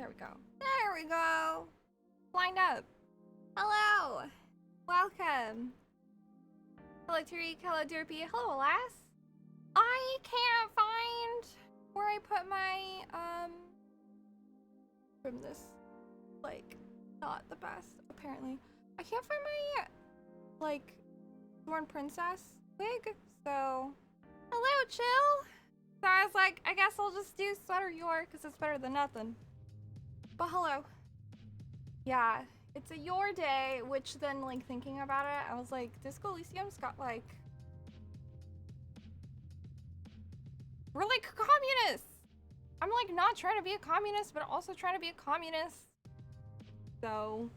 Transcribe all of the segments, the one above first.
we go. There we go. Lined up. Hello. Welcome. Hello, Tariq. Hello, Derpy. Hello, Alas. I can't find where I put my, from this, like, not the best, apparently. I can't find my, like, Thorn Princess wig, so, hello, chill. So I was like, I guess I'll just do Sweater Yor, because it's better than nothing. But hello. Yeah, it's a Yor day, which then, like, thinking about it, I was like, Disco Elysium's got, like, we're like communists! I'm like not trying to be a communist, but also trying to be a communist. So,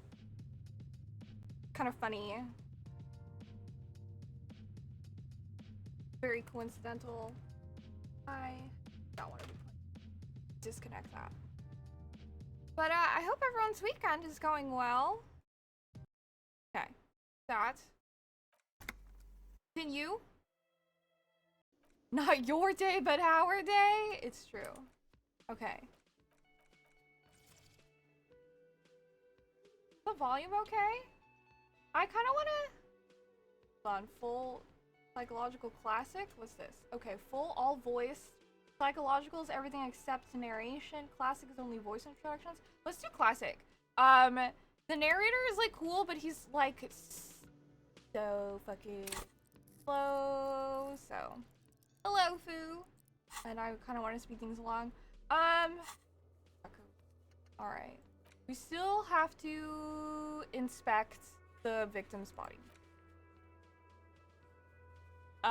kind of funny. Very coincidental. I don't want to be disconnect that. But I hope everyone's weekend is going well. Okay, that. Can you? Not your day, but our day? It's true. Okay. The volume okay? I kind of want to... Hold on, full psychological classic? What's this? Okay, full all voice. Psychological is everything except narration. Classic is only voice introductions. Let's do classic. The narrator is like cool, but he's like so fucking slow, so... Hello, Foo. And I kind of want to speed things along. Alright. We still have to inspect the victim's body. We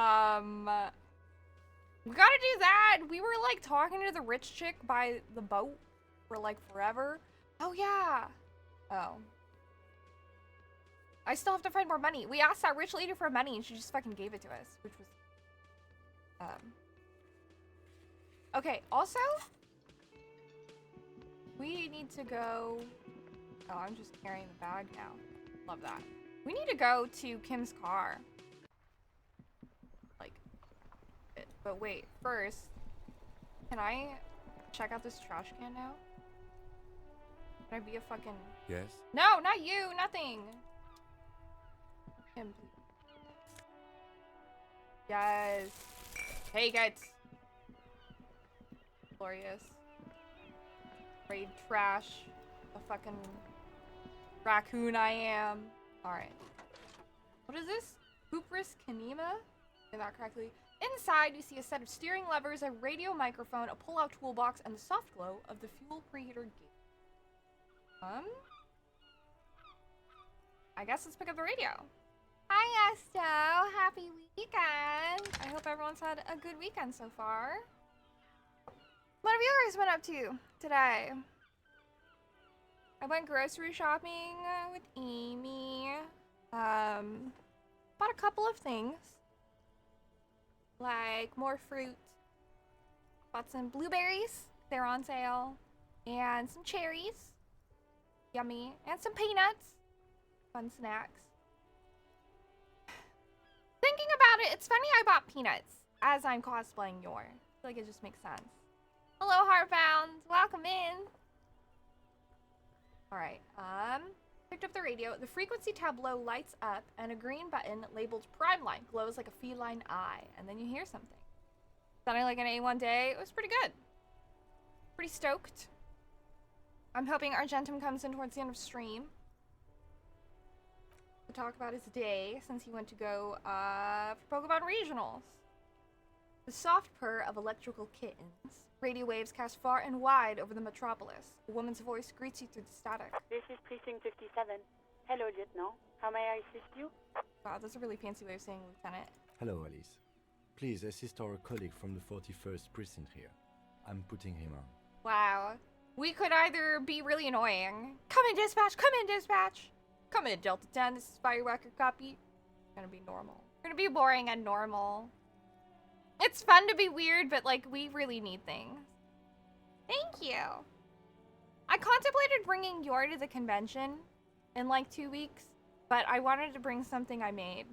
gotta do that! We were, like, talking to the rich chick by the boat for, like, forever. Oh, yeah! Oh. I still have to find more money. We asked that rich lady for money and she just fucking gave it to us, which was... Okay, also, we need to go... Oh, I'm just carrying the bag now. Love that. We need to go to Kim's car. Like, but wait, first, can I check out this trash can now? Can I be a fucking... Yes? No, not you, nothing! Kim, please. Yes. Take it! Glorious. Raid trash. The fucking raccoon I am. Alright. What is this? Hooprus Kanema? Say that correctly. Inside, you see a set of steering levers, a radio microphone, a pull-out toolbox, and the soft glow of the fuel preheater gate. I guess let's pick up the radio. Hi, Esto. Happy weekend. I hope everyone's had a good weekend so far. What have you guys been up to today? I went grocery shopping with Amy. Bought a couple of things. Like more fruit. Bought some blueberries. They're on sale. And some cherries. Yummy. And some peanuts. Fun snacks. Thinking about it, it's funny I bought peanuts as I'm cosplaying Yor. I feel like it just makes sense. Hello, Heartbound. Welcome in. Alright, picked up the radio. The frequency tableau lights up, and a green button labeled Prime Line glows like a feline eye. And then you hear something. Sounding like an A1 day. It was pretty good. Pretty stoked. I'm hoping Argentum comes in towards the end of stream to talk about his day, since he went to go, for Pokemon Regionals. The soft purr of electrical kittens. Radio waves cast far and wide over the metropolis. A woman's voice greets you through the static. This is Precinct 57. Hello, Lieutenant. How may I assist you? Wow, that's a really fancy way of saying Lieutenant. Hello, Alice. Please assist our colleague from the 41st Precinct here. I'm putting him on. Wow. We could either be really annoying. Come in, dispatch! Come in, dispatch! Come in, Delta 10. This is Fireworker copy. It's gonna be normal. We're gonna be boring and normal. It's fun to be weird, but, like, we really need things. Thank you. I contemplated bringing Yor to the convention in, like, 2 weeks, but I wanted to bring something I made.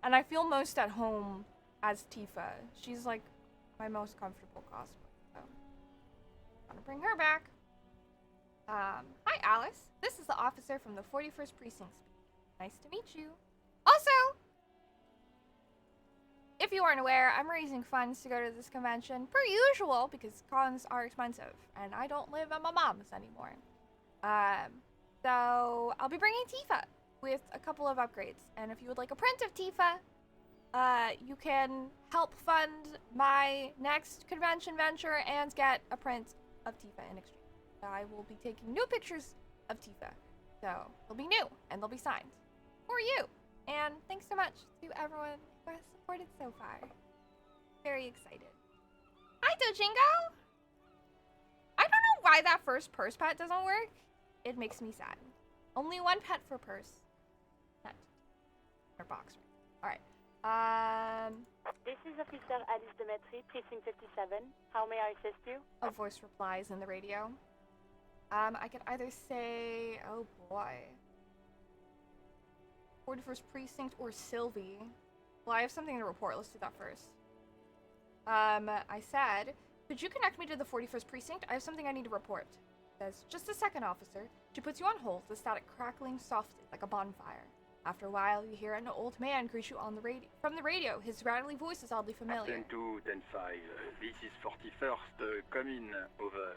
And I feel most at home as Tifa. She's, like, my most comfortable cosplay, so I'm gonna bring her back. Hi, Alice. This is the officer from the 41st Precinct. Nice to meet you. Also, if you aren't aware, I'm raising funds to go to this convention, per usual, because cons are expensive, and I don't live at my mom's anymore. So I'll be bringing Tifa with a couple of upgrades, and if you would like a print of Tifa, you can help fund my next convention venture and get a print of Tifa in exchange. I will be taking new pictures of Tifa, so they'll be new and they'll be signed for you. And thanks so much to everyone who has supported so far. Very excited. Hi, Dojingo! I don't know why that first purse pet doesn't work. It makes me sad. Only one pet per purse. Pet. Or box. Alright. This is Officer Alice Demetri, Precinct 57. How may I assist you? A voice replies in the radio. I could either say, oh boy, 41st Precinct or Sylvie. Well, I have something to report. Let's do that first. I said, could you connect me to the 41st Precinct? I have something I need to report. Says, just a second, officer. She puts you on hold, the static crackling softly like a bonfire. After a while, you hear an old man greet you on the from the radio. His rattly voice is oddly familiar. 10-2, 10-5. This is 41st. Come in. Over.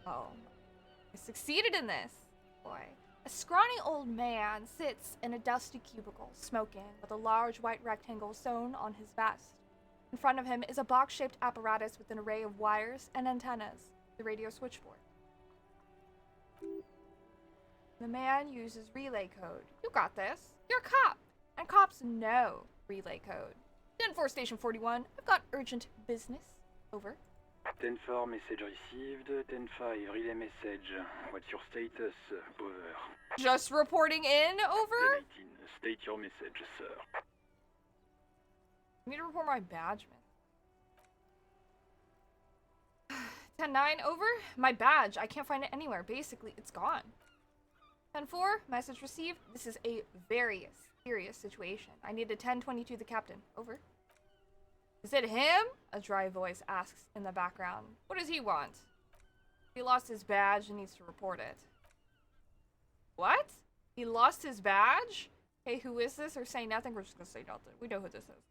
Oh. I succeeded in this. Boy. A scrawny old man sits in a dusty cubicle, smoking, with a large white rectangle sewn on his vest. In front of him is a box-shaped apparatus with an array of wires and antennas, the radio switchboard. The man uses relay code. You got this. You're a cop. And cops know relay code. 10-4 Station 41. I've got urgent business. Over. 10-4 message received. 10-5 relay message. What's your status? Over. Just reporting in. Over. 10-18. State your message, sir. I need to report my badge, man. 10-9. Over. My badge. I can't find it anywhere. Basically, it's gone. 10-4, message received. This is a very serious situation. I need a 10-22 the captain. Over. Is it him? A dry voice asks in the background. What does he want? He lost his badge and needs to report it. What? He lost his badge? Hey, who is this? Or say nothing? We're just gonna say nothing. We know who this is.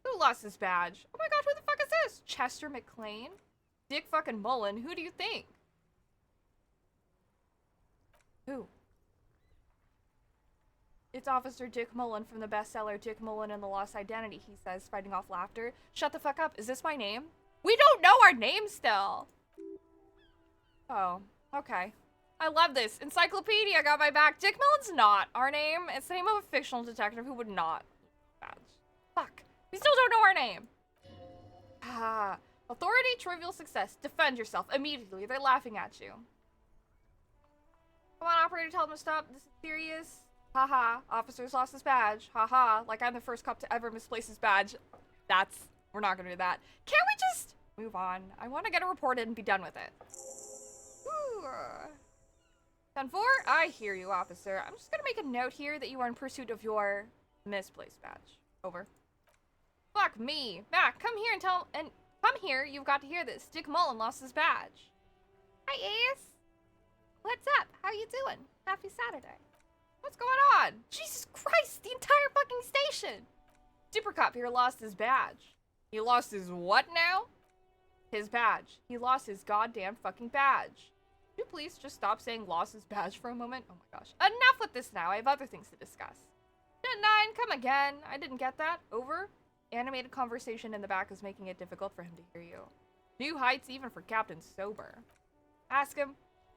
Who lost his badge? Oh my god, who the fuck is this? Chester McLean? Dick fucking Mullen? Who do you think? Who? It's Officer Dick Mullen from the bestseller Dick Mullen and the Lost Identity, he says, fighting off laughter. Shut the fuck up. Is this my name? We don't know our name still! Oh, okay. I love this. Encyclopedia got my back. Dick Mullen's not our name. It's the name of a fictional detective who would not. Fuck. We still don't know our name. Ah. Authority, trivial success. Defend yourself. Immediately. They're laughing at you. Come on, operator, tell them to stop. This is serious. Haha. Officer's lost his badge. Haha. Like I'm the first cop to ever misplace his badge. We're not gonna do that. Can't we just move on? I want to get it reported and be done with it. Ooh. 10-4? I hear you, officer. I'm just gonna make a note here that you are in pursuit of your misplaced badge. Over. Fuck me. Mac, come here come here. You've got to hear this. Dick Mullen lost his badge. Hi, Ace. What's up? How you doing? Happy Saturday. What's going on? Jesus Christ, the entire fucking station! Super Cop here lost his badge. He lost his what now? His badge. He lost his goddamn fucking badge. Could you please just stop saying lost his badge for a moment? Oh my gosh. Enough with this now. I have other things to discuss. 10-9, come again. I didn't get that. Over. Animated conversation in the back is making it difficult for him to hear you. New heights even for Captain Sober. Ask him.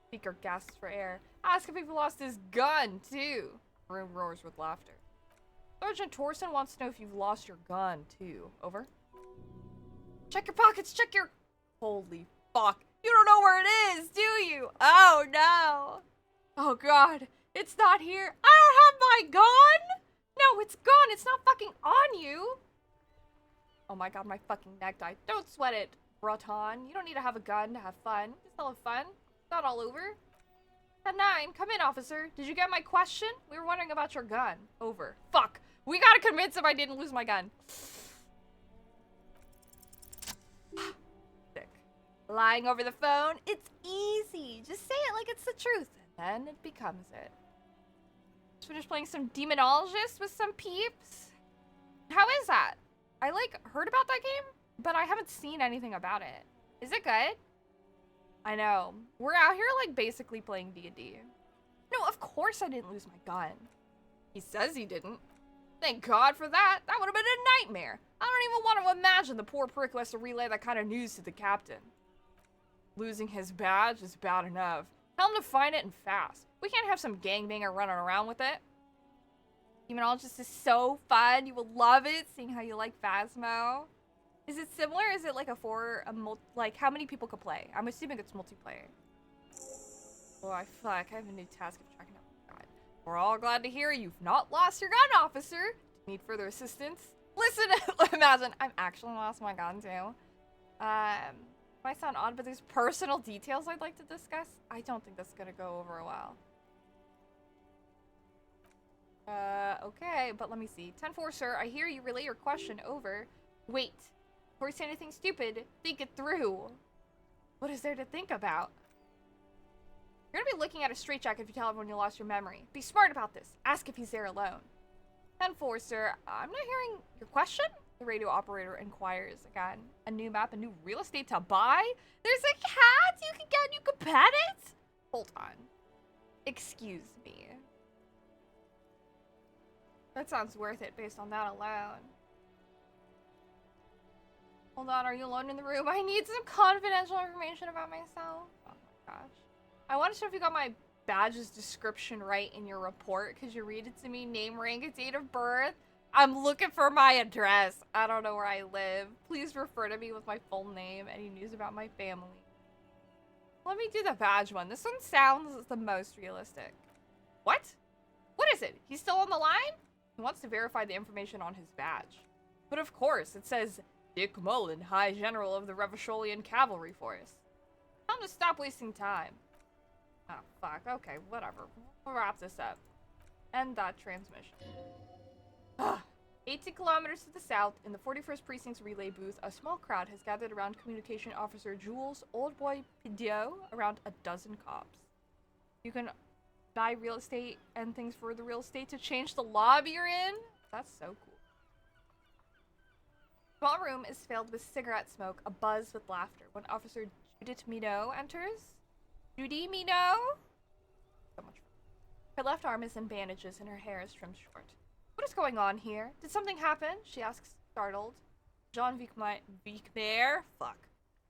Speaker gasps for air. Ask if he lost his gun, too. Room roars with laughter. Sergeant Torson wants to know if you've lost your gun, too. Over. Check your pockets, check your... Holy fuck. You don't know where it is, do you? Oh, no. Oh, God. It's not here. I don't have my gun! No, it's gone. It's not fucking on you. Oh, my God. My fucking neck died. Don't sweat it, Breton. You don't need to have a gun to have fun. Just have fun. Not all over. 10-9, come in, officer. Did you get my question? We were wondering about your gun. Over. Fuck. We gotta convince him I didn't lose my gun. Sick. Lying over the phone, it's easy. Just say it like it's the truth, and then it becomes it. Just finished playing some Demonologist with some peeps. How is that? I, like, heard about that game, but I haven't seen anything about it. Is it good? I know. We're out here, like, basically playing D&D. No, of course I didn't lose my gun. He says he didn't. Thank God for that. That would have been a nightmare. I don't even want to imagine the poor prick who has to relay that kind of news to the captain. Losing his badge is bad enough. Tell him to find it and fast. We can't have some gangbanger running around with it. Demonologist is so fun. You will love it, seeing how you like Phasmo. Is it similar? Is it like like how many people could play? I'm assuming it's multiplayer. Oh, I have a new task of tracking up. God. We're all glad to hear you've not lost your gun, officer. Do you need further assistance? Listen, imagine I'm actually lost my gun too. Might sound odd, but there's personal details I'd like to discuss. I don't think that's gonna go over well. Okay, but let me see. 10-4, sir, I hear you relay your question over. Wait. Before you say anything stupid, think it through. What is there to think about? You're gonna be looking at a straitjacket if you tell everyone you lost your memory. Be smart about this. Ask if he's there alone. 10-4, sir, I'm not hearing your question? The radio operator inquires again. A new map, a new real estate to buy? There's a cat you can get, you can pet it? Hold on. Excuse me. That sounds worth it based on that alone. Hold on, are you alone in the room? I need some confidential information about myself. Oh my gosh. I want to know if you got my badge's description right in your report. Could you read it to me? Name, rank, and date of birth? I'm looking for my address. I don't know where I live. Please refer to me with my full name. Any news about my family? Let me do the badge one. This one sounds the most realistic. What? What is it? He's still on the line? He wants to verify the information on his badge. But of course, it says Dick Mullen, High General of the Revacholian Cavalry Force. Tell him to stop wasting time. Oh, fuck. Okay, whatever. We'll wrap this up. End that transmission. 18 kilometers to the south, in the 41st Precinct's relay booth, a small crowd has gathered around Communication Officer Jules Old Boy Pidiot, around a dozen cops. You can buy real estate and things for the real estate to change the lobby you're in? That's so cool. The small room is filled with cigarette smoke, abuzz with laughter, when Officer Judith Minot enters. Judy Minot? So much fun. Her left arm is in bandages and her hair is trimmed short. What is going on here? Did something happen? She asks, startled. Jean Vicmer,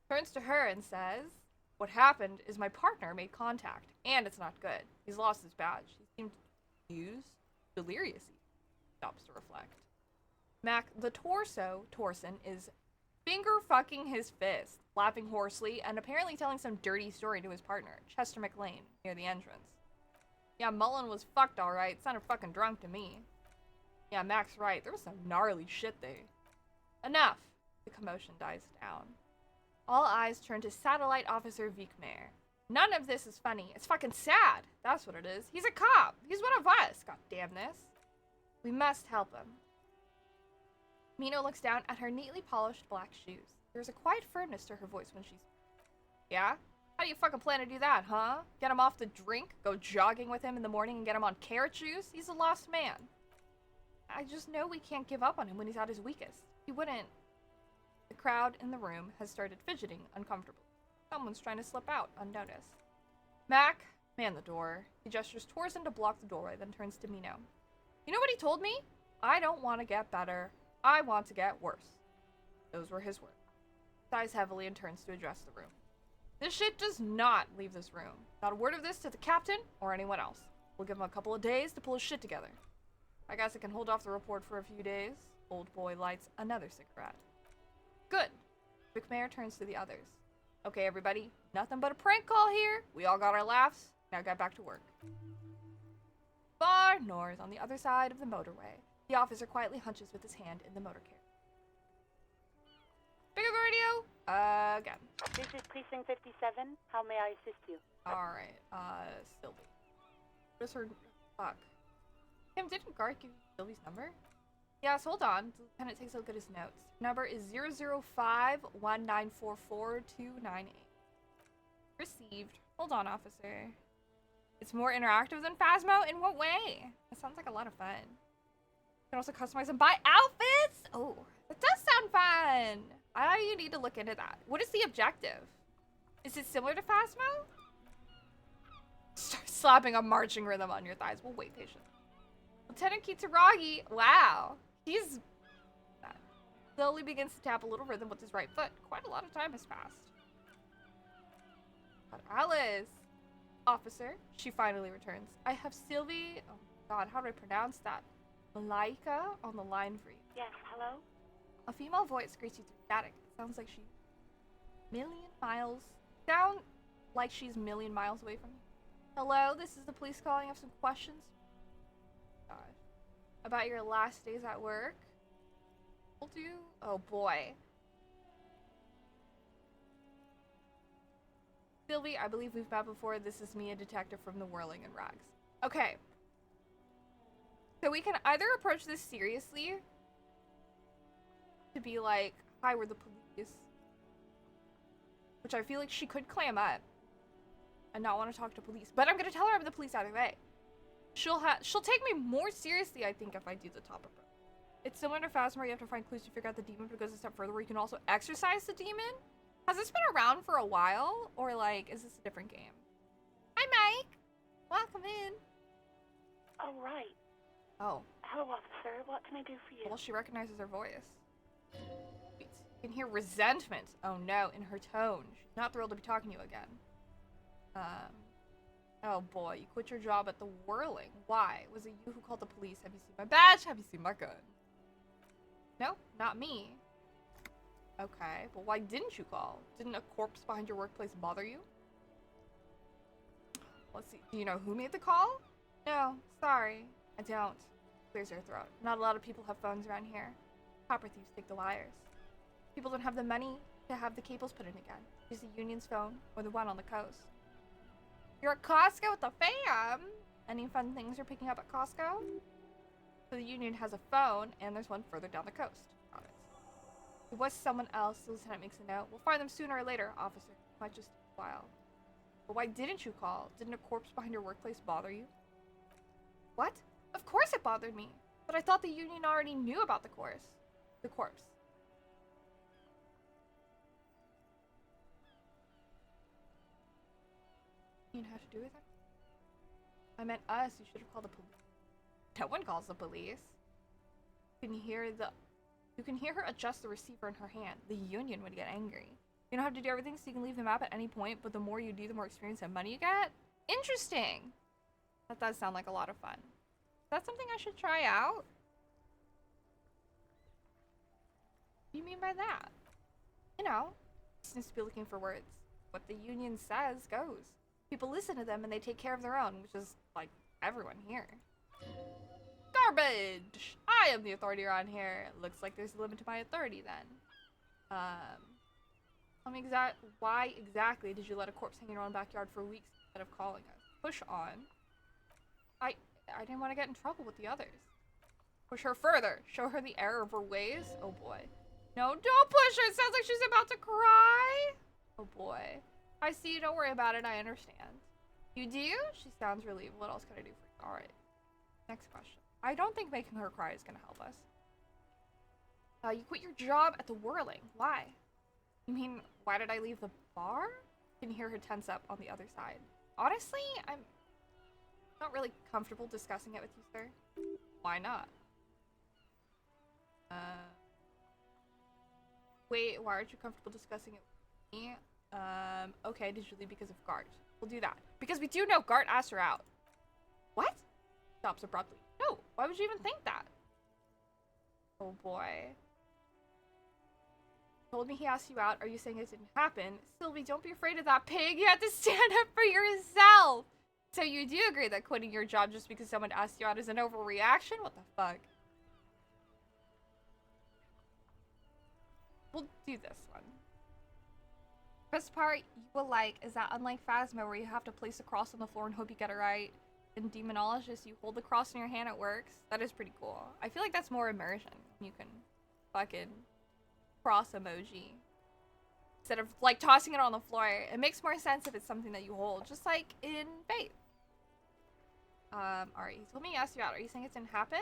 turns to her and says, what happened is my partner made contact, and it's not good. He's lost his badge. He seemed confused, delirious. He stops to reflect. Mac, the Torson, is finger-fucking his fist, laughing hoarsely, and apparently telling some dirty story to his partner, Chester McLean, near the entrance. Yeah, Mullen was fucked alright. Sounded fucking drunk to me. Yeah, Mac's right. There was some gnarly shit there. Enough. The commotion dies down. All eyes turn to Satellite Officer Vicmer. None of this is funny. It's fucking sad. That's what it is. He's a cop. He's one of us. God damn this. We must help him. Mino looks down at her neatly polished black shoes. There's a quiet firmness to her voice when she's... Yeah? How do you fucking plan to do that, huh? Get him off the drink? Go jogging with him in the morning and get him on carrot juice? He's a lost man. I just know we can't give up on him when he's at his weakest. He wouldn't... The crowd in the room has started fidgeting uncomfortably. Someone's trying to slip out unnoticed. Mac, man the door. He gestures towards him to block the doorway, then turns to Mino. You know what he told me? I don't want to get better. I want to get worse. Those were his words. He sighs heavily and turns to address the room. This shit does not leave this room. Not a word of this to the captain or anyone else. We'll give him a couple of days to pull his shit together. I guess I can hold off the report for a few days. Old boy lights another cigarette. Good. McMayer turns to the others. Okay, everybody. Nothing but a prank call here. We all got our laughs. Now get back to work. Far north, on the other side of the motorway, the officer quietly hunches with his hand in the motorcade. Big over radio? Again. This is Precinct 57. How may I assist you? Alright, Sylvie. What is her... Fuck. Kim, didn't Garth give you Sylvie's number? Yes, hold on. The lieutenant takes a look at his notes. Number is 005-1944-298. Received. Hold on, officer. It's more interactive than Phasmo? In what way? That sounds like a lot of fun. You can also customize and buy outfits? Oh, that does sound fun. You need to look into that. What is the objective? Is it similar to Phasmo? Start slapping a marching rhythm on your thighs. We'll wait patiently. Lieutenant Kitsuragi. Wow. He's... slowly begins to tap a little rhythm with his right foot. Quite a lot of time has passed. But Alice. Officer. She finally returns. I have Sylvie... oh god, how do I pronounce that? Malaika on the line for you. Yes, hello? A female voice greets you through static. It sounds like she's sound like she's a million miles away from you. Hello, this is the police calling. I have some questions. Gosh. About your last days at work. Will do. Oh boy. Sylvie, I believe we've met before. This is me, a detective from the Whirling in Rags. Okay. So we can either approach this seriously to be like, hi, we're the police. Which I feel like she could clam up and not want to talk to police. But I'm gonna tell her I'm the police either way. She'll take me more seriously, I think, if I do the top approach. It's similar to Phasmo where you have to find clues to figure out the demon, but it goes a step further where you can also exorcise the demon. Has this been around for a while? Or like, is this a different game? Hi, Mike. Welcome in. Oh, right. Oh. Hello, officer. What can I do for you? Well, she recognizes her voice. Wait, you can hear resentment. Oh no, in her tone. She's not thrilled to be talking to you again. Oh boy, you quit your job at the Whirling. Why? Was it you who called the police? Have you seen my badge? Have you seen my gun? No, not me. Okay, but why didn't you call? Didn't a corpse behind your workplace bother you? Let's see, do you know who made the call? No, sorry, I don't. Clears her throat. Not a lot of people have phones around here. Copper thieves take the wires. People don't have the money to have the cables put in again. Use the union's phone or the one on the coast. You're at Costco with the fam! Any fun things you're picking up at Costco? So the union has a phone, and there's one further down the coast. Got it. It was someone else, the lieutenant makes a note. We'll find them sooner or later, officer. Might just take a while. But why didn't you call? Didn't a corpse behind your workplace bother you? What? Of course it bothered me. But I thought the union already knew about the corpse. Union had to do with it? I meant us. You should have called the police. No one calls the police. You can hear her adjust the receiver in her hand. The union would get angry. You don't have to do everything, so you can leave the map at any point, but the more you do, the more experience and money you get? Interesting! That does sound like a lot of fun. Is that something I should try out? What do you mean by that? You know, seems to be looking for words. What the union says goes. People listen to them and they take care of their own, which is like everyone here. Garbage! I am the authority around here. It looks like there's a limit to my authority then. Tell me why exactly did you let a corpse hang in your own backyard for weeks instead of calling us? Push on. I didn't want to get in trouble with the others. Push her further. Show her the error of her ways. Oh boy. No, don't push her. It sounds like she's about to cry. Oh boy. I see. Don't worry about it. I understand. You do? She sounds relieved. What else can I do for you? Alright. Next question. I don't think making her cry is going to help us. You quit your job at the Whirling. Why? You mean, why did I leave the bar? You can hear her tense up on the other side. Honestly, I'm not really comfortable discussing it with you, sir. Why not? Wait, why aren't you comfortable discussing it with me? Okay, did you leave because of Gart? We'll do that. Because we do know Gart asked her out. What? Stops abruptly. No, why would you even think that? Oh boy. Told me he asked you out. Are you saying it didn't happen? Sylvie, don't be afraid of that pig. You have to stand up for yourself. So you do agree that quitting your job just because someone asked you out is an overreaction? What the fuck? We'll do this one. Best part you will like is that unlike Phasmo where you have to place a cross on the floor and hope you get it right, in Demonologist you hold the cross in your hand, it works. That is pretty cool. I feel like that's more immersion. You can fucking cross emoji. instead of like tossing it on the floor. It makes more sense if it's something that you hold, just like in Faith. Alright, he told me he asked you out. Are you saying it didn't happen?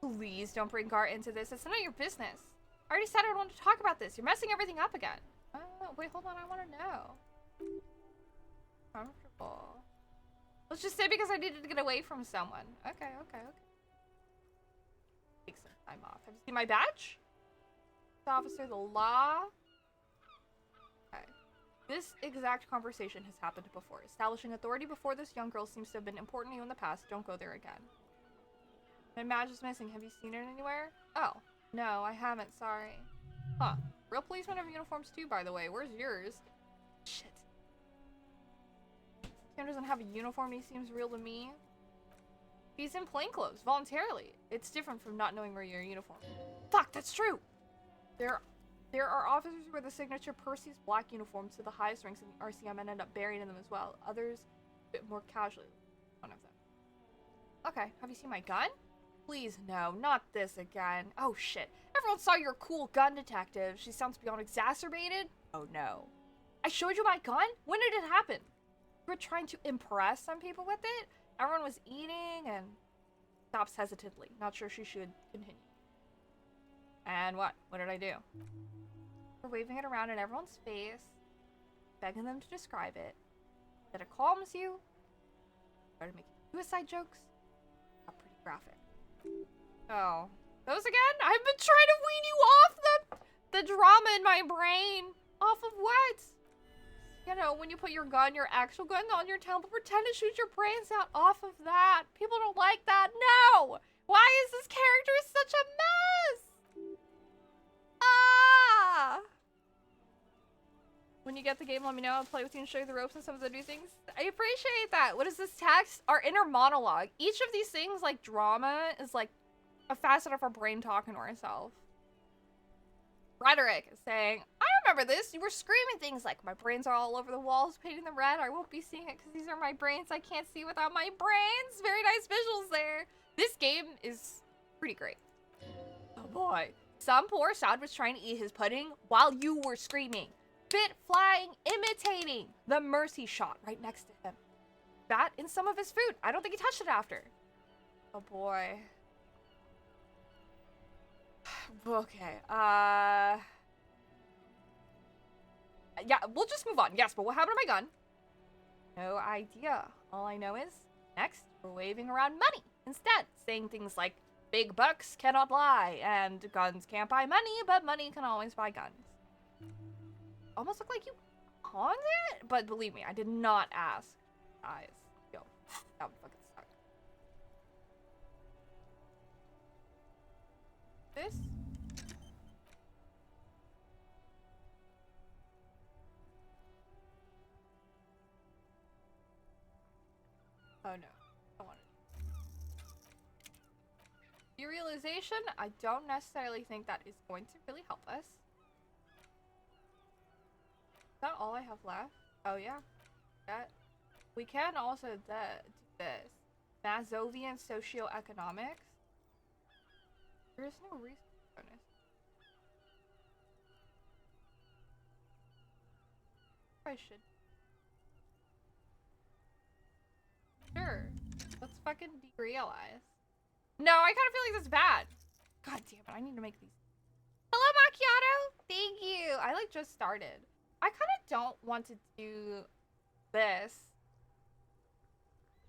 Please don't bring Gar into this. It's none of your business. I already said I don't want to talk about this. You're messing everything up again. Wait, hold on. I want to know. Comfortable. Let's just say because I needed to get away from someone. Okay. Take some time off. Have you seen my badge? Officer, the law. Okay. This exact conversation has happened before. Establishing authority before this young girl seems to have been important to you in the past. Don't go there again. My badge is missing. Have you seen it anywhere? Oh, no, I haven't. Sorry. Huh. Real policemen have uniforms too, by the way. Where's yours? Shit. Tim doesn't have a uniform. He seems real to me. He's in plainclothes, voluntarily. It's different from not knowing where your uniform is. Fuck, that's true! There are officers who wear the signature Percy's black uniforms to the highest ranks in the RCM and end up burying them as well. Others, a bit more casually. One of them. Okay, have you seen my gun? Please, no, not this again. Oh shit. Everyone saw your cool gun detective. She sounds beyond exacerbated. Oh no. I showed you my gun? When did it happen? You were trying to impress some people with it? Everyone was eating and stops hesitantly. Not sure she should continue. And what? What did I do? We're waving it around in everyone's face, begging them to describe it. That it calms you. Started making suicide jokes. Got pretty graphic. Oh. Those again? I've been trying to wean you off the drama in my brain. Off of what? You know, when you put your actual gun on your temple, pretend to shoot your brains out off of that. People don't like that. No! Why is this character such a mess? Ah! When you get the game, let me know. I'll play with you and show you the ropes and some of the new things. I appreciate that. What is this text? Our inner monologue. Each of these things, like drama, is like a facet of our brain talking to ourselves. Rhetoric is saying, I remember this. You were screaming things like, my brains are all over the walls, painting them red. I won't be seeing it because these are my brains. I can't see without my brains. Very nice visuals there. This game is pretty great. Oh boy. Some poor sod was trying to eat his pudding while you were screaming. Bit flying, imitating the mercy shot right next to him. Bat in some of his food. I don't think he touched it after. Oh boy. Okay, yeah, we'll just move on. Yes, but what happened to my gun? No idea. All I know is, next, we're waving around money instead, saying things like, big bucks cannot lie, and guns can't buy money, but money can always buy guns. Almost look like you pawned it? But believe me, I did not ask. Guys, yo, that would fucking suck. This? Oh no, I want it. Derealization, I don't necessarily think that is going to really help us. Is that all I have left? Oh yeah. That. We can also do this. Mazovian socioeconomics. There is no resource bonus. I should. Sure. Let's fucking derealize. No, I kind of feel like that's bad. God damn it, I need to make these. Hello, Macchiato! Thank you! I, like, just started. I kind of don't want to do this.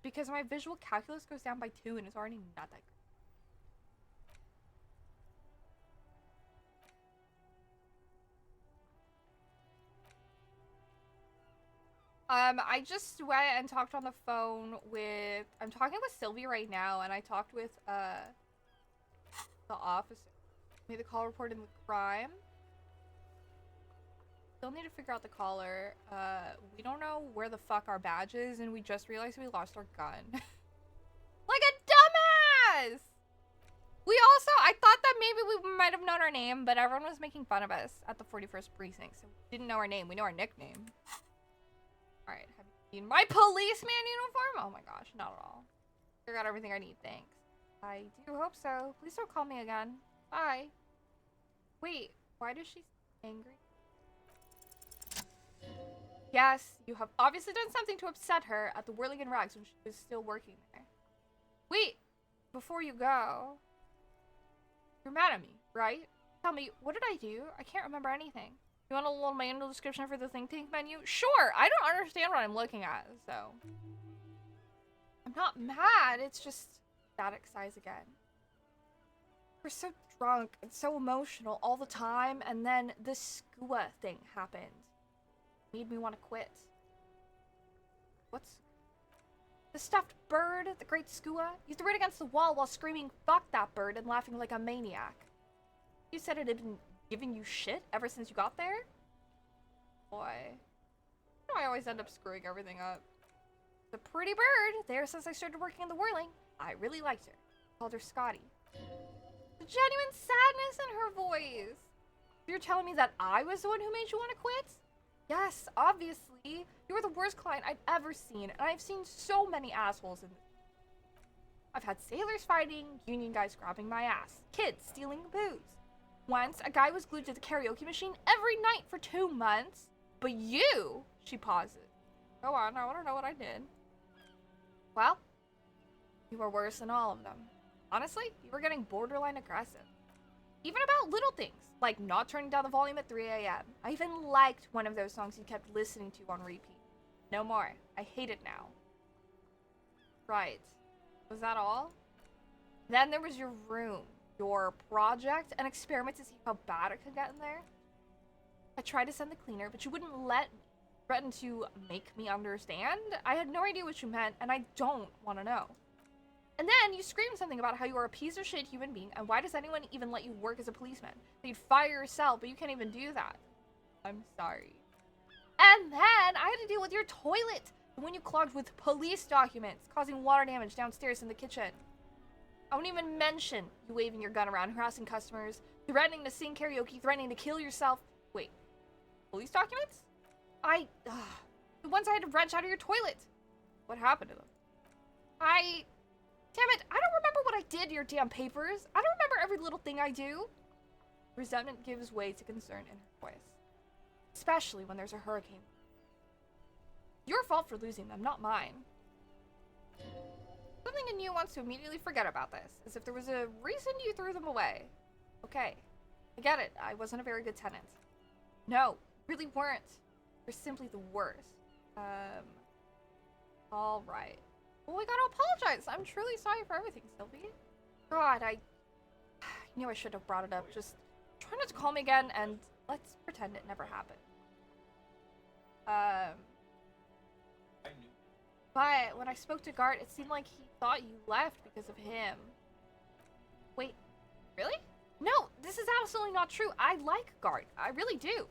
Because my visual calculus goes down by 2 and it's already not that good. I just went and talked on the phone with... I'm talking with Sylvie right now, and I talked with, the officer. Made the call reporting the crime. Still need to figure out the caller. We don't know where the fuck our badge is, and we just realized we lost our gun. Like a dumbass! We also... I thought that maybe we might have known our name, but everyone was making fun of us at the 41st precinct, so we didn't know our name. We know our nickname. Alright, have you seen my policeman uniform? Oh my gosh, not at all. I got everything I need, thanks. I do hope so. Please don't call me again. Bye. Wait, why does she seem angry? Yes, you have obviously done something to upset her at the Whirling in Rags when she was still working there. Wait, before you go, you're mad at me, right? Tell me, what did I do? I can't remember anything. You want a little manual description for the think tank menu? Sure, I don't understand what I'm looking at, so. I'm not mad, it's just static size again. We're so drunk and so emotional all the time, and then this skua thing happened. Made me want to quit. What's the stuffed bird, the great skua? You threw it against the wall while screaming, "Fuck that bird," and laughing like a maniac. You said it had been giving you shit ever since you got there? Boy. You know I always end up screwing everything up. The pretty bird, there since I started working in the Whirling. I really liked her. Called her Scotty. The genuine sadness in her voice. You're telling me that I was the one who made you want to quit? Yes, obviously. You were the worst client I've ever seen, and I've seen so many assholes in this. I've had sailors fighting, union guys grabbing my ass, kids stealing booze. Once, a guy was glued to the karaoke machine every night for 2 months. But you, she pauses. Go on, I want to know what I did. Well, you were worse than all of them. Honestly, you were getting borderline aggressive. Even about little things, like not turning down the volume at 3 a.m. I even liked one of those songs you kept listening to on repeat. No more. I hate it now. Right. Was that all? Then there was your room, your project, and experiment to see how bad it could get in there. I tried to send the cleaner, but you wouldn't let me. Threatened to make me understand? I had no idea what you meant, and I don't want to know. And then you screamed something about how you are a piece of shit human being, and why does anyone even let you work as a policeman? That you'd fire yourself, but you can't even do that. I'm sorry. And then I had to deal with your toilet, the one you clogged with police documents, causing water damage downstairs in the kitchen. I won't even mention you waving your gun around, harassing customers, threatening to sing karaoke, threatening to kill yourself. Wait, police documents? The ones I had to wrench out of your toilet. What happened to them? Damn it, I don't remember what I did to your damn papers. I don't remember every little thing I do. Resentment gives way to concern in her voice. Especially when there's a hurricane. Your fault for losing them, not mine. Something in you wants to immediately forget about this, as if there was a reason you threw them away. Okay, I get it, I wasn't a very good tenant. No, really weren't. You're simply the worst. Alright. Well, we gotta apologize. I'm truly sorry for everything, Sylvie. God, I knew I should have brought it up. Just try not to call me again, and let's pretend it never happened. But when I spoke to Gart, it seemed like he thought you left because of him. Wait, really? No, this is absolutely not true. I like Gart. I really do.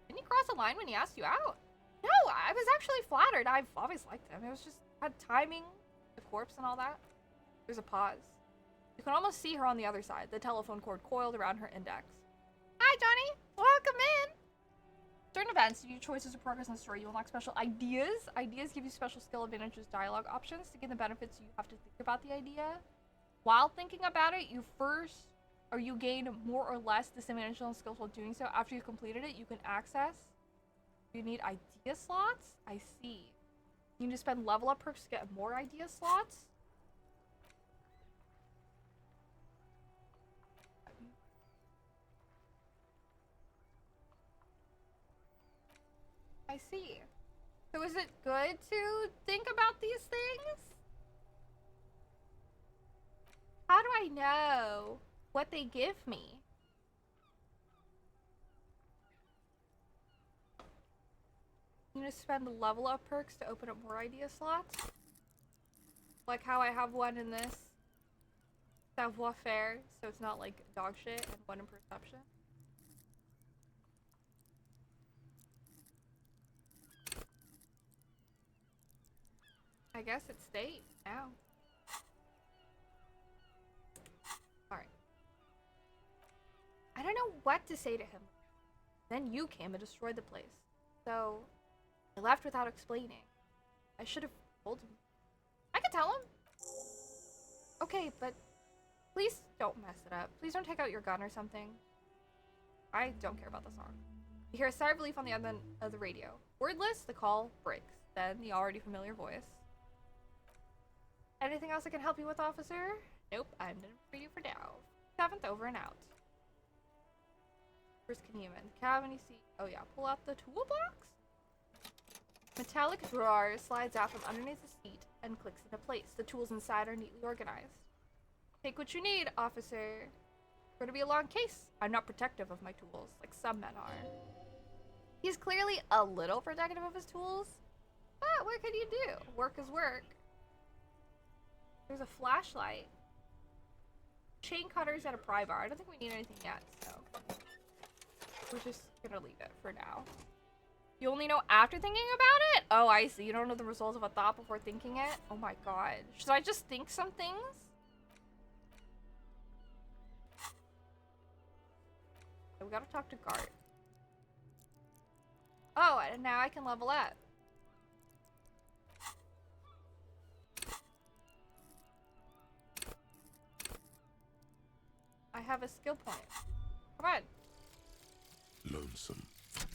Didn't he cross a line when he asked you out? No, I was actually flattered. I've always liked him. It was just had timing, the corpse and all that. There's a pause. You can almost see her on the other side, the telephone cord coiled around her index. Hi, Johnny. Welcome in. During events, you do choices of progress in the story. You unlock special ideas. Ideas give you special skill advantages, dialogue options. To gain the benefits, you have to think about the idea. While thinking about it, you gain more or less disadvantages and skills while doing so. After you've completed it, you can access. You need idea slots? I see. You need to spend level up perks to get more idea slots? I see. So is it good to think about these things? How do I know what they give me? You need to spend the level up perks to open up more idea slots. Like how I have one in this savoir-faire, so it's not like dog shit, and one in perception. I guess it stayed now. Alright. I don't know what to say to him. Then you came and destroyed the place. So I left without explaining. I should have told him. I could tell him. Okay, but please don't mess it up. Please don't take out your gun or something. I don't care about the song. You hear a sigh of relief on the other end of the radio. Wordless, the call breaks. Then the already familiar voice. Anything else I can help you with, officer? Nope, I'm done for you for now. 7th over and out. Where's Kenyaman? Cabin, you see. Oh yeah, pull out the toolbox. Metallic drawer slides out from underneath the seat and clicks into place. The tools inside are neatly organized. Take what you need, officer. It's going to be a long case. I'm not protective of my tools, like some men are. He's clearly a little protective of his tools, but what can you do? Work is work. There's a flashlight. Chain cutters and a pry bar. I don't think we need anything yet, so we're just gonna leave it for now. You only know after thinking about it? Oh, I see. You don't know the results of a thought before thinking it? Oh my god. Should I just think some things? We gotta talk to Gart. Oh, and now I can level up. I have a skill point. Come on. Lonesome,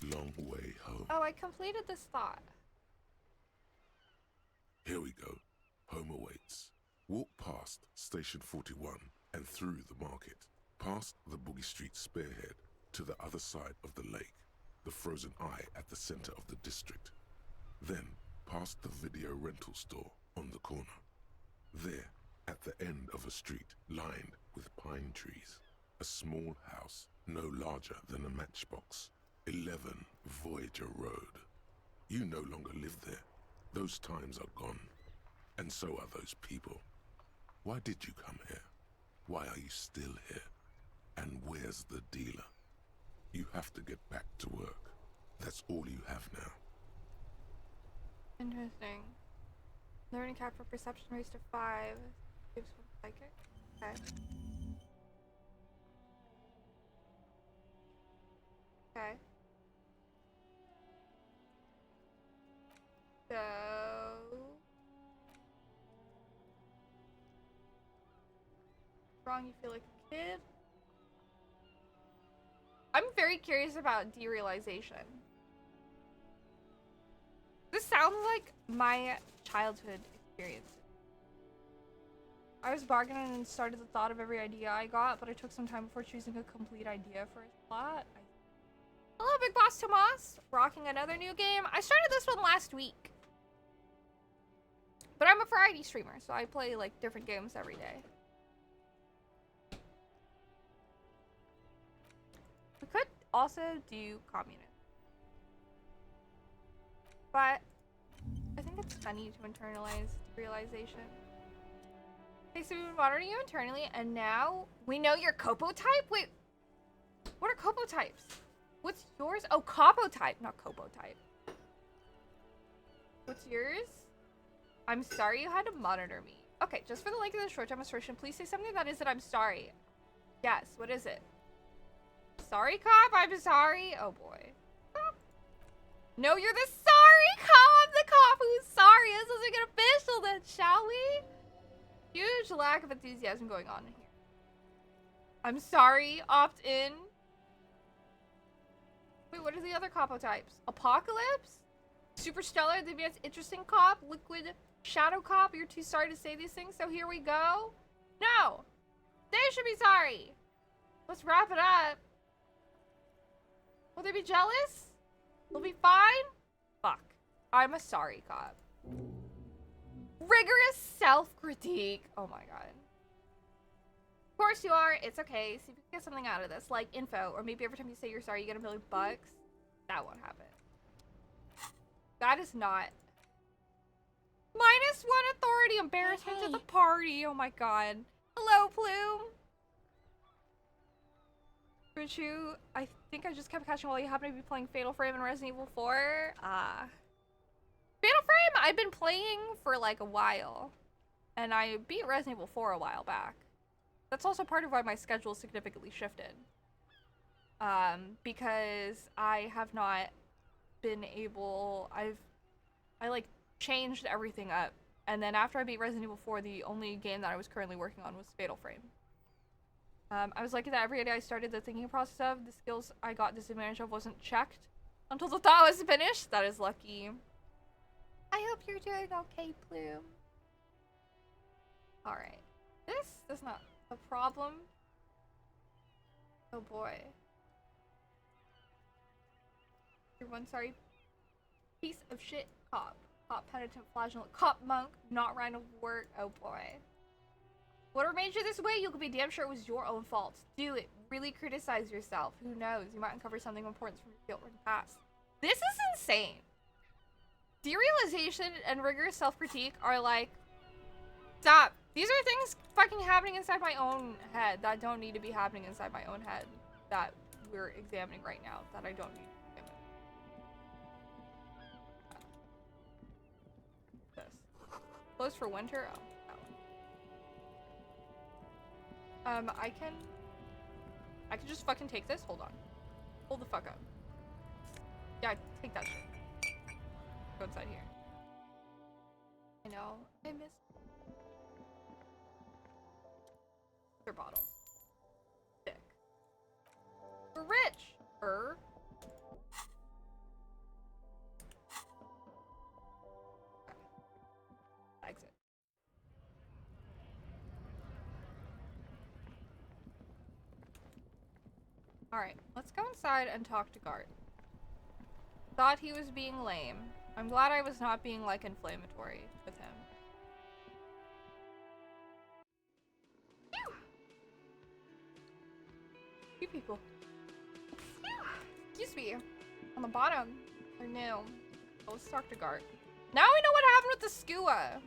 long way home. Oh, I completed this thought. Here we go. Home awaits. Walk past Station 41 and through the market, past the Boogie Street spearhead to the other side of the lake, the frozen eye at the center of the district. Then past the video rental store on the corner. There, at the end of a street lined with pine trees, a small house no larger than a matchbox. 11 Voyager Road. You no longer live there. Those times are gone. And so are those people. Why did you come here? Why are you still here? And where's the dealer? You have to get back to work. That's all you have now. Interesting. Learning cap for perception raised to 5. Gives one psychic. Okay. Okay. So wrong, you feel like a kid? I'm very curious about derealization. This sounds like my childhood experience. I was bargaining and started the thought of every idea I got, but I took some time before choosing a complete idea for a plot. Hello, Big Boss Tomas! Rocking another new game. I started this one last week. But I'm a variety streamer, so I play, like, different games every day. We could also do communist. But I think it's funny to internalize realization. Okay, so we've been monitoring you internally, and now we know your Copo type? Wait, what are Copo types? What's yours? Oh, Copo type, not Copo type. What's yours? I'm sorry you had to monitor me. Okay, just for the length of the short demonstration, please say something that isn't I'm sorry. Yes, what is it? Sorry, cop, I'm sorry. Oh boy. No, you're the sorry cop! The cop who's sorry! This doesn't get official then, shall we? Huge lack of enthusiasm going on in here. I'm sorry, opt in. Wait, what are the other Copo types? Apocalypse? Superstellar, the advanced interesting cop? Liquid shadow cop? You're too sorry to say these things, so here we go? No! They should be sorry! Let's wrap it up. Will they be jealous? They'll be fine? Fuck. I'm a sorry cop. Rigorous self-critique. Oh my god. Of course you are. It's okay. See if you can get something out of this. Like info. Or maybe every time you say you're sorry, you get $1 million bucks. That won't happen. That is not. -1 authority. Embarrassment at the party. Oh my god. Hello, Plume. Richu, I think I just kept catching while you happen to be playing Fatal Frame and Resident Evil 4. Fatal Frame I've been playing for like a while. And I beat Resident Evil 4 a while back. That's also part of why my schedule significantly shifted. Because I have not been able, I like changed everything up. And then after I beat Resident Evil 4, the only game that I was currently working on was Fatal Frame. I was lucky that every day I started the thinking process of, the skills I got disadvantage of wasn't checked Until the thought was finished? That is lucky. I hope you're doing okay, Plume. Alright. This is not a problem. Oh boy. You're one sorry piece of shit cop. Cop penitent flagellant. Cop monk. Not right of work. Oh boy. Whatever made you this way, you could be damn sure it was your own fault. Do it. Really criticize yourself. Who knows? You might uncover something important from your guilt-ridden past. This is insane. Derealization and rigorous self-critique are like, stop. These are things fucking happening inside my own head that don't need to be happening inside my own head that we're examining right now that I don't need to examine. This. Closed for winter? Oh, that one. I can just fucking take this? Hold on. Hold the fuck up. Yeah, take that shit. Go inside here. I know. I miss their bottles. Sick. We're rich! Exit. Alright, let's go inside and talk to Gart. Thought he was being lame. I'm glad I was not being, like, inflammatory with him. Phew. You people. Phew. Excuse me. On the bottom. They're new. So let's talk to Gart. Now we know what happened with the skua.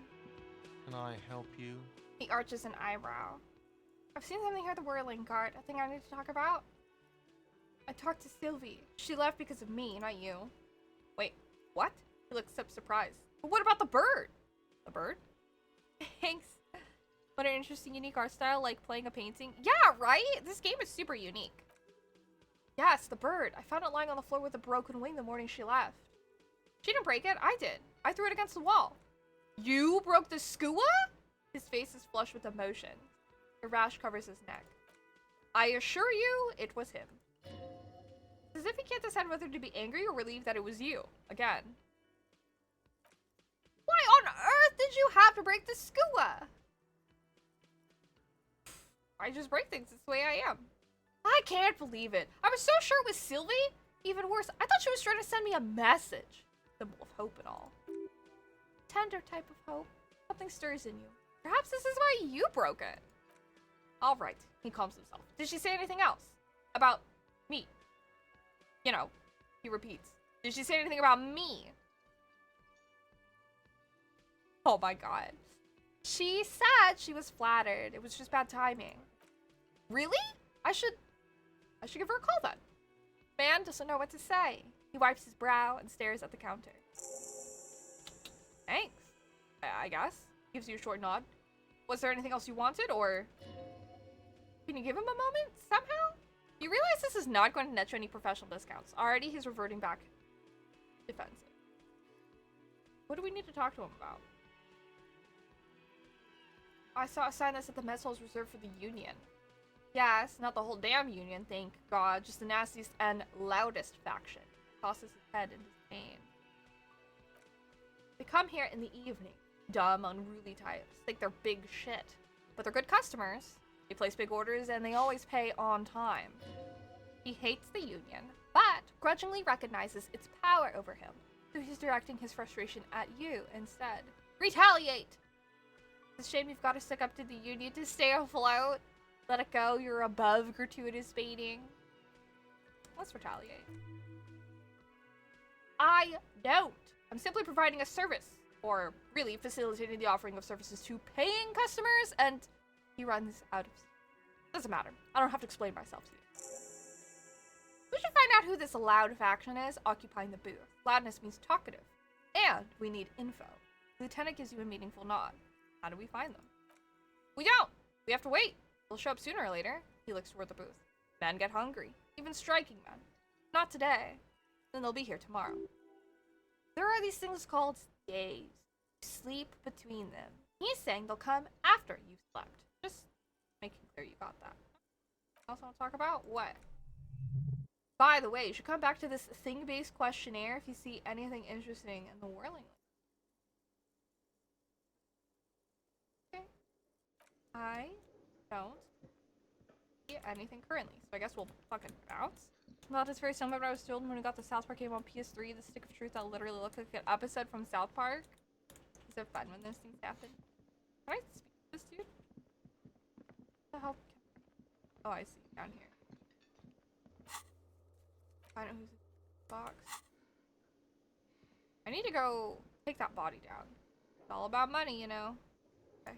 Can I help you? He arches an eyebrow. I've seen something here at the whirling, Gart. A thing I need to talk about? I talked to Sylvie. She left because of me, not you. Wait, what? He looks so surprised. But what about the bird? The bird? Thanks. What an interesting, unique art style, like playing a painting. Yeah, right? This game is super unique. Yes, the bird. I found it lying on the floor with a broken wing the morning she left. She didn't break it. I did. I threw it against the wall. You broke the skua? His face is flushed with emotion. A rash covers his neck. I assure you, it was him. As if he can't decide whether to be angry or relieved that it was you. Again. Why on earth did you have to break the skua? I just break things. It's the way I am. I can't believe it. I was so sure it was Sylvie. Even worse, I thought she was trying to send me a message. Symbol of hope and all. Tender type of hope. Something stirs in you. Perhaps this is why you broke it. All right. He calms himself. Did she say anything else? About me? You know, he repeats. Did she say anything about me? Oh my god. She said she was flattered. It was just bad timing. Really? I should give her a call then. Man doesn't know what to say. He wipes his brow and stares at the counter. Thanks. I guess. Gives you a short nod. Was there anything else you wanted, or can you give him a moment somehow? You realize this is not going to net you any professional discounts. Already he's reverting back defensive. What do we need to talk to him about? I saw a sign that said the mess hall is reserved for the Union. Yes, not the whole damn Union, thank God. Just the nastiest and loudest faction. Tosses his head in disdain. They come here in the evening. Dumb, unruly types. Think they're big shit. But they're good customers. They place big orders and they always pay on time. He hates the Union, but grudgingly recognizes its power over him. So he's directing his frustration at you instead. Retaliate! It's a shame you've got to stick up to the Union to stay afloat. Let it go, you're above gratuitous baiting. Let's retaliate. I don't. I'm simply providing a service. Or really facilitating the offering of services to paying customers, and he runs out of... Doesn't matter. I don't have to explain myself to you. We should find out who this loud faction is occupying the booth. Loudness means talkative. And we need info. The lieutenant gives you a meaningful nod. How do we find them? We don't! We have to wait. They'll show up sooner or later. He looks toward the booth. Men get hungry. Even striking men. Not today. Then they'll be here tomorrow. There are these things called days. You sleep between them. He's saying they'll come after you've slept. Just making clear you got that. Also want to talk about what? By the way, you should come back to this thing-based questionnaire if you see anything interesting in the whirling. Okay. I don't see anything currently, so I guess we'll fucking bounce. Well, it's very similar to what I was told when we got the South Park game on PS3, the Stick of Truth that literally looked like an episode from South Park. Is it fun when those things happen? Can I speak to this dude? What the hell? Oh, I see. Down here. I know who's in the box. I need to go take that body down. It's all about money, you know. Okay.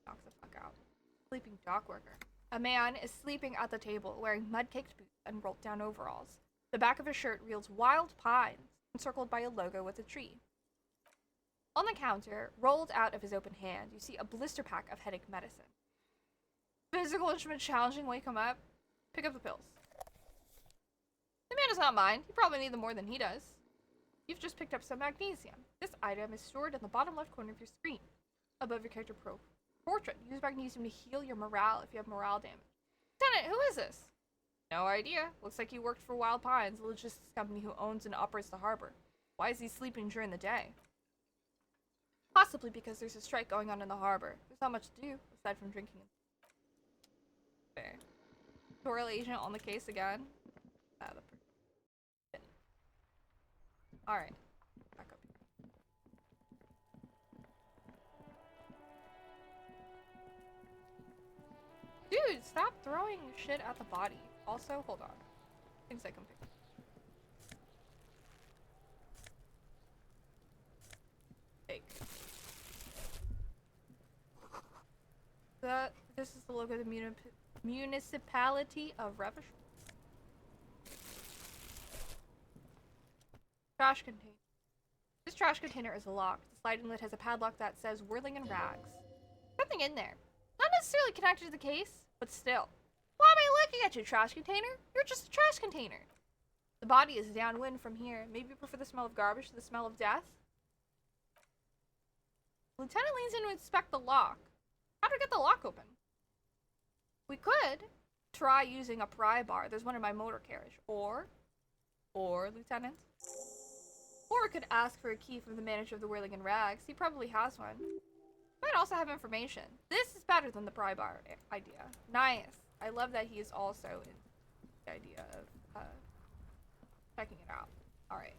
Knocks the fuck out. Sleeping dock worker. A man is sleeping at the table, wearing mud-caked boots and rolled down overalls. The back of his shirt reels wild pines, encircled by a logo with a tree. On the counter, rolled out of his open hand, you see a blister pack of headache medicine. Physical instrument challenging, wake him up. Pick up the pills. The man does not mind. You probably need them more than he does. You've just picked up some magnesium. This item is stored in the bottom left corner of your screen, above your character portrait. Use magnesium to heal your morale if you have morale damage. Lieutenant, who is this? No idea. Looks like he worked for Wild Pines, a logistics company who owns and operates the harbor. Why is he sleeping during the day? Possibly because there's a strike going on in the harbor. There's not much to do, aside from drinking. Fair. Tutorial agent on the case again. Alright. Back up here. Dude, stop throwing shit at the body. Also, hold on. Things I can pick. Take. This is the logo of the municipality of Revish. Trash container. This trash container is locked. The sliding lid has a padlock that says whirling and rags. Something in there. Not necessarily connected to the case, but still. Why am I looking at you, trash container? You're just a trash container. The body is downwind from here. Maybe you prefer the smell of garbage to the smell of death? Lieutenant leans in to inspect the lock. How to get the lock open? We could try using a pry bar. There's one in my motor carriage. Or, Lieutenant. Or we could ask for a key from the manager of the Whirling and Rags. He probably has one. Might also have information. This is better than the pry bar idea. Nice. I love that he is also in the idea of checking it out. Alright.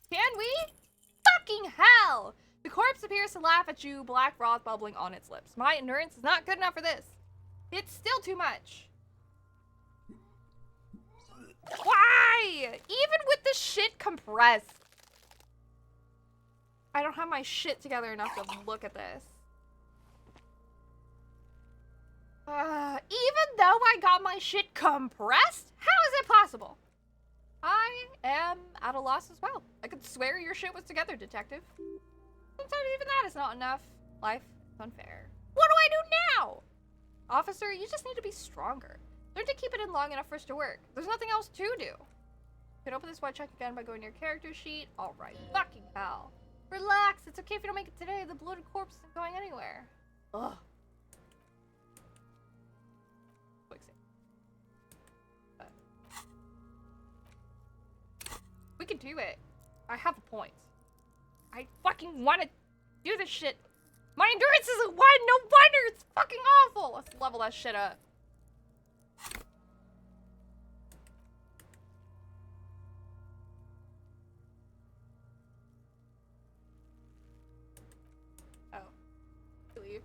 Can we? Fucking hell! The corpse appears to laugh at you, black froth bubbling on its lips. My endurance is not good enough for this. It's still too much. Why? Even with the shit compressed. I don't have my shit together enough to look at this. Even though I got my shit compressed? How is it possible? I am at a loss as well. I could swear your shit was together, detective. Sometimes even that is not enough. Life is unfair. What do I do now? Officer, you just need to be stronger. Learn to keep it in long enough for us to work. There's nothing else to do. You can open this white check again by going to your character sheet. Alright, fucking hell. Relax, it's okay if you don't make it today. The bloated corpse isn't going anywhere. Ugh. Quick save. We can do it. I have a point. I fucking want to do this shit. My endurance is a 1. No wonder it's fucking awful. Let's level that shit up. Oh. Leave.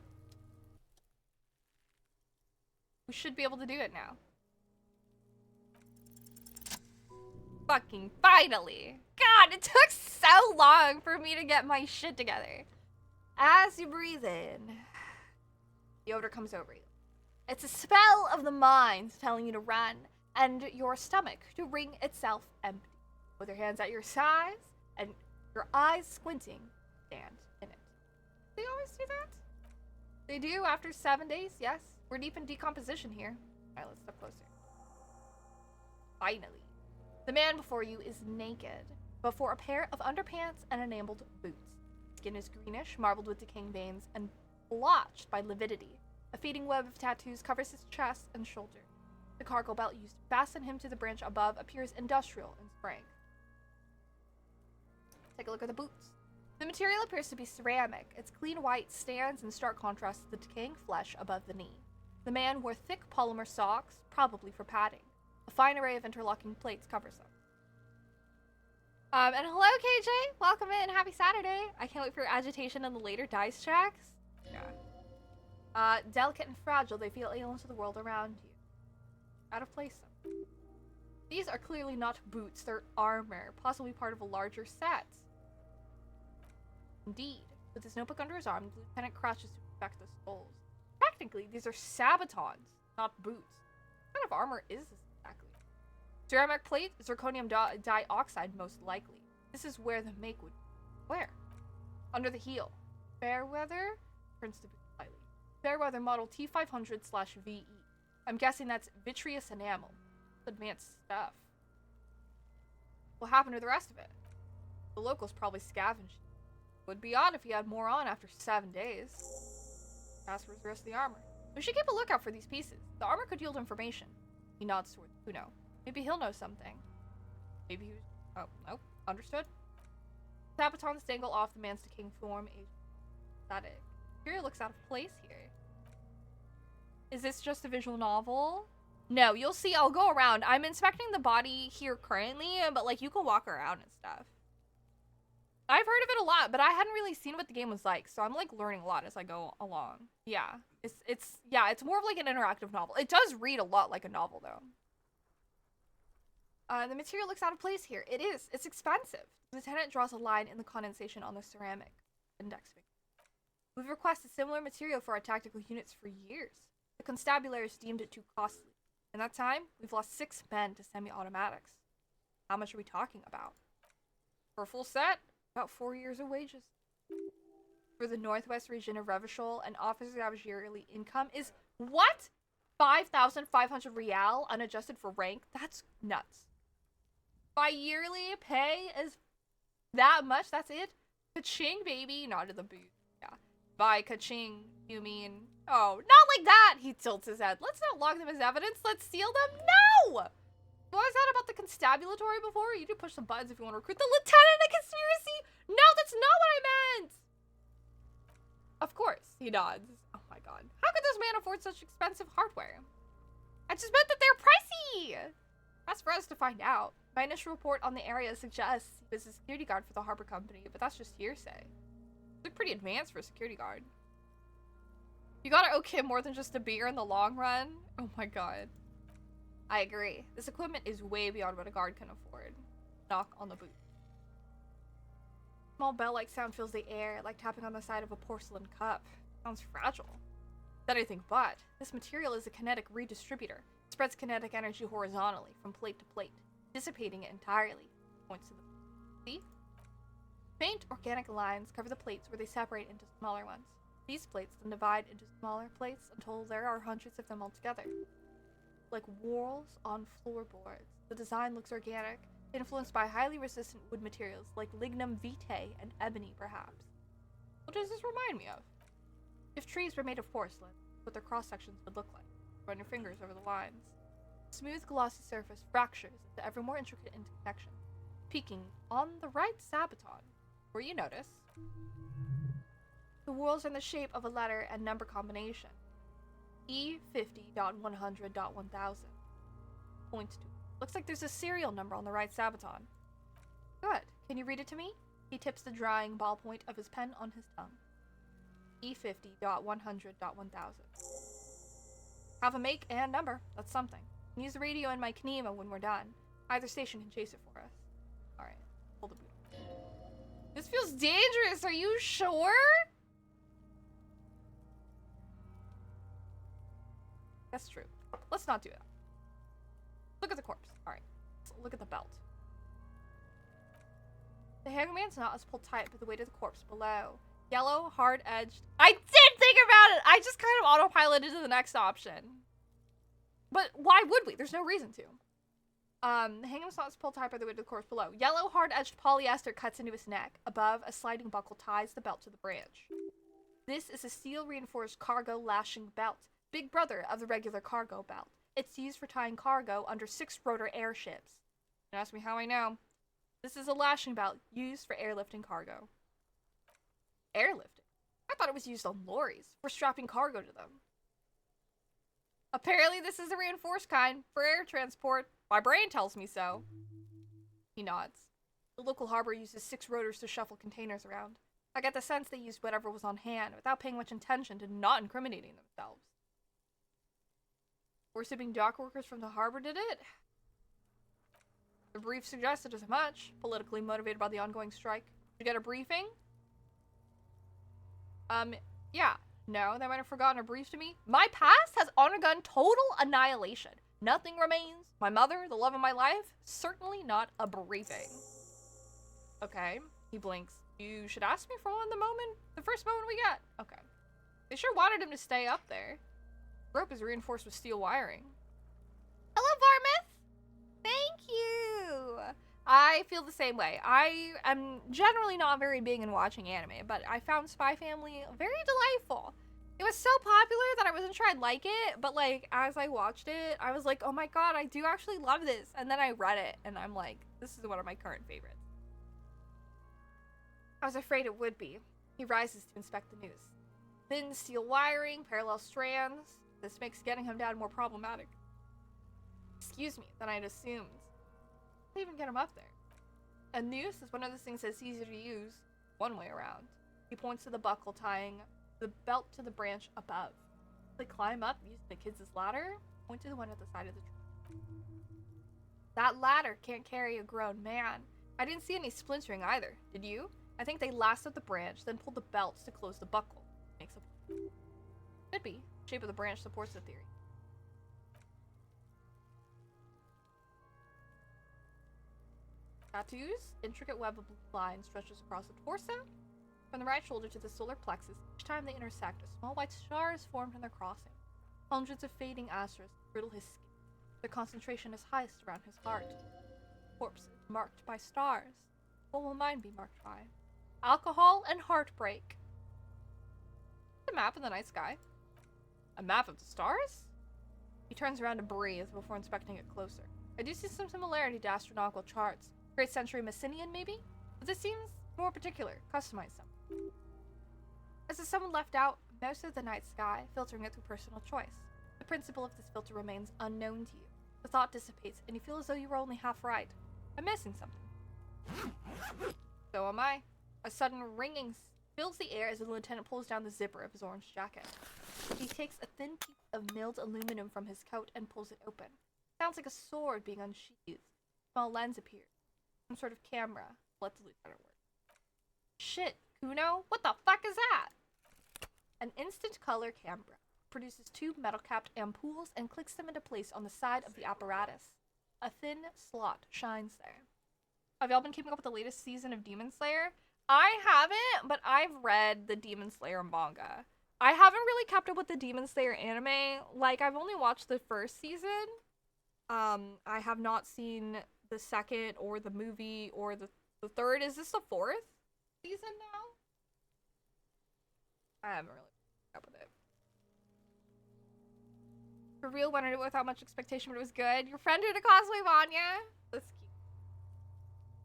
We should be able to do it now. Fucking finally. God, it took so long for me to get my shit together. As you breathe in, the odor comes over you. It's a spell of the mind telling you to run, and your stomach to wring itself empty. With your hands at your sides and your eyes squinting, stand in it. They always do that? They do after 7 days, yes. We're deep in decomposition here. Alright, let's step closer. Finally. The man before you is naked, before a pair of underpants and enameled boots. Skin is greenish, marbled with decaying veins, and blotched by lividity. A fading web of tattoos covers his chest and shoulder. The cargo belt used to fasten him to the branch above appears industrial in strength. Take a look at the boots. The material appears to be ceramic. Its clean white stands in stark contrast to the decaying flesh above the knee. The man wore thick polymer socks, probably for padding. A fine array of interlocking plates covers them. And hello, KJ. Welcome in. Happy Saturday. I can't wait for your agitation in the later dice checks. Yeah. Delicate and fragile, they feel alien to the world around you. Out of place, though. These are clearly not boots. They're armor, possibly part of a larger set. Indeed. With his notebook under his arm, the lieutenant crouches to inspect the skulls. Technically, these are sabatons, not boots. What kind of armor is this exactly? Ceramic plate, zirconium dioxide, most likely. This is where the make would be. Where? Under the heel. Fairweather? Turns to boot slightly. Fairweather model T500/VE. I'm guessing that's vitreous enamel. Advanced stuff. What happened to the rest of it? The locals probably scavenged. Would be odd if he had more on after 7 days. As for the rest of the armor. We should keep a lookout for these pieces. The armor could yield information. He nods toward Kuno. Maybe he'll know something. Maybe he was... Oh, nope. Understood. Sabatons dangle off the man's decaying form. Aesthetic. Here looks out of place here. Is this just a visual novel? No, you'll see. I'll go around. I'm inspecting the body here currently, but like you can walk around and stuff. I've heard of it a lot, but I hadn't really seen what the game was like, so I'm like learning a lot as I go along. Yeah, it's more of like an interactive novel. It does read a lot like a novel though. The material looks out of place here. It is. It's expensive. The lieutenant draws a line in the condensation on the ceramic index finger. We've requested similar material for our tactical units for years. The constabularies deemed it too costly. In that time, we've lost 6 men to semi-automatics. How much are we talking about? For a full set? About 4 years of wages. For the northwest region of Revachol, an officer's average yearly income is what? 5,500 real, unadjusted for rank? That's nuts. By yearly pay is that much? That's it? Ka-ching, baby. Nodded the boot. Yeah. By ka-ching, you mean... Oh, not like that! He tilts his head. Let's not log them as evidence. Let's seal them. No! What was that about the constabulatory before? You do push some buttons if you want to recruit the lieutenant in a conspiracy? No, that's not what I meant! Of course, he nods. Oh my god. How could this man afford such expensive hardware? I just meant that they're pricey! That's for us to find out. My initial report on the area suggests he was a security guard for the harbor company, but that's just hearsay. You look pretty advanced for a security guard. You gotta owe him more than just a beer in the long run? Oh my god. I agree. This equipment is way beyond what a guard can afford. Knock on the boot. Small bell-like sound fills the air, like tapping on the side of a porcelain cup. Sounds fragile. That I think, but this material is a kinetic redistributor. It spreads kinetic energy horizontally, from plate to plate, dissipating it entirely. Points to the... See? Faint organic lines cover the plates where they separate into smaller ones. These plates then divide into smaller plates until there are hundreds of them altogether. Like whorls on floorboards. The design looks organic, influenced by highly resistant wood materials like lignum vitae and ebony, perhaps. What does this remind me of? If trees were made of porcelain, what their cross-sections would look like. Run your fingers over the lines. Smooth, glossy surface fractures into ever more intricate interconnections, peaking on the right sabaton, where you notice the whorls are in the shape of a letter and number combination. E50.100.1000. Point to. Looks like there's a serial number on the right sabaton. Good. Can you read it to me? He tips the drying ballpoint of his pen on his tongue. E50.100.1000. Have a make and number. That's something. Use the radio in my Knema when we're done. Either station can chase it for us. Alright. Hold the boot. This feels dangerous. Are you sure? That's true. Let's not do that. Look at the corpse. Alright. Look at the belt. The hangman's knot is pulled tight by the weight of the corpse below. Yellow, hard-edged. I did think about it! I just kind of autopiloted to the next option. But why would we? There's no reason to. The hangman's knot is pulled tight by the weight of the corpse below. Yellow, hard-edged polyester cuts into his neck. Above, a sliding buckle ties the belt to the branch. This is a steel-reinforced cargo lashing belt, big brother of the regular cargo belt. It's used for tying cargo under 6-rotor airships. Don't ask me how I know. This is a lashing belt used for airlifting cargo. Airlifting? I thought it was used on lorries, for strapping cargo to them. Apparently this is the reinforced kind, for air transport. My brain tells me so. He nods. The local harbor uses 6 rotors to shuffle containers around. I get the sense they used whatever was on hand, without paying much attention to not incriminating themselves. Worshipping dock workers from the harbor did it? The brief suggested as much, politically motivated by the ongoing strike. Did you get a briefing? Yeah. No, they might have forgotten a brief to me. My past has undergone total annihilation. Nothing remains. My mother, the love of my life, certainly not a briefing. Okay, he blinks. You should ask me for one the first moment we get. Okay. They sure wanted him to stay up there. The rope is reinforced with steel wiring. Hello, Varmouth! Thank you! I feel the same way. I am generally not very big in watching anime, but I found Spy Family very delightful. It was so popular that I wasn't sure I'd like it, but like, as I watched it, I was like, oh my god, I do actually love this. And then I read it, and I'm like, this is one of my current favorites. I was afraid it would be. He rises to inspect the news. Thin steel wiring, parallel strands. This makes getting him down more problematic. Excuse me, than I'd assumed. How even get him up there? A noose is one of those things that's easy to use one way around. He points to the buckle tying the belt to the branch above. They climb up using the kids' ladder. Point to the one at the side of the tree. That ladder can't carry a grown man. I didn't see any splintering either. Did you? I think they lasted the branch, then pulled the belts to close the buckle. Makes a point. Could be. The shape of the branch supports the theory. Tattoos. Intricate web of lines stretches across the torso. From the right shoulder to the solar plexus, each time they intersect, a small white star is formed in their crossing. Hundreds of fading asterisks riddle his skin. Their concentration is highest around his heart. Corpses marked by stars. What will mine be marked by? Alcohol and heartbreak. A map of the night sky. A map of the stars? He turns around to breathe before inspecting it closer. I do see some similarity to astronomical charts. Great Century Messinian, maybe? But this seems more particular, customized some. As if someone left out most of the night sky, filtering it through personal choice. The principle of this filter remains unknown to you. The thought dissipates, and you feel as though you were only half right. I'm missing something. So am I. A sudden ringing fills the air as the lieutenant pulls down the zipper of his orange jacket. He takes a thin piece of milled aluminum from his coat and pulls it open. Sounds like a sword being unsheathed. Small lens appears. Some sort of camera. Let the lieutenant work. Shit, Kuno? What the fuck is that? An instant color camera produces 2 metal-capped ampoules and clicks them into place on the side of the apparatus. A thin slot shines there. Have y'all been keeping up with the latest season of Demon Slayer? I haven't, but I've read the Demon Slayer manga. I haven't really kept up with the Demon Slayer anime. Like, I've only watched the first season. I have not seen the second or the movie or the third. Is this the 4th season now? I haven't really kept up with it. For real, went into it without much expectation, but it was good. Your friend did a cosplay of Anya? That's cute.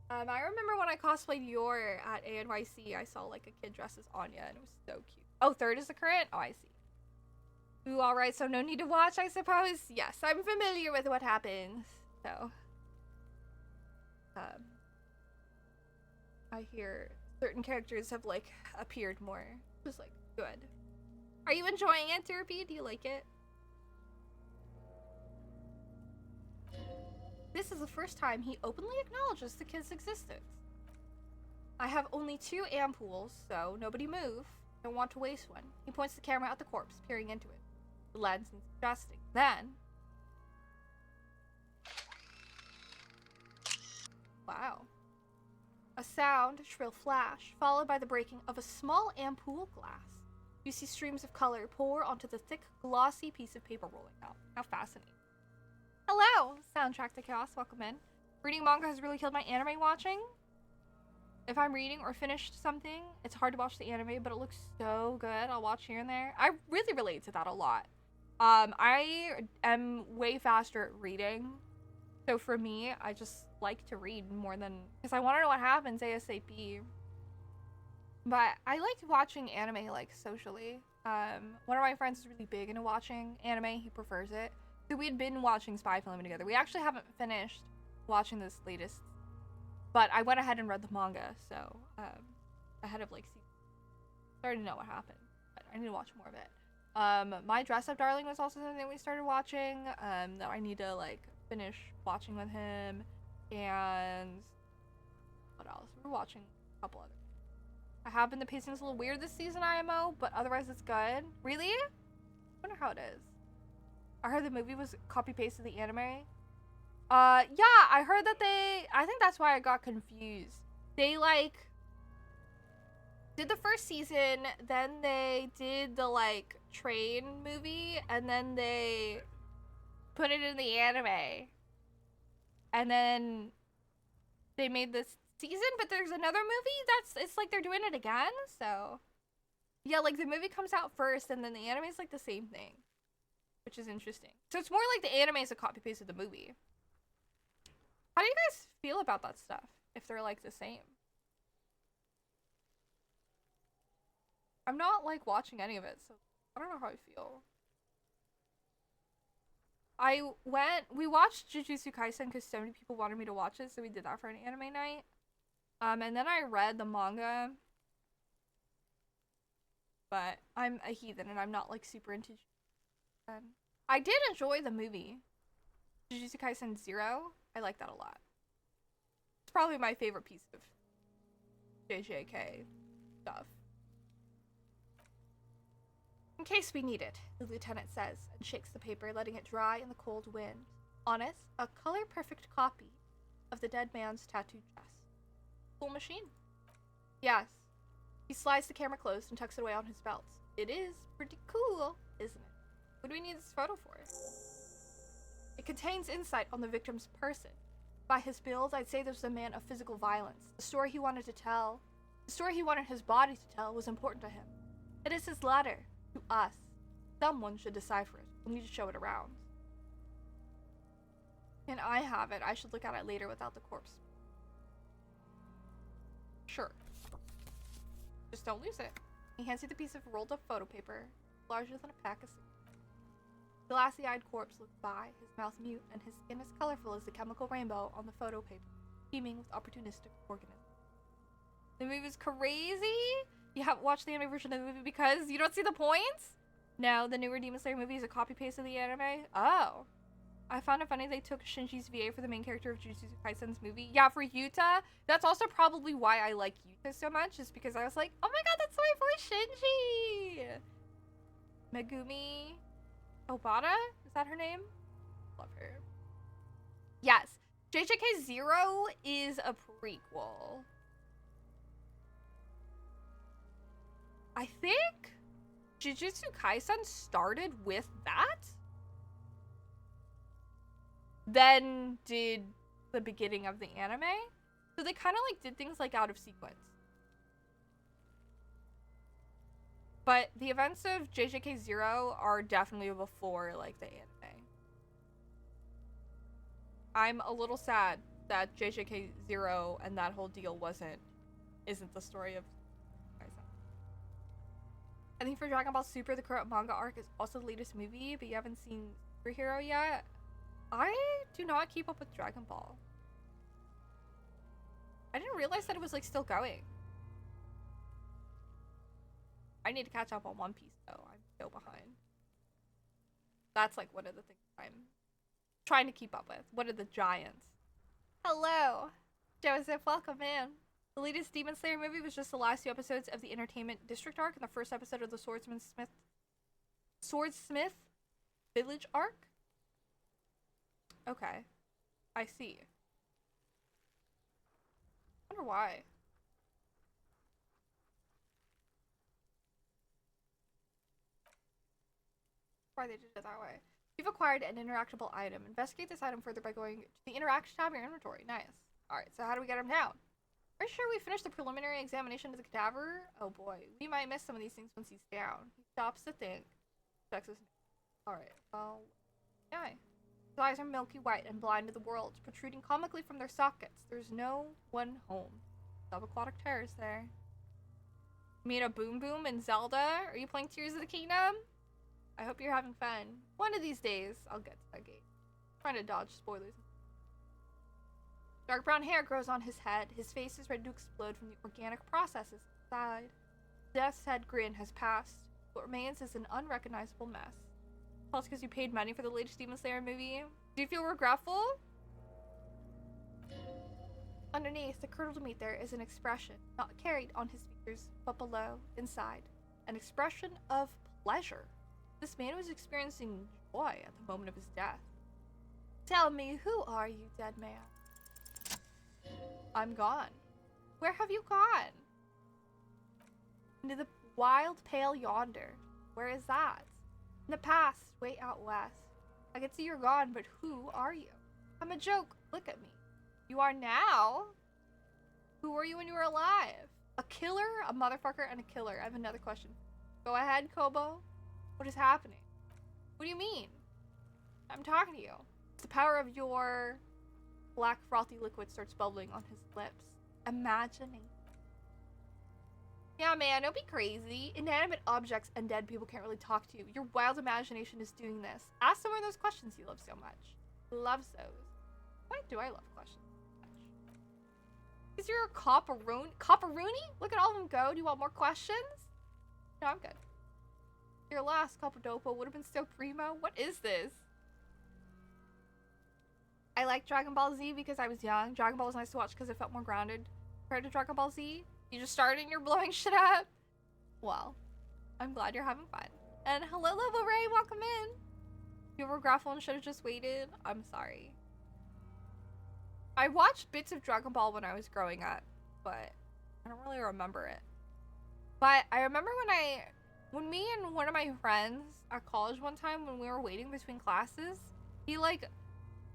I remember when I cosplayed Yor at ANYC, I saw like a kid dressed as Anya, and it was so cute. Oh, 3rd is the current? Oh, I see. Ooh, alright, so no need to watch, I suppose? Yes, I'm familiar with what happens. So, I hear certain characters have, like, appeared more. Just, like, good. Are you enjoying it, Derpy? Do you like it? This is the first time he openly acknowledges the kid's existence. I have only 2 ampoules, so nobody move. Don't want to waste one. He points the camera at the corpse, peering into it. The lens and suggesting. Then... Wow. A sound, a shrill flash, followed by the breaking of a small ampoule glass. You see streams of color pour onto the thick, glossy piece of paper rolling out. How fascinating. Hello! Soundtrack to Chaos, welcome in. Reading manga has really killed my anime watching. if I'm reading or finished something, it's hard to watch the anime, but it looks so good. I'll watch here and there. I really relate to that a lot. I am way faster at reading. So for me, I just like to read more than, because I want to know what happens ASAP. But I liked watching anime like socially. One of my friends is really big into watching anime. He prefers it. So we had been watching Spy Family together. We actually haven't finished watching this latest, but I went ahead and read the manga. So ahead of like season, started to know what happened, but I need to watch more of it. My Dress Up Darling was also something that we started watching. That I need to like finish watching with him. And what else? We're watching a couple others. I have been, the pacing's a little weird this season, IMO, but otherwise it's good. Really? I wonder how it is. I heard the movie was copy-pasted the anime. Yeah, I heard that I think that's why I got confused. They, like, did the first season, then they did the, like, train movie, and then they put it in the anime. And then they made this season, but there's another movie it's like they're doing it again. So yeah, like the movie comes out first and then the anime is like the same thing, which is interesting. So it's more like the anime is a copy paste of the movie. How do you guys feel about that stuff if they're like the same? I'm not like watching any of it, so I don't know how I feel. We watched Jujutsu Kaisen because so many people wanted me to watch it, so we did that for an anime night. And then I read the manga, but I'm a heathen and I'm not like super into Jujutsu Kaisen. I did enjoy the movie, Jujutsu Kaisen 0. I like that a lot. It's probably my favorite piece of JJK stuff. In case we need it, the lieutenant says, and shakes the paper, letting it dry in the cold wind. On it, a color-perfect copy of the dead man's tattooed chest. Cool machine. Yes. He slides the camera closed and tucks it away on his belt. It is pretty cool, isn't it? What do we need this photo for? It contains insight on the victim's person. By his build, I'd say this was a man of physical violence. The story he wanted to tell, the story he wanted his body to tell, was important to him. It is his letter to us. Someone should decipher it. We need to show it around. And I have it. I should look at it later without the corpse. Sure. Just don't lose it. He hands you the piece of rolled up photo paper, larger than a pack of cigarettes. The glassy-eyed corpse looks by, his mouth mute, and his skin as colorful as the chemical rainbow on the photo paper, teeming with opportunistic organisms. The movie's crazy? You haven't watched the anime version of the movie because you don't see the points? No, the newer Demon Slayer movie is a copy-paste of the anime? Oh. I found it funny they took Shinji's VA for the main character of Jujutsu Kaisen's movie. Yeah, for Yuta. That's also probably why I like Yuta so much, is because I was like, oh my god, that's my boy Shinji! Megumi Obata? Is that her name? Love her. Yes. JJK 0 is a prequel. I think Jujutsu Kaisen started with that? Then did the beginning of the anime. So they kind of like did things like out of sequence. But the events of JJK 0 are definitely before like the anime. I'm a little sad that JJK 0 and that whole deal isn't the story of Kaisen. I think for Dragon Ball Super, the current manga arc is also the latest movie, but you haven't seen Superhero yet. I do not keep up with Dragon Ball. I didn't realize that it was like still going. I need to catch up on One Piece though. I'm so behind. That's like one of the things I'm trying to keep up with. What are the giants? Hello, Joseph. Welcome in. The latest Demon Slayer movie was just the last 2 episodes of the Entertainment District arc and the first episode of the Swordsmith Village arc. Okay. I see. I wonder why. Why they did it that way. You've acquired an interactable item. Investigate this item further by going to the Interact tab in your inventory. Nice. Alright, so how do we get him down? Are you sure we finished the preliminary examination of the cadaver? Oh boy, we might miss some of these things once he's down. He stops to think. Checks his. Alright, well, yeah. His eyes are milky white and blind to the world, protruding comically from their sockets. There's no one home. Subaquatic terrors there. You mean a Boom Boom in Zelda? Are you playing Tears of the Kingdom? I hope you're having fun. One of these days, I'll get to that gate. Trying to dodge spoilers. Dark brown hair grows on his head. His face is ready to explode from the organic processes inside. Death's head grin has passed. What remains is an unrecognizable mess. Plus, because you paid money for the latest Demon Slayer movie. Do you feel regretful? Underneath, the curdled meat there is an expression, not carried on his features, but below, inside. An expression of pleasure. This man was experiencing joy at the moment of his death. Tell me, who are you, dead man? I'm gone. Where have you gone? Into the wild pale yonder. Where is that? In the past, way out west. I can see you're gone, but who are you? I'm a joke. Look at me. You are now? Who were you when you were alive? A killer, a motherfucker, and a killer. I have another question. Go ahead, Kobo. What is happening? What do you mean? I'm talking to you. It's the power of your... Black frothy liquid starts bubbling on his lips. Imagining. Yeah, man, don't be crazy. Inanimate objects and dead people can't really talk to you. Your wild imagination is doing this. Ask someone those questions you love so much. Loves those. Why do I love questions so much? Is you're a copperoonie? Look at all of them go. Do you want more questions? No, I'm good. Your last Copperdopo would have been so primo. What is this? I like Dragon Ball Z because I was young. Dragon Ball was nice to watch because it felt more grounded compared to Dragon Ball Z. You just started and you're blowing shit up. Well, I'm glad you're having fun. And hello, Level Ray, welcome in. You were grapple and should have just waited. I'm sorry. I watched bits of Dragon Ball when I was growing up, but I don't really remember it. But I remember when me and one of my friends at college one time when we were waiting between classes, he like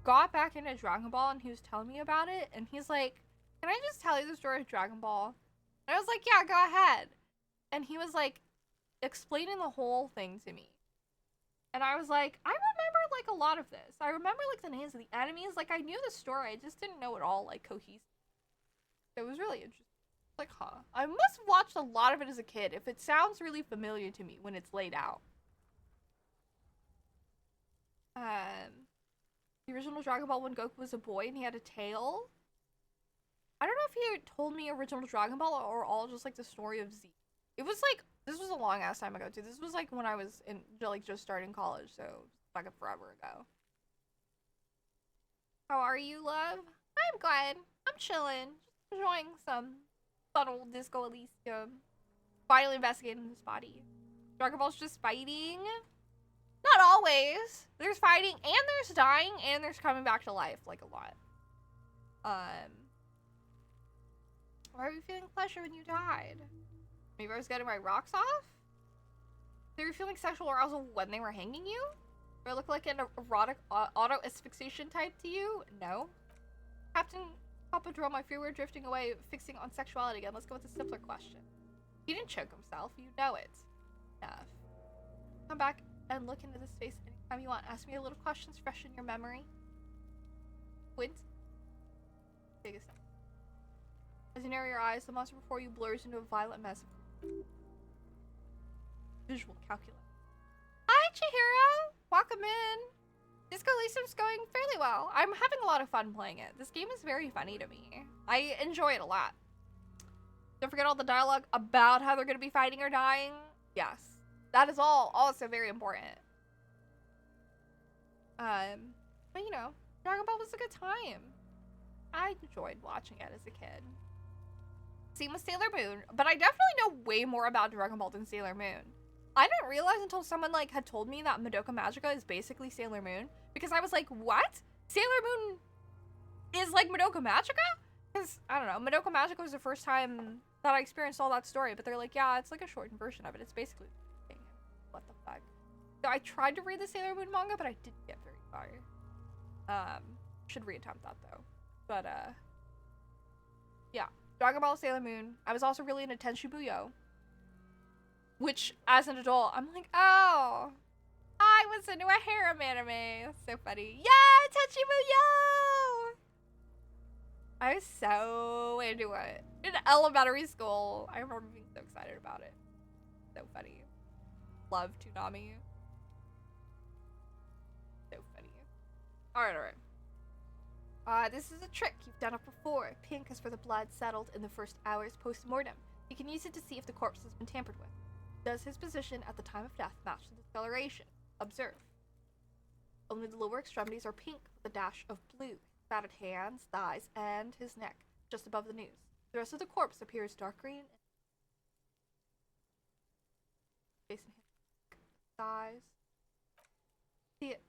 got back into Dragon Ball and he was telling me about it and he's like, can I just tell you the story of Dragon Ball? And I was like, yeah, go ahead. And he was like explaining the whole thing to me. And I was like, I remember like a lot of this. I remember like the names of the enemies. Like I knew the story. I just didn't know it all like cohesive. It was really interesting. Like, huh. I must have watched a lot of it as a kid if it sounds really familiar to me when it's laid out. The original Dragon Ball when Goku was a boy and he had a tail. I don't know if he told me original Dragon Ball or all just like the story of Z. It was like, this was a long ass time ago too. This was like when I was in like just starting college, so like forever ago. How are you, love? I'm good. I'm chilling. Just enjoying some fun old Disco Elysium. Finally investigating his body. Dragon Ball's just fighting. Not always. There's fighting, and there's dying, and there's coming back to life, like a lot. Why are you feeling pleasure when you died? Maybe I was getting my rocks off? They were feeling sexual arousal when they were hanging you? Do I look like an erotic auto-asphyxiation type to you? No. Captain Papadrum, I fear we're drifting away, fixing on sexuality again. Let's go with a simpler question. He didn't choke himself. You know it. Enough. Come back and look into this face anytime you want. Ask me a little questions fresh in your memory. Quint. Biggest step. As you narrow your eyes, the monster before you blurs into a violent mess of visual calculus. Hi, Chihiro! Welcome in! Disco Elysium's going fairly well. I'm having a lot of fun playing it. This game is very funny to me. I enjoy it a lot. Don't forget all the dialogue about how they're going to be fighting or dying. Yes. That is all also very important. But you know, Dragon Ball was a good time. I enjoyed watching it as a kid. Same with Sailor Moon, but I definitely know way more about Dragon Ball than Sailor Moon. I didn't realize until someone like had told me that Madoka Magica is basically Sailor Moon, because I was like, what? Sailor Moon is like Madoka Magica? Because, I don't know, Madoka Magica was the first time that I experienced all that story, but they're like, yeah, it's like a shortened version of it. It's basically the thing. What the fuck? So I tried to read the Sailor Moon manga, but I didn't get very far. Should reattempt that though. But, yeah. Dragon Ball, Sailor Moon. I was also really into Tenchi Muyo. Which, as an adult, I'm like, oh, I was into a harem anime. That's so funny. Yeah, Tenchi Muyo! I was so into it. In elementary school, I remember being so excited about it. So funny. Love Toonami. So funny. Alright. This is a trick. You've done it before. Pink is for the blood settled in the first hours post-mortem. You can use it to see if the corpse has been tampered with. Does his position at the time of death match the discoloration? Observe. Only the lower extremities are pink with a dash of blue. Batted hands, thighs, and his neck, just above the noose. The rest of the corpse appears dark green. Facing his thighs. See it.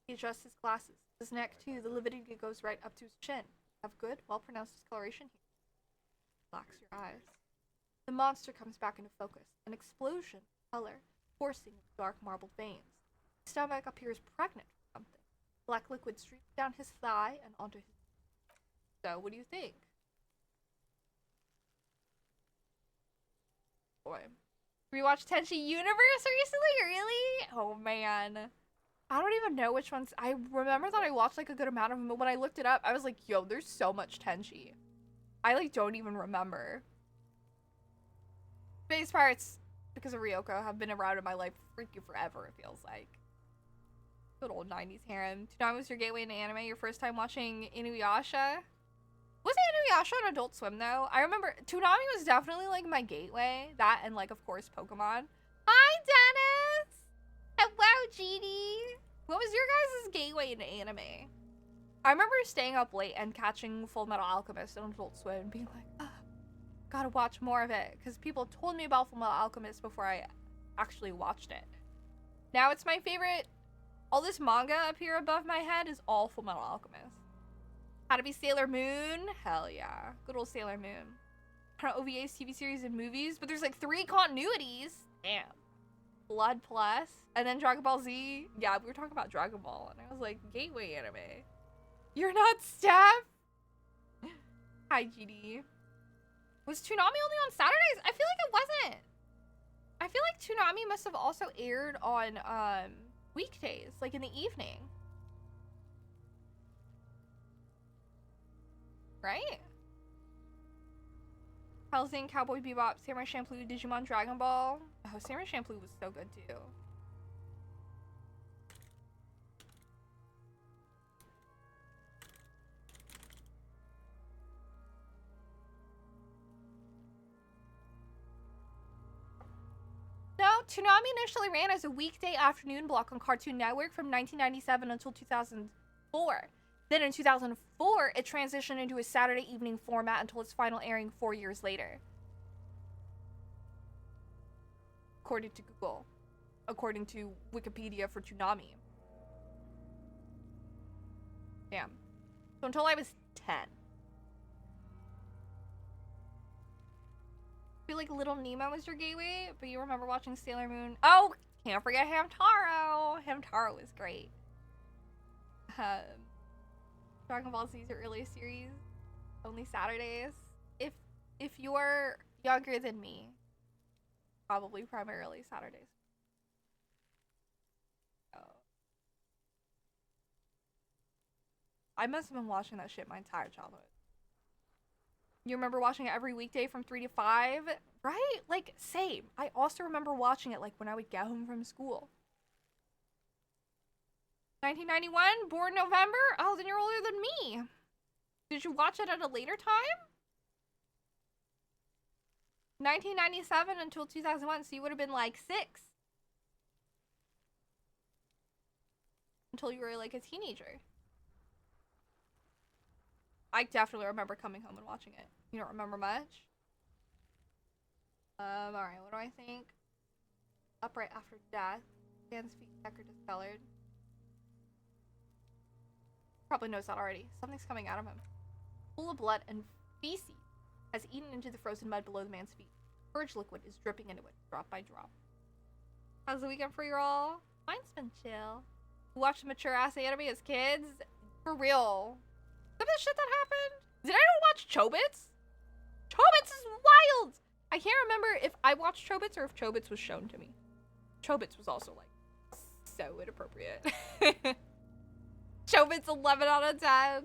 He adjusts his glasses. His neck, too, the lividity goes right up to his chin. Have good, well-pronounced discoloration here. Relax your eyes. The monster comes back into focus. An explosion of color, coursing with dark marbled veins. His stomach appears pregnant with something. Black liquid streaks down his thigh and onto his... So, what do you think? Boy. Rewatched Tenchi Universe recently? Really? Oh, man. I don't even know which ones. I remember that I watched, like, a good amount of them, but when I looked it up, I was like, yo, there's so much Tenchi. I, like, don't even remember. Space Pirates, because of Ryoko, have been around in my life freaking forever, it feels like. Good old 90s harem. Toonami was your gateway into anime, your first time watching Inuyasha? Was it Inuyasha on Adult Swim, though? I remember Toonami was definitely, like, my gateway. That and, like, of course, Pokemon. Hi, Dennis! Hello, Jeannie! What was your guys' gateway into anime? I remember staying up late and catching Full Metal Alchemist on Adult Swim and being like, ah, gotta watch more of it. Because people told me about Full Metal Alchemist before I actually watched it. Now it's my favorite. All this manga up here above my head is all Full Metal Alchemist. How to Be Sailor Moon? Hell yeah. Good old Sailor Moon. OVAs, TV series, and movies, but there's like 3 continuities. Damn. Blood Plus, and then Dragon Ball Z. Yeah, we were talking about Dragon Ball, and I was like, gateway anime. You're not Steph? Hi, GD. Was Toonami only on Saturdays? I feel like it wasn't. I feel like Toonami must have also aired on weekdays, like in the evening. Right? Hellsing, Cowboy Bebop, Samurai Champloo, Digimon, Dragon Ball. Oh, Samurai Champloo was so good too. No, Toonami initially ran as a weekday afternoon block on Cartoon Network from 1997 until 2004. Then in 2004, it transitioned into a Saturday evening format until its final airing 4 years later. According to Google. According to Wikipedia for Toonami. Damn. So until I was 10. I feel like Little Nemo was your gateway, but you remember watching Sailor Moon. Oh, can't forget Hamtaro. Hamtaro was great. Dragon Ball Z's earliest series, only Saturdays. If you're younger than me, probably primarily Saturdays. Oh. I must have been watching that shit my entire childhood. You remember watching it every weekday from 3 to 5? Right? Like, same. I also remember watching it, like, when I would get home from school. 1991? Born November? Oh, then you're older than me. Did you watch it at a later time? 1997 until 2001, so you would have been, like, 6. Until you were, like, a teenager. I definitely remember coming home and watching it. You don't remember much? Alright, what do I think? Upright after death. Hands, feet, neck are discolored. Probably knows that already. Something's coming out of him. Full of blood and feces has eaten into the frozen mud below the man's feet. Purge liquid is dripping into it, drop by drop. How's the weekend for you all? Mine's been chill. We watched mature-ass anime as kids? For real. Some of the shit that happened? Did anyone watch Chobits? Chobits is wild! I can't remember if I watched Chobits or if Chobits was shown to me. Chobits was also, like, so inappropriate. Chobits 11 out of 10.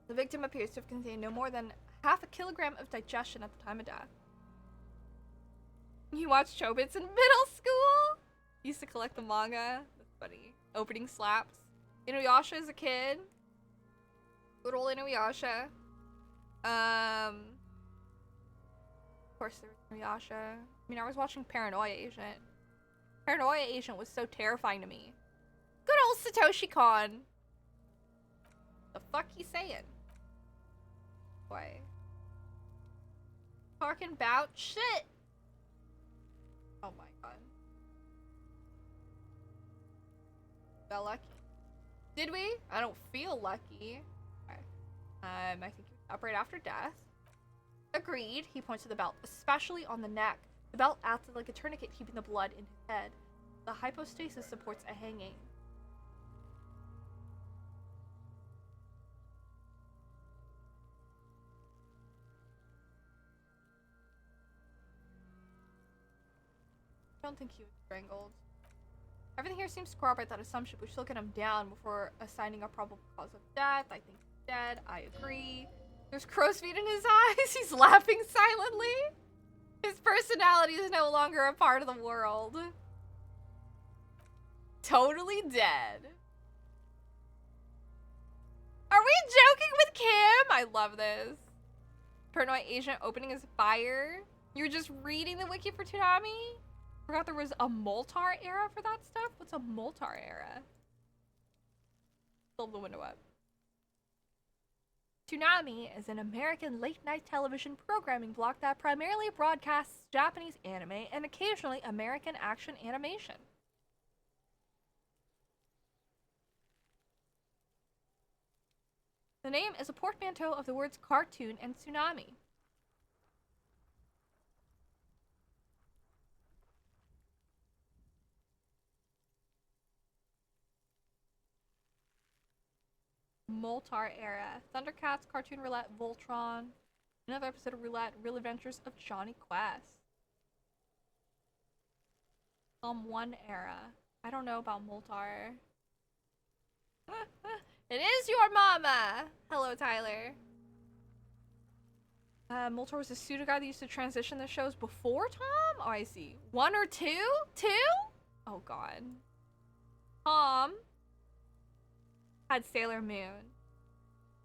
The victim appears to have contained no more than half a kilogram of digestion at the time of death. You watched Chobits in middle school? Used to collect the manga. That's funny. Opening slaps. Inuyasha as a kid. Good old Inuyasha. Of course there was Inuyasha. I mean, I was watching Paranoia Agent. Paranoia Agent was so terrifying to me. Good old Satoshi Kon. The fuck he saying? Boy. Talking about shit. Oh my god. Got lucky. Did we? I don't feel lucky. Okay. I think he was up right after death. Agreed. He points to the belt, especially on the neck. The belt acted like a tourniquet, keeping the blood in his head. The hypostasis supports a hanging. I don't think he was strangled. Everything here seems to corroborate that assumption, but we should get him down before assigning a probable cause of death. I think he's dead. I agree. There's crow's feet in his eyes. He's laughing silently. His personality is no longer a part of the world. Totally dead. Are we joking with Kim? I love this. Paranoid agent opening his fire. You're just reading the wiki for Toonami? Forgot there was a Moltar era for that stuff? What's a Moltar era? Fill the window up. Toonami is an American late-night television programming block that primarily broadcasts Japanese anime and occasionally American action animation. The name is a portmanteau of the words cartoon and tsunami. Moltar era. Thundercats, Cartoon Roulette, Voltron. Another episode of Roulette, Real Adventures of Johnny Quest. Psalm 1 era. I don't know about Moltar. It is your mama! Hello, Tyler. Moltar was a pseudo guy that used to transition the shows before Tom? Oh, I see. 1 or 2? 2? Oh, God. Tom had Sailor Moon.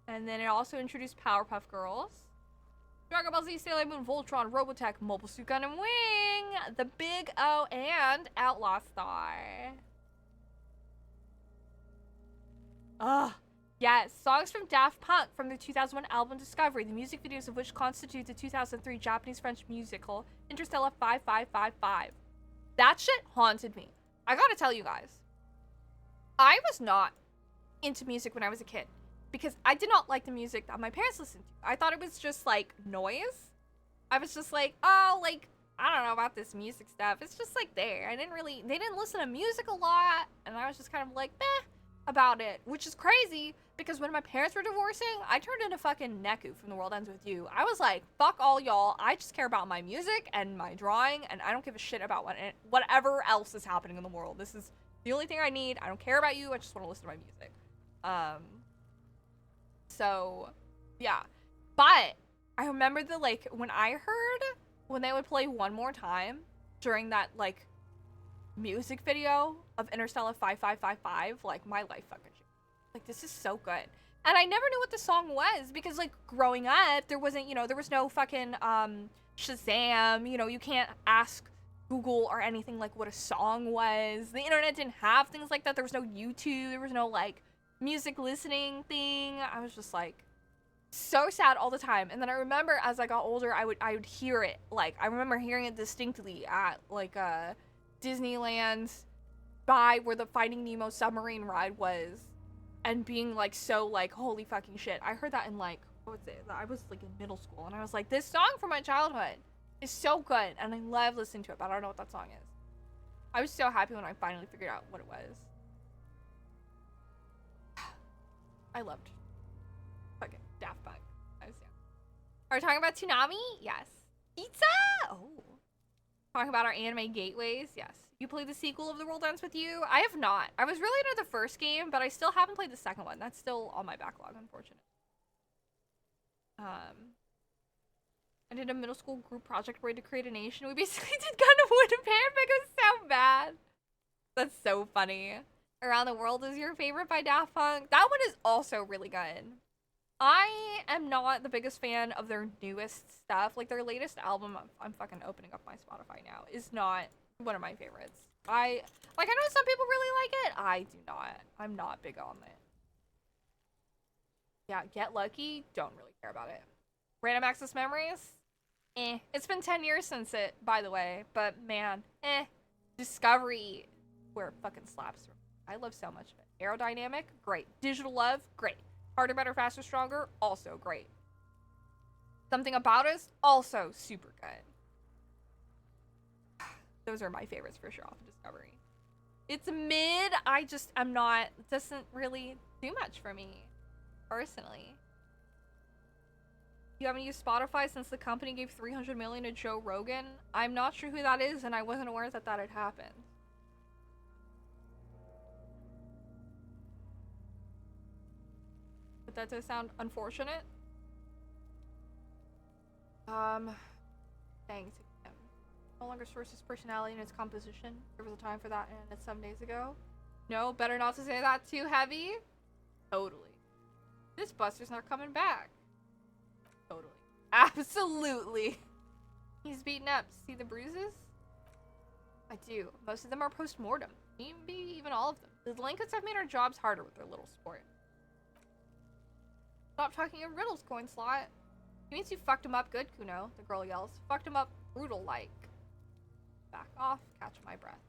And then it also introduced Powerpuff Girls. Dragon Ball Z, Sailor Moon, Voltron, Robotech, Mobile Suit Gundam Wing, The Big O, and Outlaw Star. Ugh. Yes, songs from Daft Punk from the 2001 album Discovery, the music videos of which constitute the 2003 Japanese-French musical Interstellar 5555. That shit haunted me. I gotta tell you guys. I was not into music when I was a kid because I did not like the music that my parents listened to. I thought it was just like noise. I was just like, oh, like, I don't know about this music stuff. It's just like there. They didn't listen to music a lot. And I was just kind of like, meh about it, which is crazy because when my parents were divorcing, I turned into fucking Neku from The World Ends With You. I was like, fuck all y'all. I just care about my music and my drawing and I don't give a shit about whatever else is happening in the world. This is the only thing I need. I don't care about you. I just want to listen to my music. So yeah, but I remember when they would play One More Time during that like music video of Interstellar 5555, like my life fucking changed. Like, this is so good. And I never knew what the song was because like growing up there wasn't, there was no fucking Shazam, you can't ask Google or anything like what a song was. The internet didn't have things like that. There was no YouTube. There was no like music listening thing. I was just like so sad all the time. And then I remember as I got older, I would hear it. Like I remember hearing it distinctly at like Disneyland by where the Finding Nemo submarine ride was and being like so like holy fucking shit. I heard that in like what was it? I was like in middle school and I was like, this song from my childhood is so good and I love listening to it, but I don't know what that song is. I was so happy when I finally figured out what it was. I loved Are we talking about Toonami? Yes. Pizza? Oh. Talking about our anime gateways? Yes. You played the sequel of The World Ends With You? I have not. I was really into the first game, but I still haven't played the second one. That's still on my backlog, unfortunately. I did a middle school group project where we had to create a nation. We basically did Gundam Wood and Panfic. It was so bad. That's so funny. Around the World is your favorite by Daft Punk. That one is also really good. I am not the biggest fan of their newest stuff. Like, their latest album, I'm fucking opening up my Spotify now, is not one of my favorites. I know some people really like it. I do not. I'm not big on it. Yeah, Get Lucky, don't really care about it. Random Access Memories? It's been 10 years since it, by the way, but man, Discovery, where it fucking slaps. I love so much of it. Aerodynamic, great. Digital Love, great. Harder, Better, Faster, Stronger, also great. Something About Us, also super good. Those are my favorites for sure off of Discovery. It's mid, I'm not, it doesn't really do much for me, personally. You haven't used Spotify since the company gave $300 million to Joe Rogan? I'm not sure who that is, and I wasn't aware that had happened. But that does sound unfortunate. Thanks. No longer sources personality in its composition. There was a time for that, and it's some days ago. No, better not to say that too heavy. Totally. This Buster's not coming back. Totally. Absolutely. He's beaten up. See the bruises? I do. Most of them are post-mortem. Maybe even all of them. The delinquents have made our jobs harder with their little sport. Stop talking in riddles, coin slot. He means you fucked him up good, Kuno, the girl yells. Fucked him up brutal-like. Back off, catch my breath.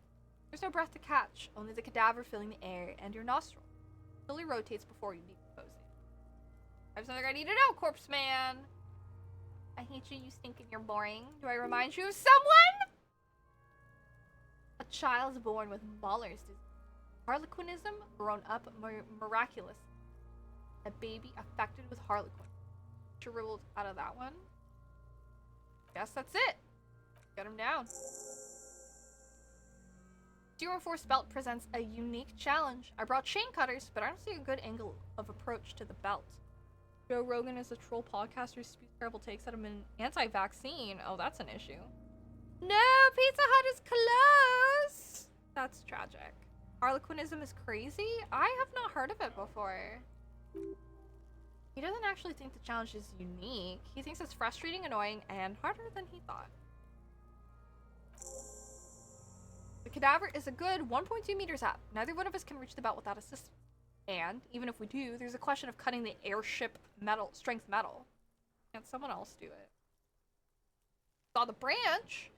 There's no breath to catch, only the cadaver filling the air and your nostril. Slowly rotates before you decompose it. I have something I need to know, corpse man. I hate you, you stinking, you're boring. Do I remind you of someone? A child's born with Mahler's disease. Harlequinism grown up miraculous. A baby affected with Harlequin. Dribbled out of that one. Guess that's it. Get him down. 04 Belt presents a unique challenge. I brought chain cutters, but I don't see a good angle of approach to the belt. Joe Rogan is a troll podcaster who spews terrible takes at him an anti-vaccine. Oh, that's an issue. No, Pizza Hut is closed! That's tragic. Harlequinism is crazy? I have not heard of it before. He doesn't actually think the challenge is unique. He thinks it's frustrating, annoying, and harder than he thought. The cadaver is a good 1.2 meters up. Neither one of us can reach the belt without assistance. And, even if we do, there's a question of cutting the airship strength metal. Can't someone else do it? Saw the branch.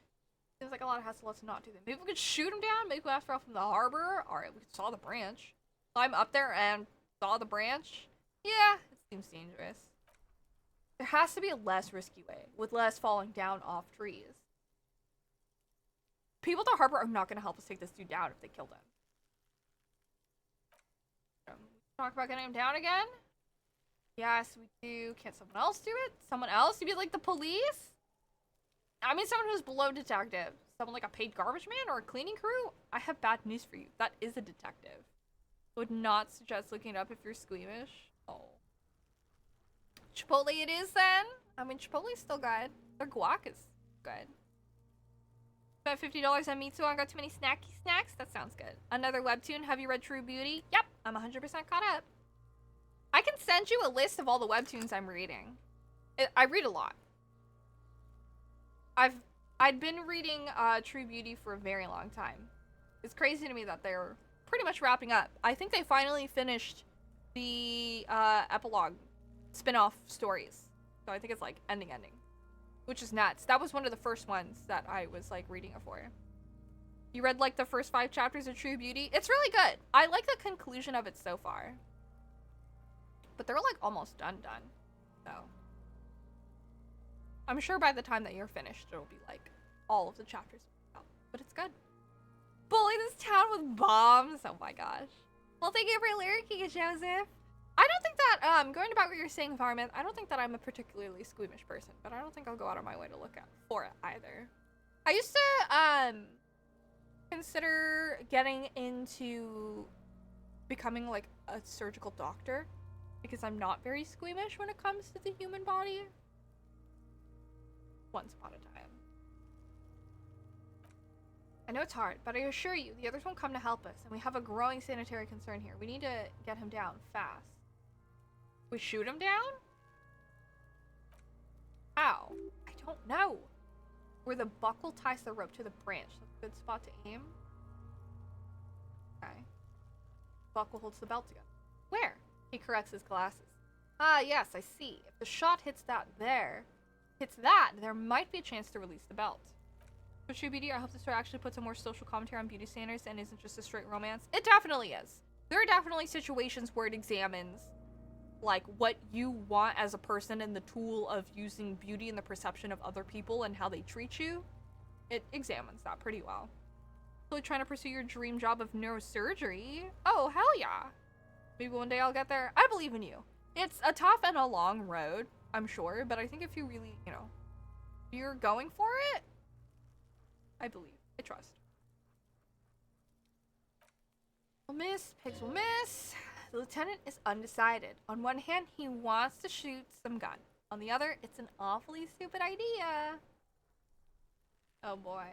Seems like a lot of hassle. Let's not do that. Maybe we could shoot him down. Maybe we have to help from the harbor. Alright, we saw the branch. Climb up there and saw the branch. Yeah, it seems dangerous. There has to be a less risky way, with less falling down off trees. People at the harbor are not going to help us take this dude down if they killed him. Talk about getting him down again? Yes, we do. Can't someone else do it? Someone else? You mean like the police? I mean someone who's below detective. Someone like a paid garbage man or a cleaning crew? I have bad news for you. That is a detective. Would not suggest looking it up if you're squeamish. Oh. Chipotle it is then? I mean, Chipotle's still good. Their guac is good. Spent $50 on Mitsu and got too many snacky snacks? That sounds good. Another webtoon. Have you read True Beauty? Yep, I'm 100% caught up. I can send you a list of all the webtoons I'm reading. I read a lot. I'd been reading True Beauty for a very long time. It's crazy to me that they're pretty much wrapping up. I think they finally finished the epilogue spin-off stories. So I think it's like ending. Which is nuts. That was one of the first ones that I was like reading it for. You read like the first 5 chapters of True Beauty? It's really good. I like the conclusion of it so far. But they're like almost done. So I'm sure by the time that you're finished, it'll be like all of the chapters out. But it's good. Bully this town with bombs. Oh my gosh. Well, thank you for lyricking, Joseph. I don't think that, going about what you're saying, Varmint, I don't think that I'm a particularly squeamish person, but I don't think I'll go out of my way to look out for it either. I used to, consider getting into becoming, like, a surgical doctor, because I'm not very squeamish when it comes to the human body. Once upon a time. I know it's hard, but I assure you, the others won't come to help us, and we have a growing sanitary concern here. We need to get him down fast. We shoot him down? How? I don't know. Where the buckle ties the rope to the branch. That's a good spot to aim. Okay. Buckle holds the belt together. Where? He corrects his glasses. Ah, yes, I see. If the shot hits that, there might be a chance to release the belt. For True Beauty, I hope the story actually puts a more social commentary on beauty standards and isn't just a straight romance. It definitely is. There are definitely situations where it examines, like, what you want as a person and the tool of using beauty and the perception of other people and how they treat you. It examines that pretty well. Really trying to pursue your dream job of neurosurgery? Oh, hell yeah. Maybe one day I'll get there. I believe in you. It's a tough and a long road, I'm sure, but I think if you really, you know, you're going for it, I believe. I trust. Will miss. Pigs will miss. The lieutenant is undecided. On one hand, he wants to shoot some gun. On the other, it's an awfully stupid idea. Oh boy.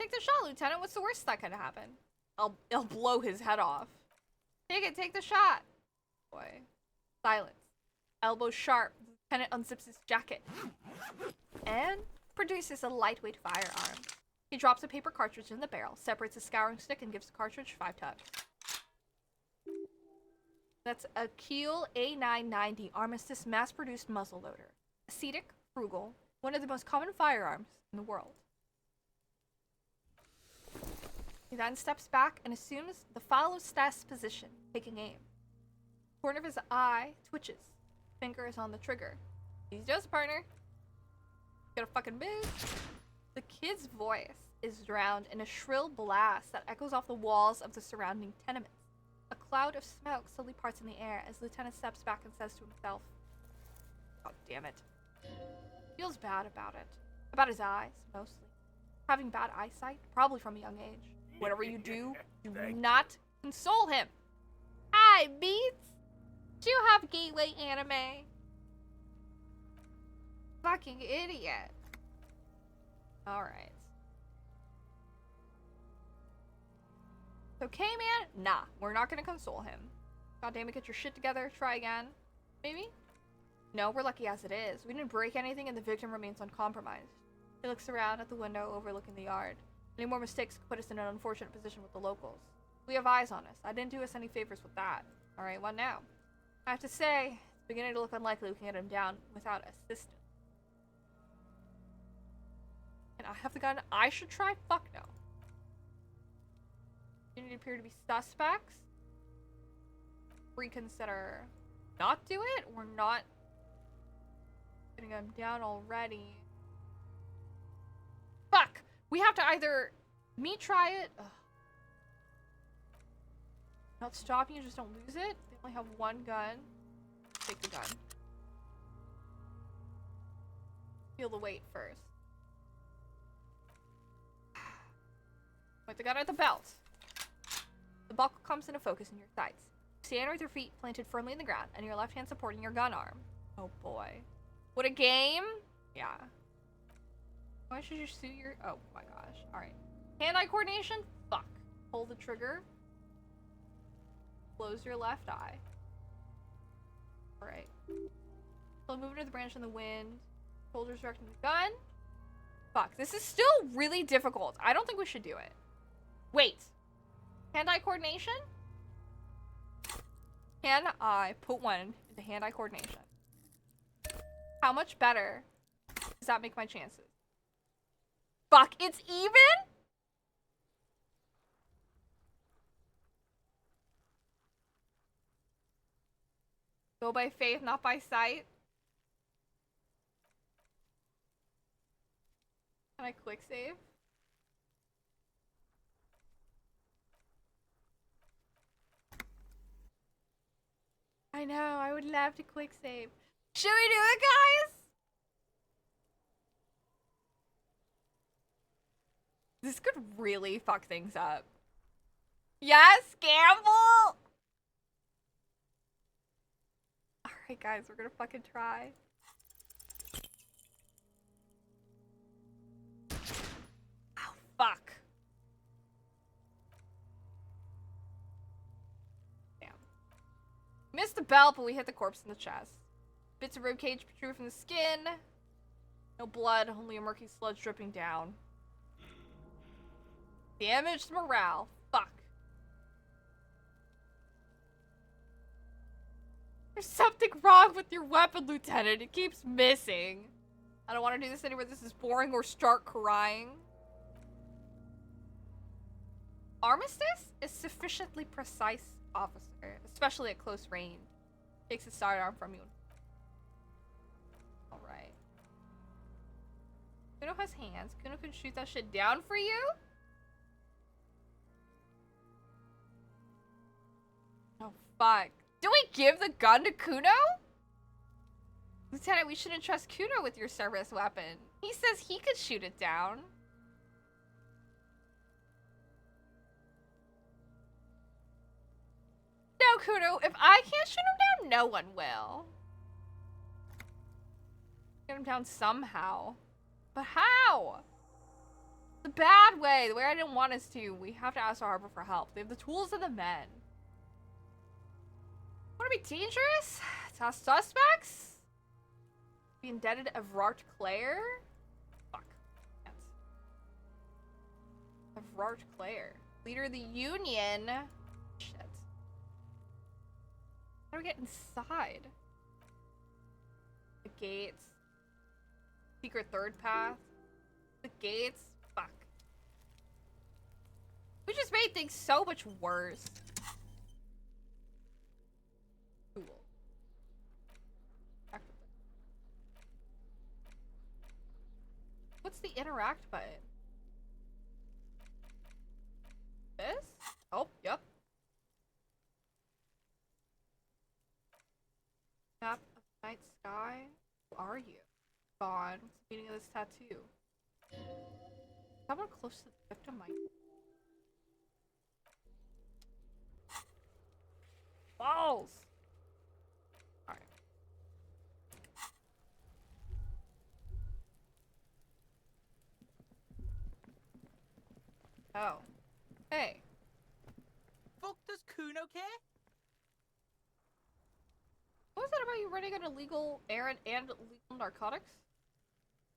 Take the shot, Lieutenant. What's the worst that could happen? I'll blow his head off. Take it. Take the shot. Boy. Silence. Elbow sharp. The lieutenant unzips his jacket. And produces a lightweight firearm. He drops a paper cartridge in the barrel, separates a scouring stick, and gives the cartridge 5 tugs. That's a Kiel A990 Armistice mass-produced muzzleloader. Ascetic, frugal, one of the most common firearms in the world. He then steps back and assumes the follow Steph's position, taking aim. The corner of his eye twitches. Finger is on the trigger. He's just a partner. Gonna fucking move. The kid's voice is drowned in a shrill blast that echoes off the walls of the surrounding tenements. A cloud of smoke slowly parts in the air as Lieutenant steps back and says to himself, "God damn it." Feels bad about it. About his eyes, mostly. Having bad eyesight, probably from a young age. Whatever you do, do not console him. Hi, Beats. Do you have gateway anime? Fucking idiot. Alright. Okay, man? Nah, we're not gonna console him. God damn it, get your shit together, try again. Maybe? No, we're lucky as it is. We didn't break anything and the victim remains uncompromised. He looks around at the window overlooking the yard. Any more mistakes could put us in an unfortunate position with the locals. We have eyes on us. I didn't do us any favors with that. Alright, what now? I have to say, it's beginning to look unlikely we can get him down without assistance. And I have the gun. I should try? Fuck no. Unit appear to be suspects. Reconsider not do it or not getting them down already. Fuck! We have to either me try it. Ugh. Not stopping you, just don't lose it. They only have one gun. Take the gun. Feel the weight first. Point the gun at the belt. The buckle comes into focus in your sights. Stand with your feet planted firmly in the ground and your left hand supporting your gun arm. Oh boy. What a game! Yeah. Why should you suit your... Oh my gosh. Alright. Hand-eye coordination? Fuck. Pull the trigger. Close your left eye. Alright. So move into the branch in the wind. Shoulders directing the gun. Fuck. This is still really difficult. I don't think we should do it. Wait. Hand-eye coordination? Can I put one into hand-eye coordination? How much better does that make my chances? Fuck, it's even? Go by faith, not by sight. Can I quick save? I know, I would love to quick save. Should we do it, guys? This could really fuck things up. Yes, gamble! Alright, guys, we're gonna fucking try. Oh, fuck. Damn. Missed the belt, but we hit the corpse in the chest. Bits of ribcage protrude from the skin. No blood, only a murky sludge dripping down. Damaged morale. Fuck. There's something wrong with your weapon, Lieutenant. It keeps missing. I don't want to do this anymore. This is boring or start crying. Armistice is sufficiently precise, officer, especially at close range. Takes his sidearm from you. Alright. Kuno has hands. Kuno can shoot that shit down for you? Oh, fuck. Do we give the gun to Kuno? Lieutenant, we shouldn't trust Kuno with your service weapon. He says he could shoot it down. No, Kuno, if I can't shoot him down, no one will. Get him down somehow. But how? The bad way, the way I didn't want us to. We have to ask our harbor for help. They have the tools and the men. Want to be dangerous? To ask suspects? Be indebted to Evrart Claire? Fuck. Yes. Evrart Claire. Leader of the Union. Shit. How do we get inside? The gates. Secret third path. The gates. Fuck. We just made things so much worse. Cool. What's the interact button? This? Oh, yep. Map of night sky. Who are you? Gone. What's the meaning of this tattoo? Someone close to the victim might. Balls! Alright. Oh. Hey. Fuck, does Kuno care? What was that about you running an illegal errand and illegal narcotics?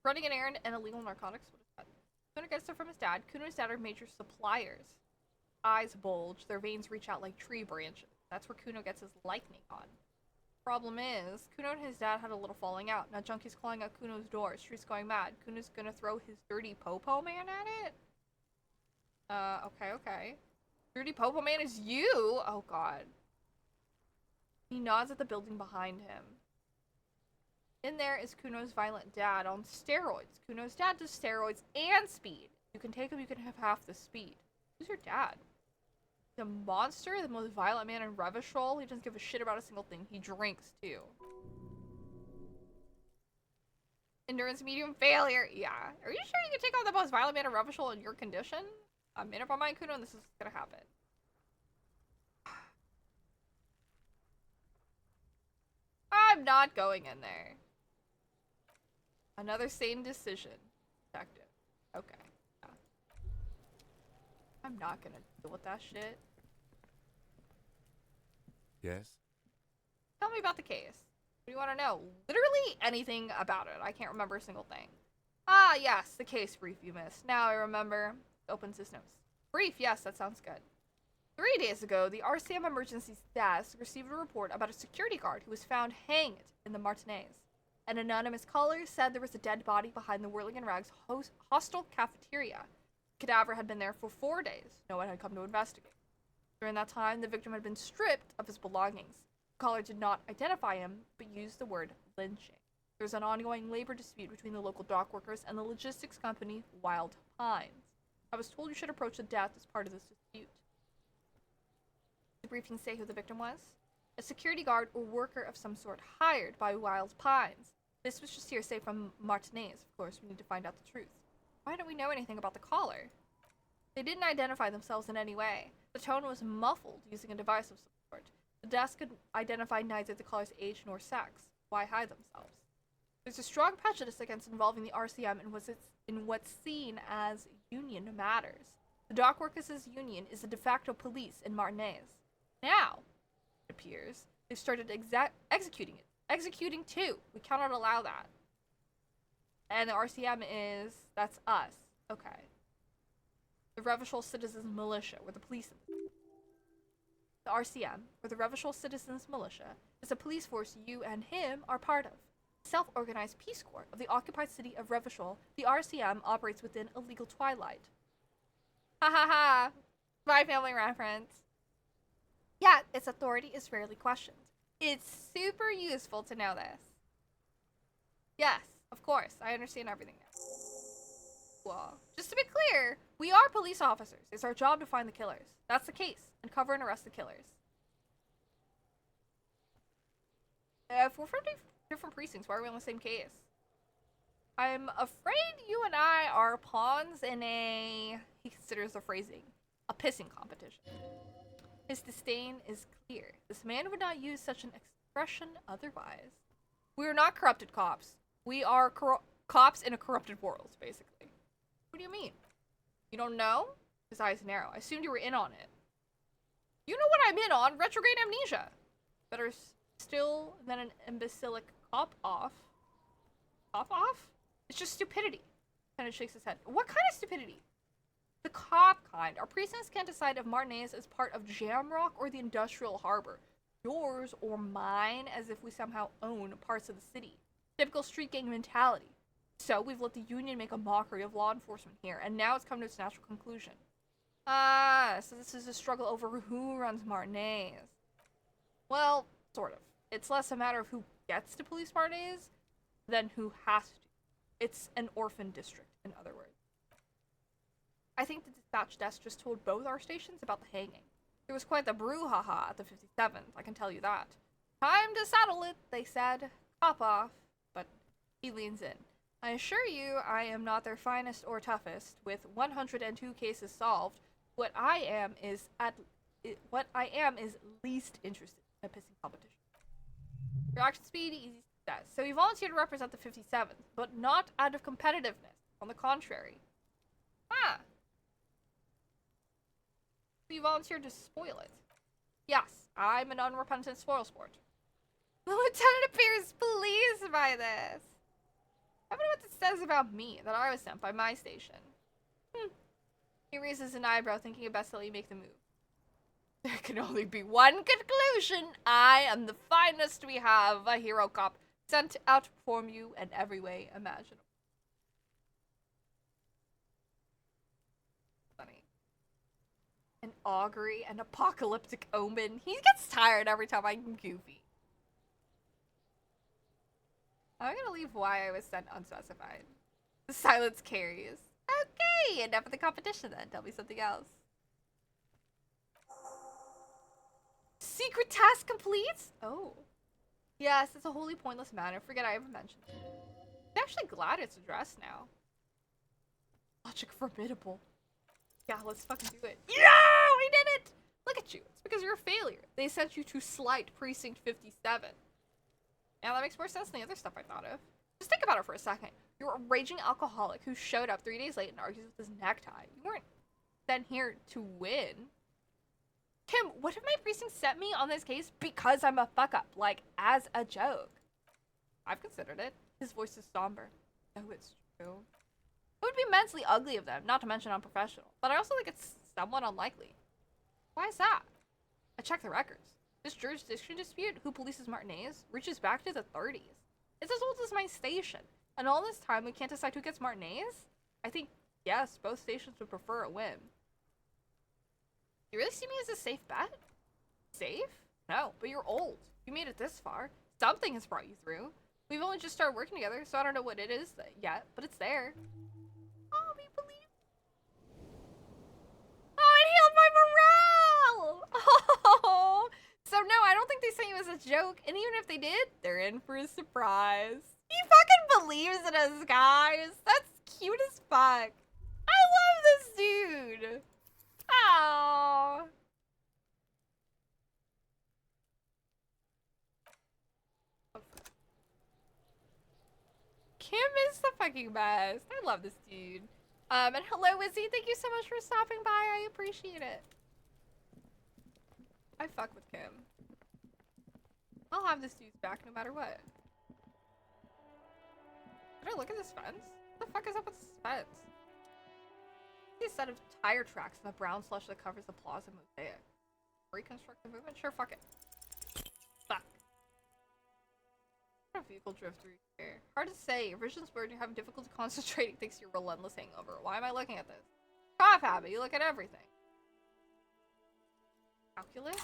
Running an errand and illegal narcotics? What is that? Kuno gets stuff from his dad. Kuno and his dad are major suppliers. Eyes bulge, their veins reach out like tree branches. That's where Kuno gets his lightning on. Problem is, Kuno and his dad had a little falling out. Now Junkie's clawing at Kuno's door. Street's going mad. Kuno's gonna throw his dirty popo man at it? Okay. Dirty popo man is you? Oh god. He nods at the building behind him. In there is Kuno's violent dad on steroids. Kuno's dad does steroids and speed. You can take him, you can have half the speed. Who's your dad? The monster, the most violent man in Revachol. He doesn't give a shit about a single thing. He drinks too. Endurance medium failure. Yeah. Are you sure you can take on the most violent man in Revachol in your condition? I'm in it by my Kuno and this is gonna happen. I'm not going in there. Another sane decision. Detective. Okay. Yeah. I'm not gonna deal with that shit. Yes? Tell me about the case. What do you want to know? Literally anything about it. I can't remember a single thing. Ah, yes, the case brief you missed. Now I remember. Opens his notes. Brief, yes, that sounds good. 3 days ago, the RCM Emergencies desk received a report about a security guard who was found hanged in the Martinez. An anonymous caller said there was a dead body behind the Whirling and Rags hostel cafeteria. The cadaver had been there for 4 days. No one had come to investigate. During that time, the victim had been stripped of his belongings. The caller did not identify him, but used the word lynching. There was an ongoing labor dispute between the local dock workers and the logistics company Wild Pines. I was told you should approach the death as part of this dispute. Did the briefing say who the victim was? a security guard or worker of some sort hired by Wild Pines. This was just hearsay from Martinez. Of course, we need to find out the truth. Why don't we know anything about the caller? They didn't identify themselves in any way. The tone was muffled using a device of some sort. The desk could identify neither the caller's age nor sex. Why hide themselves? There's a strong prejudice against involving the RCM in what's seen as union matters. The dock workers' union is the de facto police in Martinez. Now, it appears, they've started executing it. Executing too. We cannot allow that. And the RCM is, that's us. Okay. The Revachol Citizens Militia, or the police. The RCM, or the Revachol Citizens Militia, is a police force you and him are part of. Self-organized Peace Corps of the occupied city of Revachol, the RCM operates within a legal twilight. Ha ha ha! My family reference. Yet, its authority is rarely questioned. It's super useful to know this. Yes, of course, I understand everything now. Well, just to be clear, we are police officers. It's our job to find the killers. That's the case, and cover and arrest the killers. If we're from different precincts, why are we on the same case? I'm afraid you and I are pawns in a, he considers the phrasing, a pissing competition. His disdain is clear. This man would not use such an expression otherwise. We are not corrupted cops. We are cops in a corrupted world, basically. What do you mean? You don't know? His eyes narrow. I assumed you were in on it. You know what I'm in on? Retrograde amnesia. Better still than an imbecilic cop off. Cop off? It's just stupidity. Kind of shakes his head. What kind of stupidity? The cop kind. Our precincts can't decide if Martinez is part of Jamrock or the Industrial Harbor. Yours or mine, as if we somehow own parts of the city. Typical street gang mentality. So we've let the Union make a mockery of law enforcement here, and now it's come to its natural conclusion. So this is a struggle over who runs Martinez. Well, sort of. It's less a matter of who gets to police Martinez than who has to. It's an orphan district, in other words. I think the dispatch desk just told both our stations about the hanging. There was quite the brouhaha at the 57th, I can tell you that. Time to settle it, they said. Cop off. But he leans in. I assure you, I am not their finest or toughest. With 102 cases solved, what I am is least interested in a pissing competition. Reaction speed, easy success. So he volunteered to represent the 57th, but not out of competitiveness. On the contrary. You volunteered to spoil it. Yes, I'm an unrepentant spoilsport. The lieutenant appears pleased by this. I wonder what this says about me, that I was sent by my station. He raises an eyebrow, thinking it best to let you make the move. There can only be one conclusion. I am the finest we have, a hero cop, sent to outperform you in every way imaginable. Funny. An augury, an apocalyptic omen. He gets tired every time I'm goofy. I'm gonna leave why I was sent unspecified. The silence carries. Okay, enough of the competition then. Tell me something else. Secret task complete? Oh. Yes, it's a wholly pointless matter. Forget I ever mentioned it. I'm actually glad it's addressed now. Logic formidable. Yeah, let's fucking do it. Yeah, we did it! Look at you. It's because you're a failure. They sent you to slight Precinct 57. Now that makes more sense than the other stuff I thought of. Just think about it for a second. You're a raging alcoholic who showed up 3 days late and argues with his necktie. You weren't sent here to win. Kim, what if my precinct sent me on this case because I'm a fuck up, like, as a joke? I've considered it. His voice is somber. Oh, it's true. It would be immensely ugly of them, not to mention unprofessional. But I also think it's somewhat unlikely. Why is that? I checked the records. This jurisdiction dispute, who polices Martinez, reaches back to the 30s. It's as old as my station. And all this time, we can't decide who gets Martinez? I think, yes, both stations would prefer a win. You really see me as a safe bet? Safe? No, but you're old. You made it this far. Something has brought you through. We've only just started working together, so I don't know what it is yet, but it's there. Oh, we believe. Oh, it healed my morale! Oh! So no, I don't think they sent you joke, and even if they did, they're in for a surprise. He fucking believes in us, guys. That's cute as fuck. I love this dude. Oh. Kim is the fucking best. I love this dude. And hello, Izzy. Thank you so much for stopping by. I appreciate it. I fuck with Kim. I'll have this dude's back no matter what. Did I look at this fence? What the fuck is up with this fence? I see a set of tire tracks and the brown slush that covers the plaza mosaic. Reconstruct the movement? Sure, fuck it. Fuck. What a vehicle drove through here. Hard to say. Your vision's blurred and you're having difficulty concentrating thanks to your relentless hangover. Why am I looking at this? Cough habit. You look at everything. Calculus?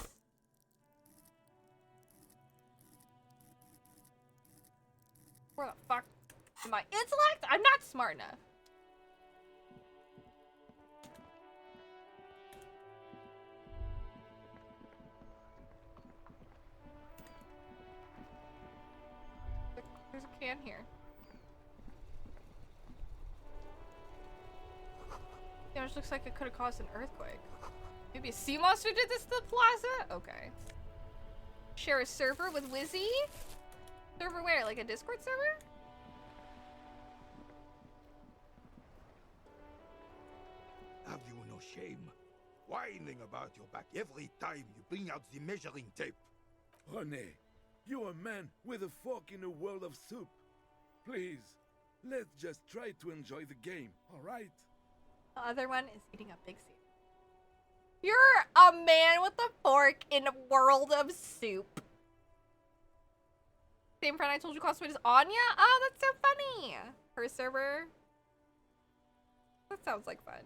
Where the fuck am I? Intellect? I'm not smart enough. There's a can here. Damage looks like it could have caused an earthquake. Maybe a sea monster did this to the plaza? Okay. Share a server with Wizzy? Server where? Like a Discord server? Have you no shame? Whining about your back every time you bring out the measuring tape. René, you're a man with a fork in a world of soup. Please, let's just try to enjoy the game, alright? The other one is eating a big soup. You're a man with a fork in a world of soup. Same friend I told you cosplayed as Anya? Oh, that's so funny. Her server. That sounds like fun.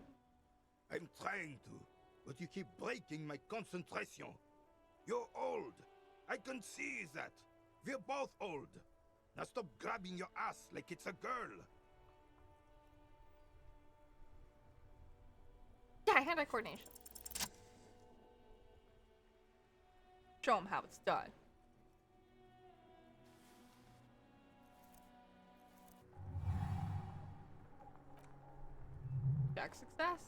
I'm trying to, but you keep breaking my concentration. You're old. I can see that. We're both old. Now stop grabbing your ass like it's a girl. Yeah, hand-eye coordination. Show him how it's done. Check success.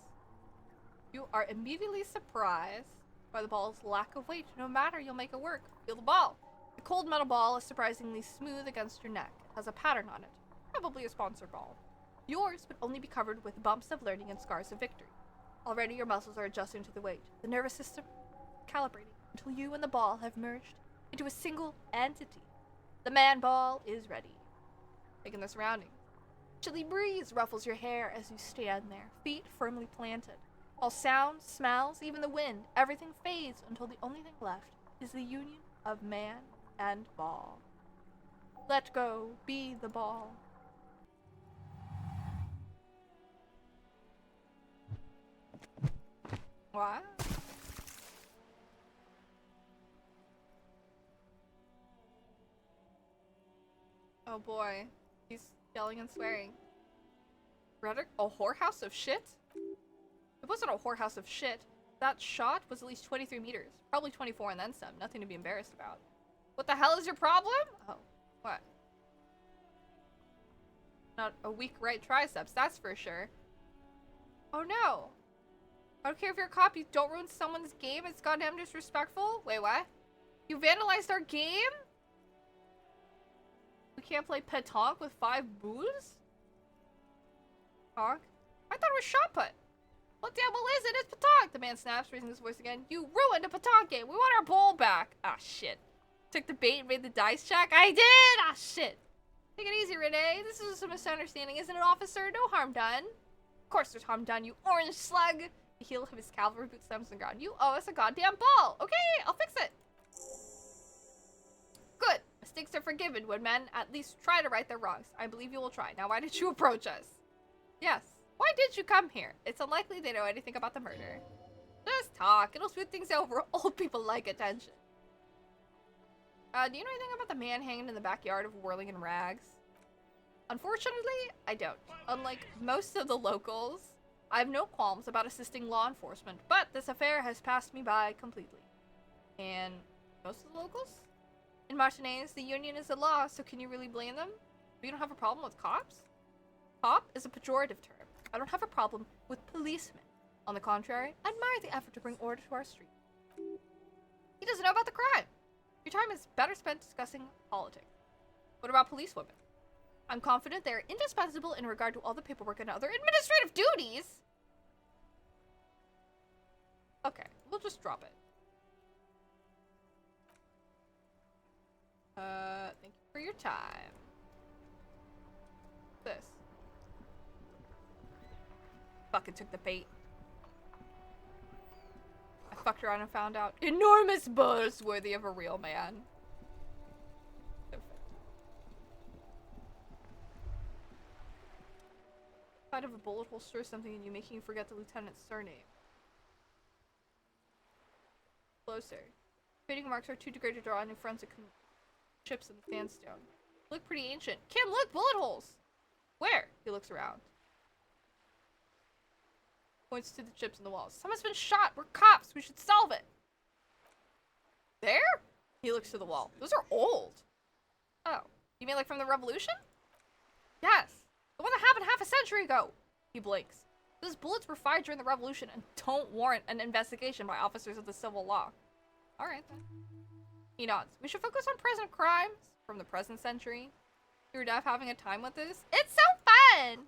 You are immediately surprised by the ball's lack of weight. No matter, you'll make it work. Feel the ball. The cold metal ball is surprisingly smooth against your neck. It has a pattern on it. Probably a sponsored ball. Yours would only be covered with bumps of learning and scars of victory. Already your muscles are adjusting to the weight. The nervous system calibrating until you and the ball have merged into a single entity. The man ball is ready. Taking the surroundings. Chilly breeze ruffles your hair as you stand there, feet firmly planted. All sounds, smells, even the wind, everything fades until the only thing left is the union of man and ball. Let go, be the ball. What? Oh boy. He's yelling and swearing. Rhetoric? A whorehouse of shit? It wasn't a whorehouse of shit. That shot was at least 23 meters. Probably 24 and then some. Nothing to be embarrassed about. What the hell is your problem? Oh, what? Not a weak right triceps, that's for sure. Oh no. I don't care if you're a cop, you don't ruin someone's game. It's goddamn disrespectful. Wait, what? You vandalized our game? We can't play petanque with 5 boos? Petanque? I thought it was shot put. What the hell is it? It's petanque! The man snaps, raising his voice again. You ruined a petanque game. We want our bowl back. Ah, shit. Took the bait and made the dice check? I did! Ah, shit. Take it easy, Renee. This is just a misunderstanding, isn't it, officer? No harm done. Of course there's harm done, you orange slug. The heel of his cavalry boot slams on the ground. You owe us a goddamn ball. Okay, I'll fix it. Good. Mistakes are forgiven when men at least try to right their wrongs. I believe you will try. Now, why did you approach us? Yes. Why did you come here? It's unlikely they know anything about the murder. Just talk. It'll smooth things over. Old people like attention. Do you know anything about the man hanging in the backyard of Whirling in Rags? Unfortunately, I don't. Unlike most of the locals, I have no qualms about assisting law enforcement, but this affair has passed me by completely. And most of the locals? In Martinez, the union is the law, so can you really blame them? You don't have a problem with cops? Cop is a pejorative term. I don't have a problem with policemen. On the contrary, I admire the effort to bring order to our street. He doesn't know about the crime. Your time is better spent discussing politics. What about policewomen? I'm confident they are indispensable in regard to all the paperwork and other administrative duties. Okay, we'll just drop it. Thank you for your time. This. Fucking took the bait. I fucked around and found out. Enormous buzz worthy of a real man. Side of a bullet holster or something and you making you forget the lieutenant's surname. Closer. Trading marks are too degraded to draw any forensic chips in the sandstone. Look pretty ancient. Kim, look! Bullet holes! Where? He looks around. Points to the chips in the walls. Someone's been shot! We're cops! We should solve it! There? He looks to the wall. Those are old! Oh. You mean like from the Revolution? Yes! The one that happened half a century ago! He blinks. Those bullets were fired during the Revolution and don't warrant an investigation by officers of the civil law. Alright then. He nods. We should focus on present crimes from the present century. Your dad having a time with this? It's so fun!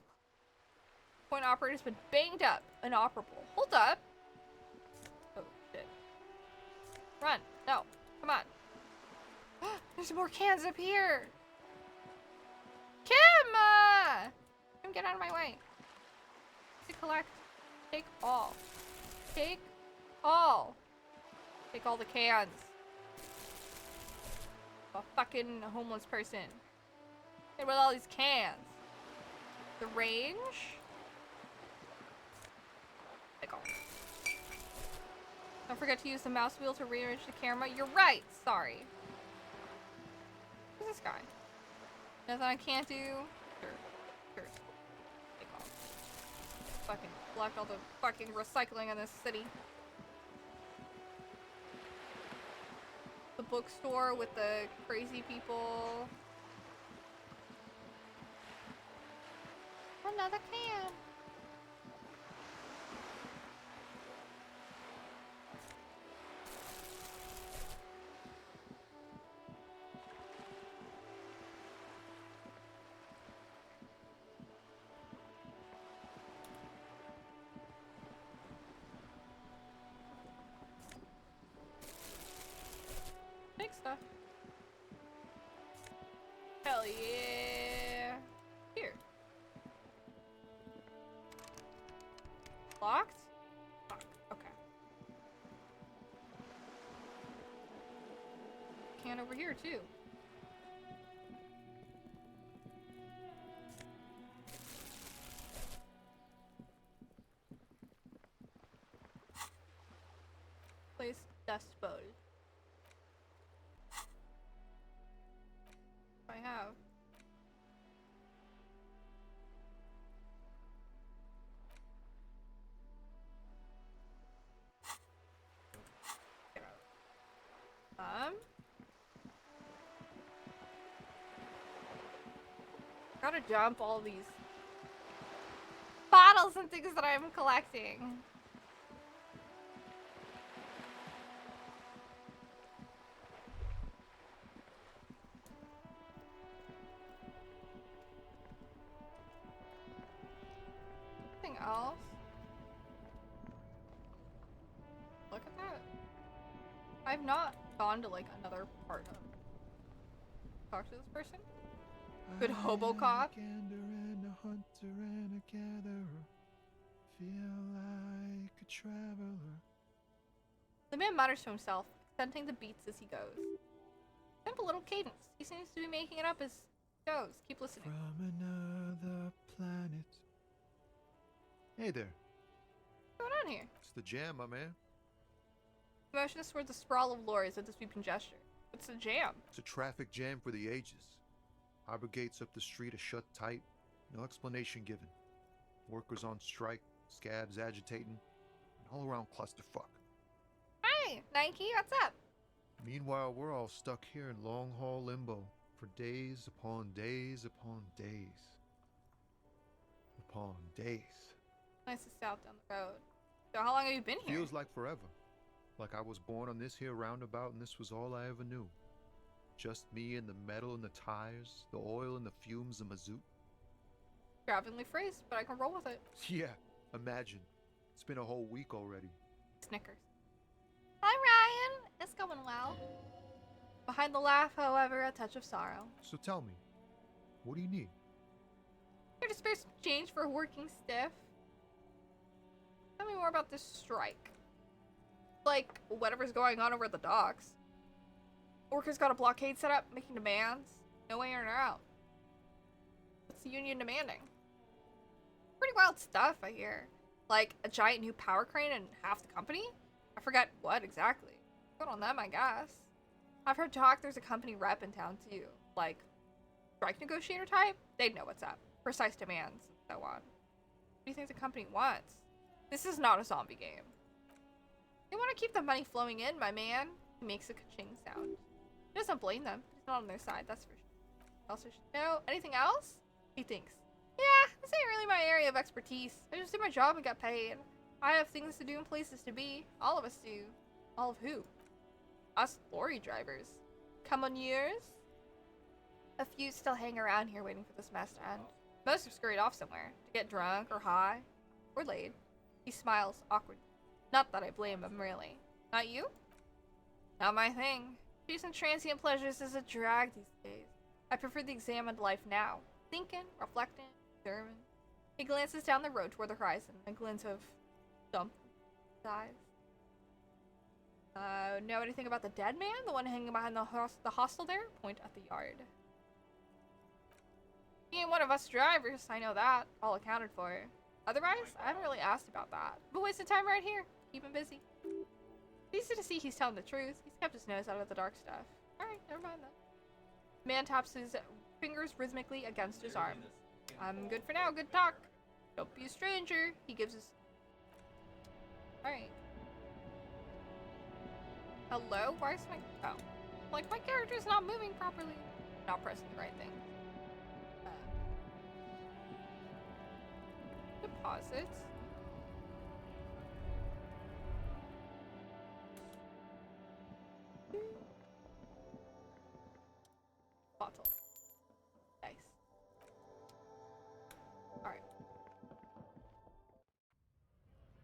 Point operator's been banged up. Inoperable. Hold up. Oh, shit. Run. No. Come on. There's more cans up here. Kim! Kim, get out of my way. To collect. Take all. Take all. Take all the cans. A fucking homeless person. Get with all these cans. The range? Take all. Don't forget to use the mouse wheel to rearrange the camera. You're right! Sorry. Who's this guy? Nothing I can't do? Sure. Sure. Take all. Fucking collect all the fucking recycling in this city. The bookstore with the crazy people. Another can. Big stuff. Hell yeah. Here. Locked? Fuck. Okay. Can over here too. Place dust bowl. I have. Gotta dump all these bottles and things that I'm collecting. Anything else? Look at that. I've not gone to like another part of. Talk to this person. Good hobo cop. And a hunter and a gatherer. Feel like a traveler. The man mutters to himself, accenting the beats as he goes. Simple little cadence. He seems to be making it up as he goes. Keep listening. From another planet. Hey there. What's going on here? It's the jam, my man. He motions toward the sprawl of lorries with a sweeping gesture. It's a jam. It's a traffic jam for the ages. Harbor gates up the street are shut tight. No explanation given. Workers on strike, scabs agitating, an all-around clusterfuck. Hey, Nike, what's up? Meanwhile, we're all stuck here in long haul limbo for days upon days upon days. Upon days. Nice to stop down the road. So how long have you been here? Feels like forever. Like I was born on this here roundabout and this was all I ever knew. Just me and the metal and the tires, the oil and the fumes of mazout. Extravagantly phrased, but I can roll with it. Yeah, imagine. It's been a whole week already. Snickers. Hi, Ryan. It's going well. Behind the laugh, however, a touch of sorrow. So tell me, what do you need? Here to spare some change for working stiff. Tell me more about this strike. Like, whatever's going on over at the docks. Workers got a blockade set up, making demands. No way in or out. What's the union demanding? Pretty wild stuff, I hear. Like, a giant new power crane and half the company? I forget what exactly. Good on them, I guess. I've heard talk there's a company rep in town, too. Like, strike negotiator type? They'd know what's up. Precise demands, and so on. What do you think the company wants? This is not a zombie game. They want to keep the money flowing in, my man. He makes a ka-ching sound. He doesn't blame them. He's not on their side, that's for sure. Also should know. Anything else? He thinks. Yeah, this ain't really my area of expertise. I just do my job and get paid. I have things to do and places to be. All of us do. All of who? Us lorry drivers. Come on yours? A few still hang around here waiting for this mess to end. Most have scurried off somewhere. To get drunk or high. Or laid. He smiles awkwardly. Not that I blame him, really. Not you? Not my thing. Chasing transient pleasures is a drag these days. I prefer the examined life now. Thinking, reflecting, observing. He glances down the road toward the horizon, a glint of dump in his eyes. Know anything about the dead man? The one hanging behind the hostel there? Point at the yard. He ain't one of us drivers, I know that. All accounted for. Otherwise, I haven't really asked about that. But wasted time right here. Keep him busy. It's easy to see he's telling the truth. He's kept his nose out of the dark stuff. Alright, never mind that. Man taps his fingers rhythmically against his arm. I'm good for now, good talk. Don't be a stranger. He gives his... Alright. Hello? Why is my... Oh. Like, my character's not moving properly. Not pressing the right thing. Deposits. Bottle. Nice. Alright.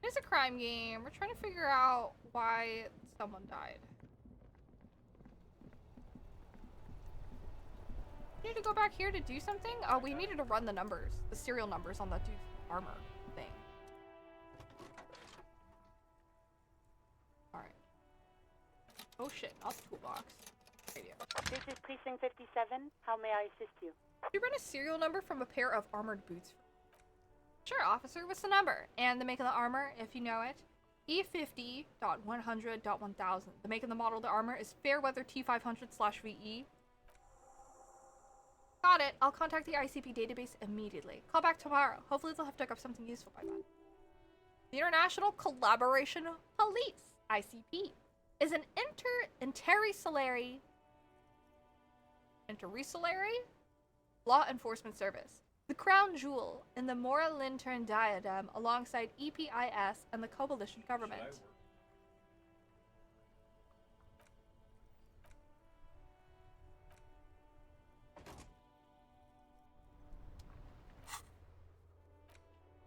It's a crime game. We're trying to figure out why someone died. We need to go back here to do something? Oh, we needed to run the numbers. The serial numbers on that dude's armor thing. Alright. Oh shit, not the toolbox. Radio. This is Precinct 57. How may I assist you? You run a serial number from a pair of armored boots. Sure, officer. What's the number? And the make of the armor, if you know it. E50.100.1000. The make and the model of the armor is Fairweather T500/VE. Got it. I'll contact the ICP database immediately. Call back tomorrow. Hopefully they'll have dug up something useful by then. The International Collaboration Police, ICP, is an intersalary law enforcement service. The crown jewel in the Mora Lintern diadem alongside EPIS and the coalition government.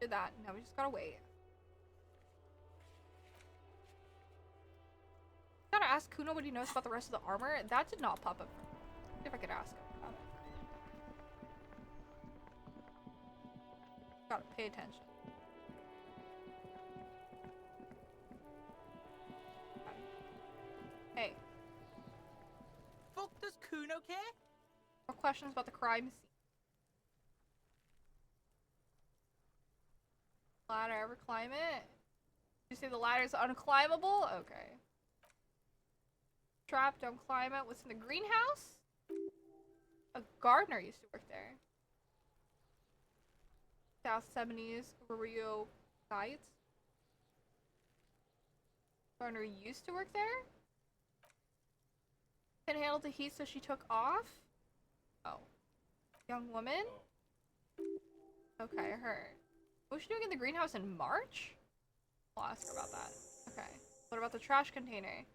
Did that. Now we just gotta wait. Gotta ask Kuno what he knows about the rest of the armor. That did not pop up. See if I could ask him about it. Gotta pay attention. Hey. Fuck does Kuno care? More questions about the crime scene. Ladder, ever climb it? You say the ladder's unclimbable? Okay. Trap, don't climb it. What's in the greenhouse? A gardener used to work there. South 70s Rio sites. Gardener used to work there? Couldn't handle the heat, so she took off? Oh. Young woman? Okay, her. What was she doing in the greenhouse in March? I'll ask her about that. Okay. What about the trash container?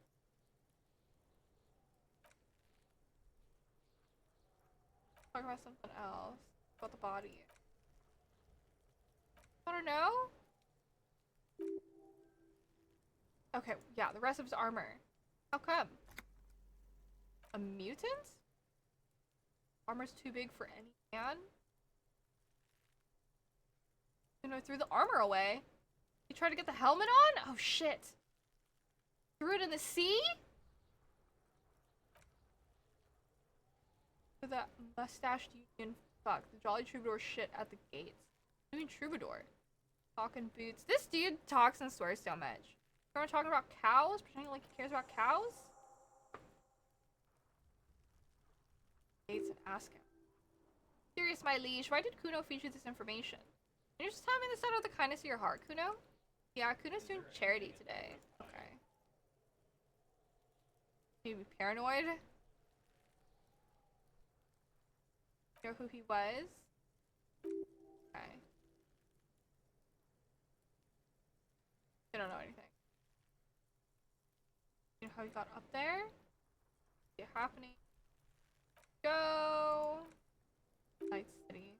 Talk about something else. About the body. I don't know. Okay, yeah, the rest of his armor. How come? A mutant? Armor's too big for any man? You know, threw the armor away. He tried to get the helmet on? Oh shit. Threw it in the sea? For that mustached union fuck. The Jolly Troubadour shit at the gates. What do you mean Troubadour? Talking boots. This dude talks and swears so much. Remember talking about cows? Pretending like he cares about cows? Gates and ask him. Serious, my liege. Why did Kuno feed you this information? Can you just tell me this out of the kindness of your heart, Kuno? Yeah, Kuno's doing charity today. Okay. You be paranoid? You know who he was? Okay. I don't know anything. You know how he got up there? See it happening. Go! Night City.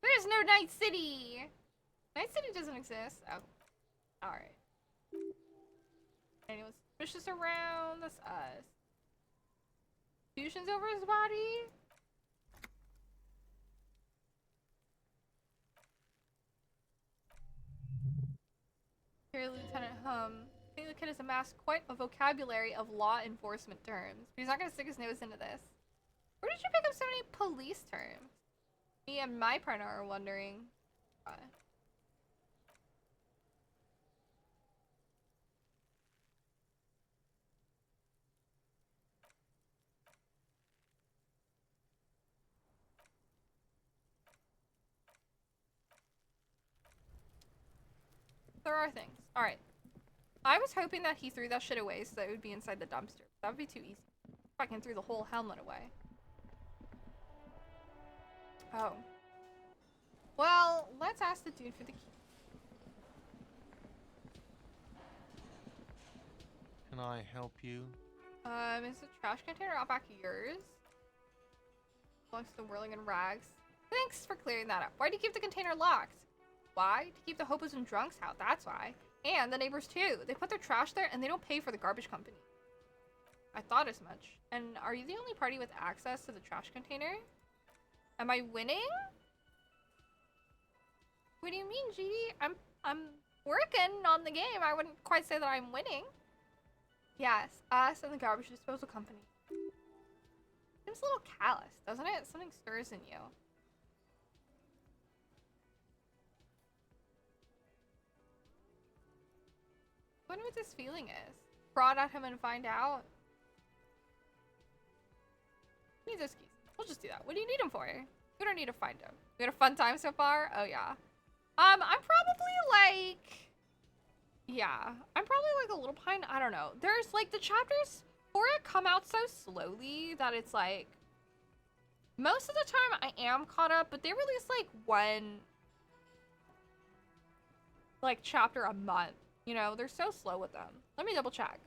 There's no Night City! Night City doesn't exist. Oh. Alright. Anyone suspicious around? That's us. Fusions over his body? Here, Lieutenant Haley Kid has amassed quite a vocabulary of law enforcement terms. But he's not gonna stick his nose into this. Where did you pick up so many police terms? Me and my partner are wondering. There are things. Alright. I was hoping that he threw that shit away so that it would be inside the dumpster. That would be too easy. Fucking threw the whole helmet away. Oh. Well, let's ask the dude for the key. Can I help you? Is the trash container out back yours? Belongs to the Whirling in Rags. Thanks for clearing that up. Why do you keep the container locked? Why? To keep the hobos and drunks out, that's why. And the neighbors too. They put their trash there and they don't pay for the garbage company. I thought as much. And are you the only party with access to the trash container? Am I winning? What do you mean, GD? I'm working on the game. I wouldn't quite say that I'm winning. Yes, us and the garbage disposal company. Seems a little callous, doesn't it? Something stirs in you. I wonder what this feeling is. Fraud at him and find out. Need those keys. We'll just do that. What do you need them for? We don't need to find them. We had a fun time so far? Oh yeah. I'm probably like... Yeah. I'm probably like a little behind. I don't know. There's like the chapters for it come out so slowly that it's like... Most of the time I am caught up, but they release like one... like chapter a month. You know, they're so slow with them. Let me double check.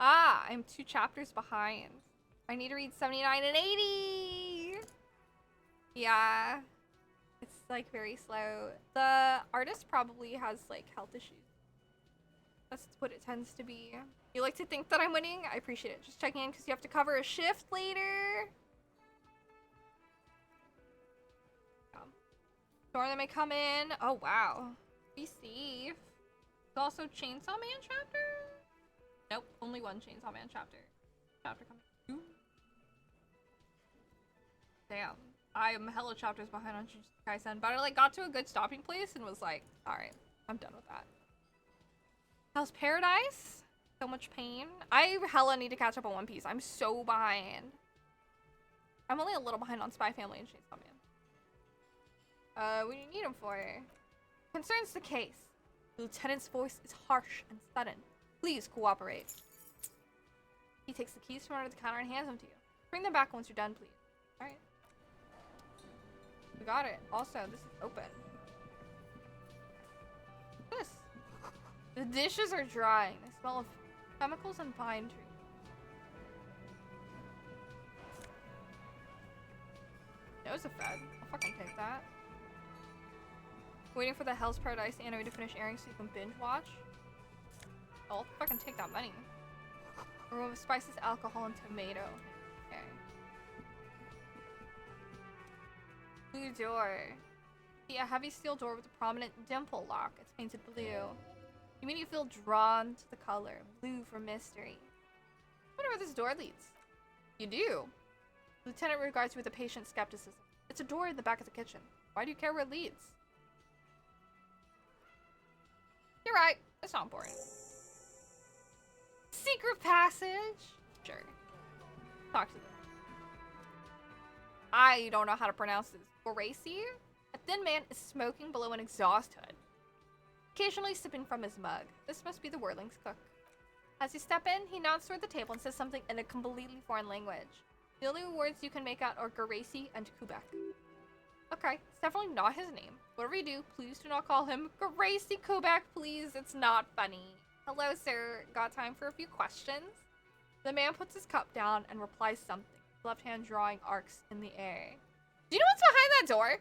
Ah, I'm 2 chapters behind. I need to read 79 and 80! Yeah. It's like very slow. The artist probably has like health issues. That's what it tends to be. You like to think that I'm winning? I appreciate it. Just checking in because you have to cover a shift later. Storm that may come in. Oh, wow. Be safe. There's also Chainsaw Man chapter? Nope, only one Chainsaw Man chapter. Chapter coming. 2? Damn. I am hella chapters behind on Jujutsu Kaisen, but I like got to a good stopping place and was like, alright, I'm done with that. Hell's Paradise? So much pain. I hella need to catch up on One Piece. I'm so behind. I'm only a little behind on Spy Family and Chainsaw Man. What do you need them for? Concerns the case. The lieutenant's voice is harsh and sudden. Please cooperate. He takes the keys from under the counter and hands them to you. Bring them back once you're done, please. Alright. We got it. Also, this is open. What's this? The dishes are drying. They smell of chemicals and pine trees. Nose a fed. I'll fucking take that. Waiting for the Hell's Paradise anime to finish airing so you can binge watch. I'll fucking take that money. Aroma of spices, alcohol, and tomato. Okay. Blue door. See a heavy steel door with a prominent dimple lock. It's painted blue. You mean you feel drawn to the color. Blue for mystery. I wonder where this door leads. You do. The lieutenant regards you with a patient skepticism. It's a door in the back of the kitchen. Why do you care where it leads? You're right. It's not important. Secret passage? Sure. Talk to them. I don't know how to pronounce this. Gracie? A thin man is smoking below an exhaust hood, occasionally sipping from his mug. This must be the Whirling's cook. As you step in, he nods toward the table and says something in a completely foreign language. The only words you can make out are Gracie and Quebec. Okay, it's definitely not his name. Whatever you do, please do not call him Gracie Quebec, please. It's not funny. Hello, sir. Got time for a few questions? The man puts his cup down and replies something. His left hand drawing arcs in the air. Do you know what's behind that door?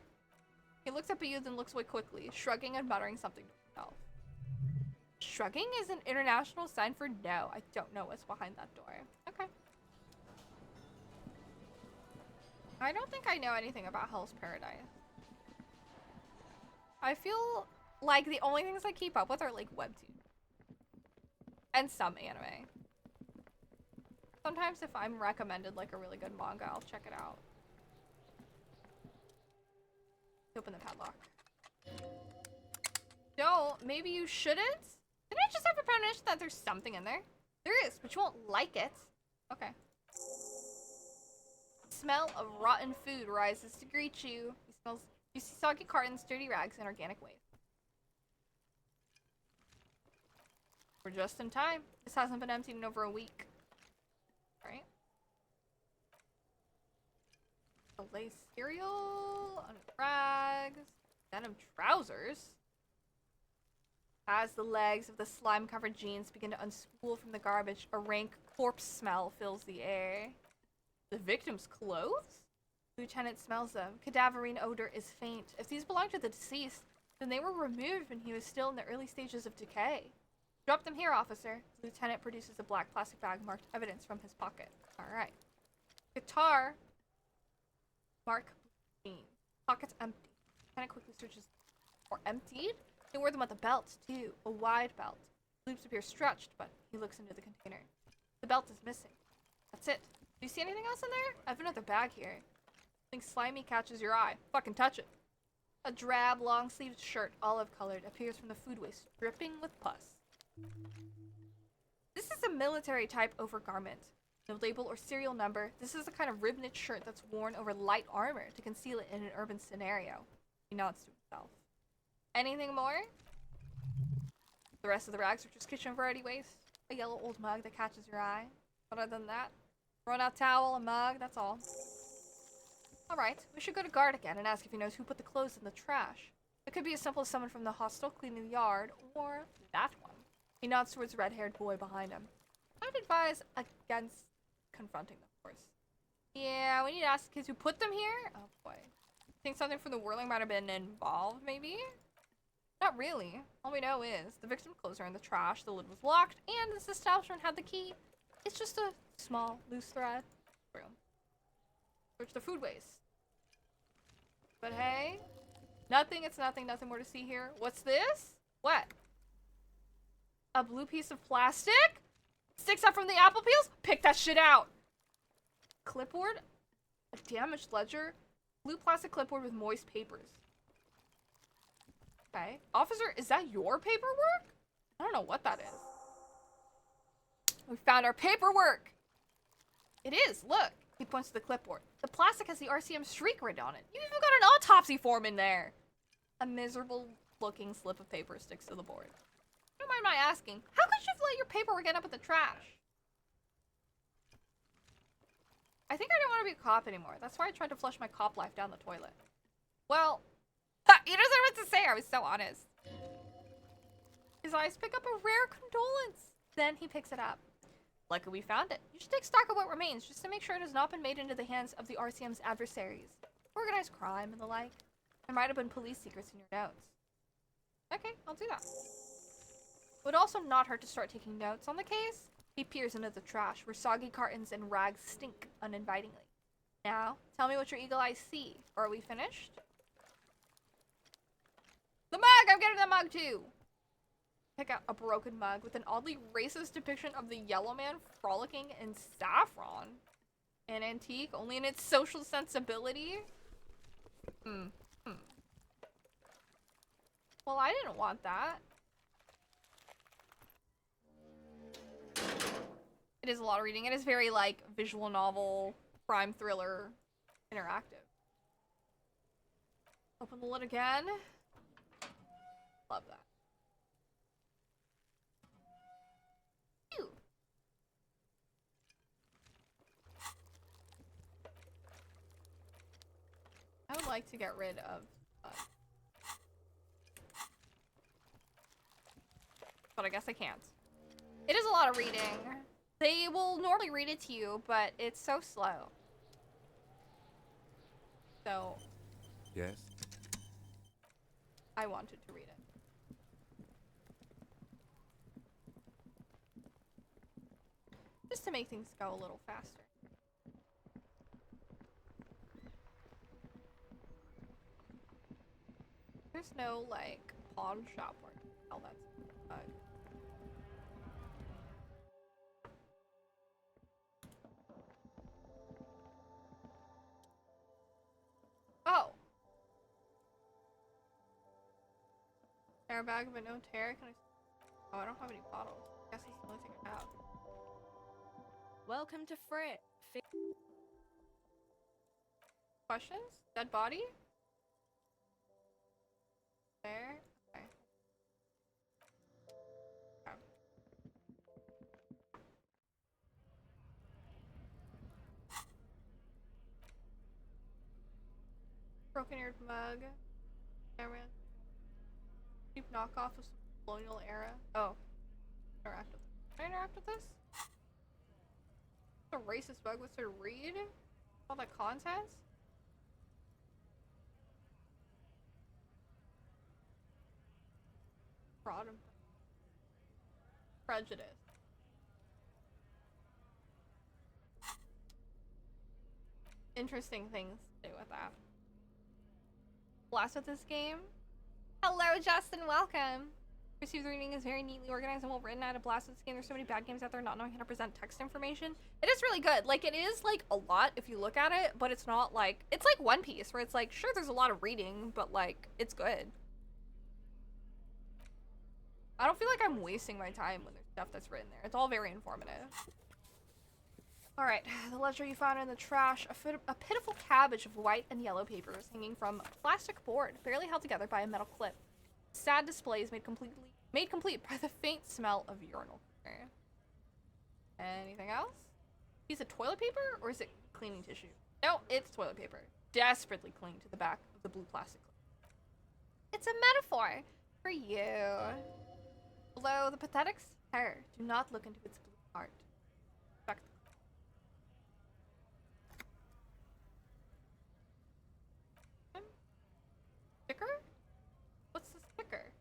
He looks up at you, then looks away quickly, shrugging and muttering something to himself. Shrugging is an international sign for no. I don't know what's behind that door. Okay. I don't think I know anything about Hell's Paradise. I feel like the only things I keep up with are like webtoons. And some anime. Sometimes if I'm recommended like a really good manga, I'll check it out. Open the padlock. Don't. Maybe you shouldn't? Didn't I just have a premonition that there's something in there? There is, but you won't like it. Okay. The smell of rotten food rises to greet you. You see soggy cartons, dirty rags, and organic waste. We're just in time. This hasn't been emptied in over a week. Alright. A lace cereal, under rags, denim trousers. As the legs of the slime-covered jeans begin to unspool from the garbage, a rank corpse smell fills the air. The victim's clothes? The lieutenant smells them. Cadaverine odor is faint. If these belong to the deceased, then they were removed when he was still in the early stages of decay. Drop them here, officer. The lieutenant produces a black plastic bag marked evidence from his pocket. Alright. Guitar. Mark jeans. Pockets empty. Lieutenant quickly searches for emptied. They wore them with a belt, too. A wide belt. Loops appear stretched, but he looks into the container. The belt is missing. That's it. Do you see anything else in there? I have another bag here. Something slimy catches your eye. Fucking touch it. A drab, long-sleeved shirt, olive-colored, appears from the food waste, dripping with pus. This is a military-type overgarment. No label or serial number. This is the kind of rib-knit shirt that's worn over light armor to conceal it in an urban scenario. He nods to himself. Anything more? The rest of the rags are just kitchen variety waste. A yellow old mug that catches your eye. Other than that, thrown out towel, a mug, that's all. Alright, we should go to guard again and ask if he knows who put the clothes in the trash. It could be as simple as someone from the hostel cleaning the yard, or that one. He nods towards the red-haired boy behind him. I'd advise against confronting them, of course. Yeah, we need to ask the kids who put them here? Oh boy. Think something from the whirling might have been involved, maybe? Not really. All we know is the victim's clothes are in the trash, the lid was locked, and this establishment had the key. It's just a small, loose thread. True. Search the food waste. But hey, nothing, it's nothing, nothing more to see here. What's this? What? A blue piece of plastic? Sticks up from the apple peels? Pick that shit out! Clipboard? A damaged ledger? Blue plastic clipboard with moist papers. Okay. Officer, is that your paperwork? I don't know what that is. We found our paperwork! It is, look! He points to the clipboard. The plastic has the RCM streak written on it. You even got an autopsy form in there! A miserable looking slip of paper sticks to the board. mind my asking, how could you let your paperwork end up in the trash? I think I don't want to be a cop anymore. That's why I tried to flush my cop life down the toilet. Well, he doesn't know what to say. I was so honest. His eyes pick up a rare condolence. Then he picks it up. Luckily we found it. You should take stock of what remains, just to make sure it has not been made into the hands of the RCM's adversaries. Organized crime and the like. There might have been police secrets in your notes. Okay, I'll do that. Would also not hurt to start taking notes on the case. He peers into the trash, where soggy cartons and rags stink uninvitingly. Now, tell me what your eagle eyes see. Or are we finished? The mug! I'm getting the mug too! Pick out a broken mug with an oddly racist depiction of the yellow man frolicking in saffron. An antique, only in its social sensibility? Well, I didn't want that. It is a lot of reading. It is very, like, visual novel, crime thriller, interactive. Open the lid again. Love that. Ew. I would like to get rid of but I guess I can't. It is a lot of reading. They will normally read it to you, but it's so slow. So Yes? I wanted to read it. Just to make things go a little faster. There's no, like, pawn shop or all that stuff. Oh! Airbag, but no tear. Can I? Oh, I don't have any bottles. I guess that's the only thing I have. Welcome to Frit. Questions? Dead body? There? Okay. Okay. Broken-eared mug. Camera. Cheap knockoff of some colonial era. Oh. Interact with this. Can I interact with this? A racist bug. What's there? Read? All the contents? Fraud and prejudice. Interesting things to do with that. Blast with this game. Hello, Justin. Welcome. Received reading is very neatly organized and well written. I had a blast with this game. There's so many bad games out there not knowing how to present text information. It is really good. Like, it is, like, a lot if you look at it, but it's not, like... It's like One Piece, where it's, like, sure, there's a lot of reading, but, like, it's good. I don't feel like I'm wasting my time when there's stuff that's written there. It's all very informative. Alright, the ledger you found in the trash. A pitiful cabbage of white and yellow papers hanging from a plastic board, barely held together by a metal clip. Sad displays made complete by the faint smell of urinal cleaner. Anything else? Piece of toilet paper, or is it cleaning tissue? No, it's toilet paper. Desperately clinging to the back of the blue plastic clip. It's a metaphor for you. Below the pathetic terror, do not look into its blue heart. Back. Sticker? What's the sticker?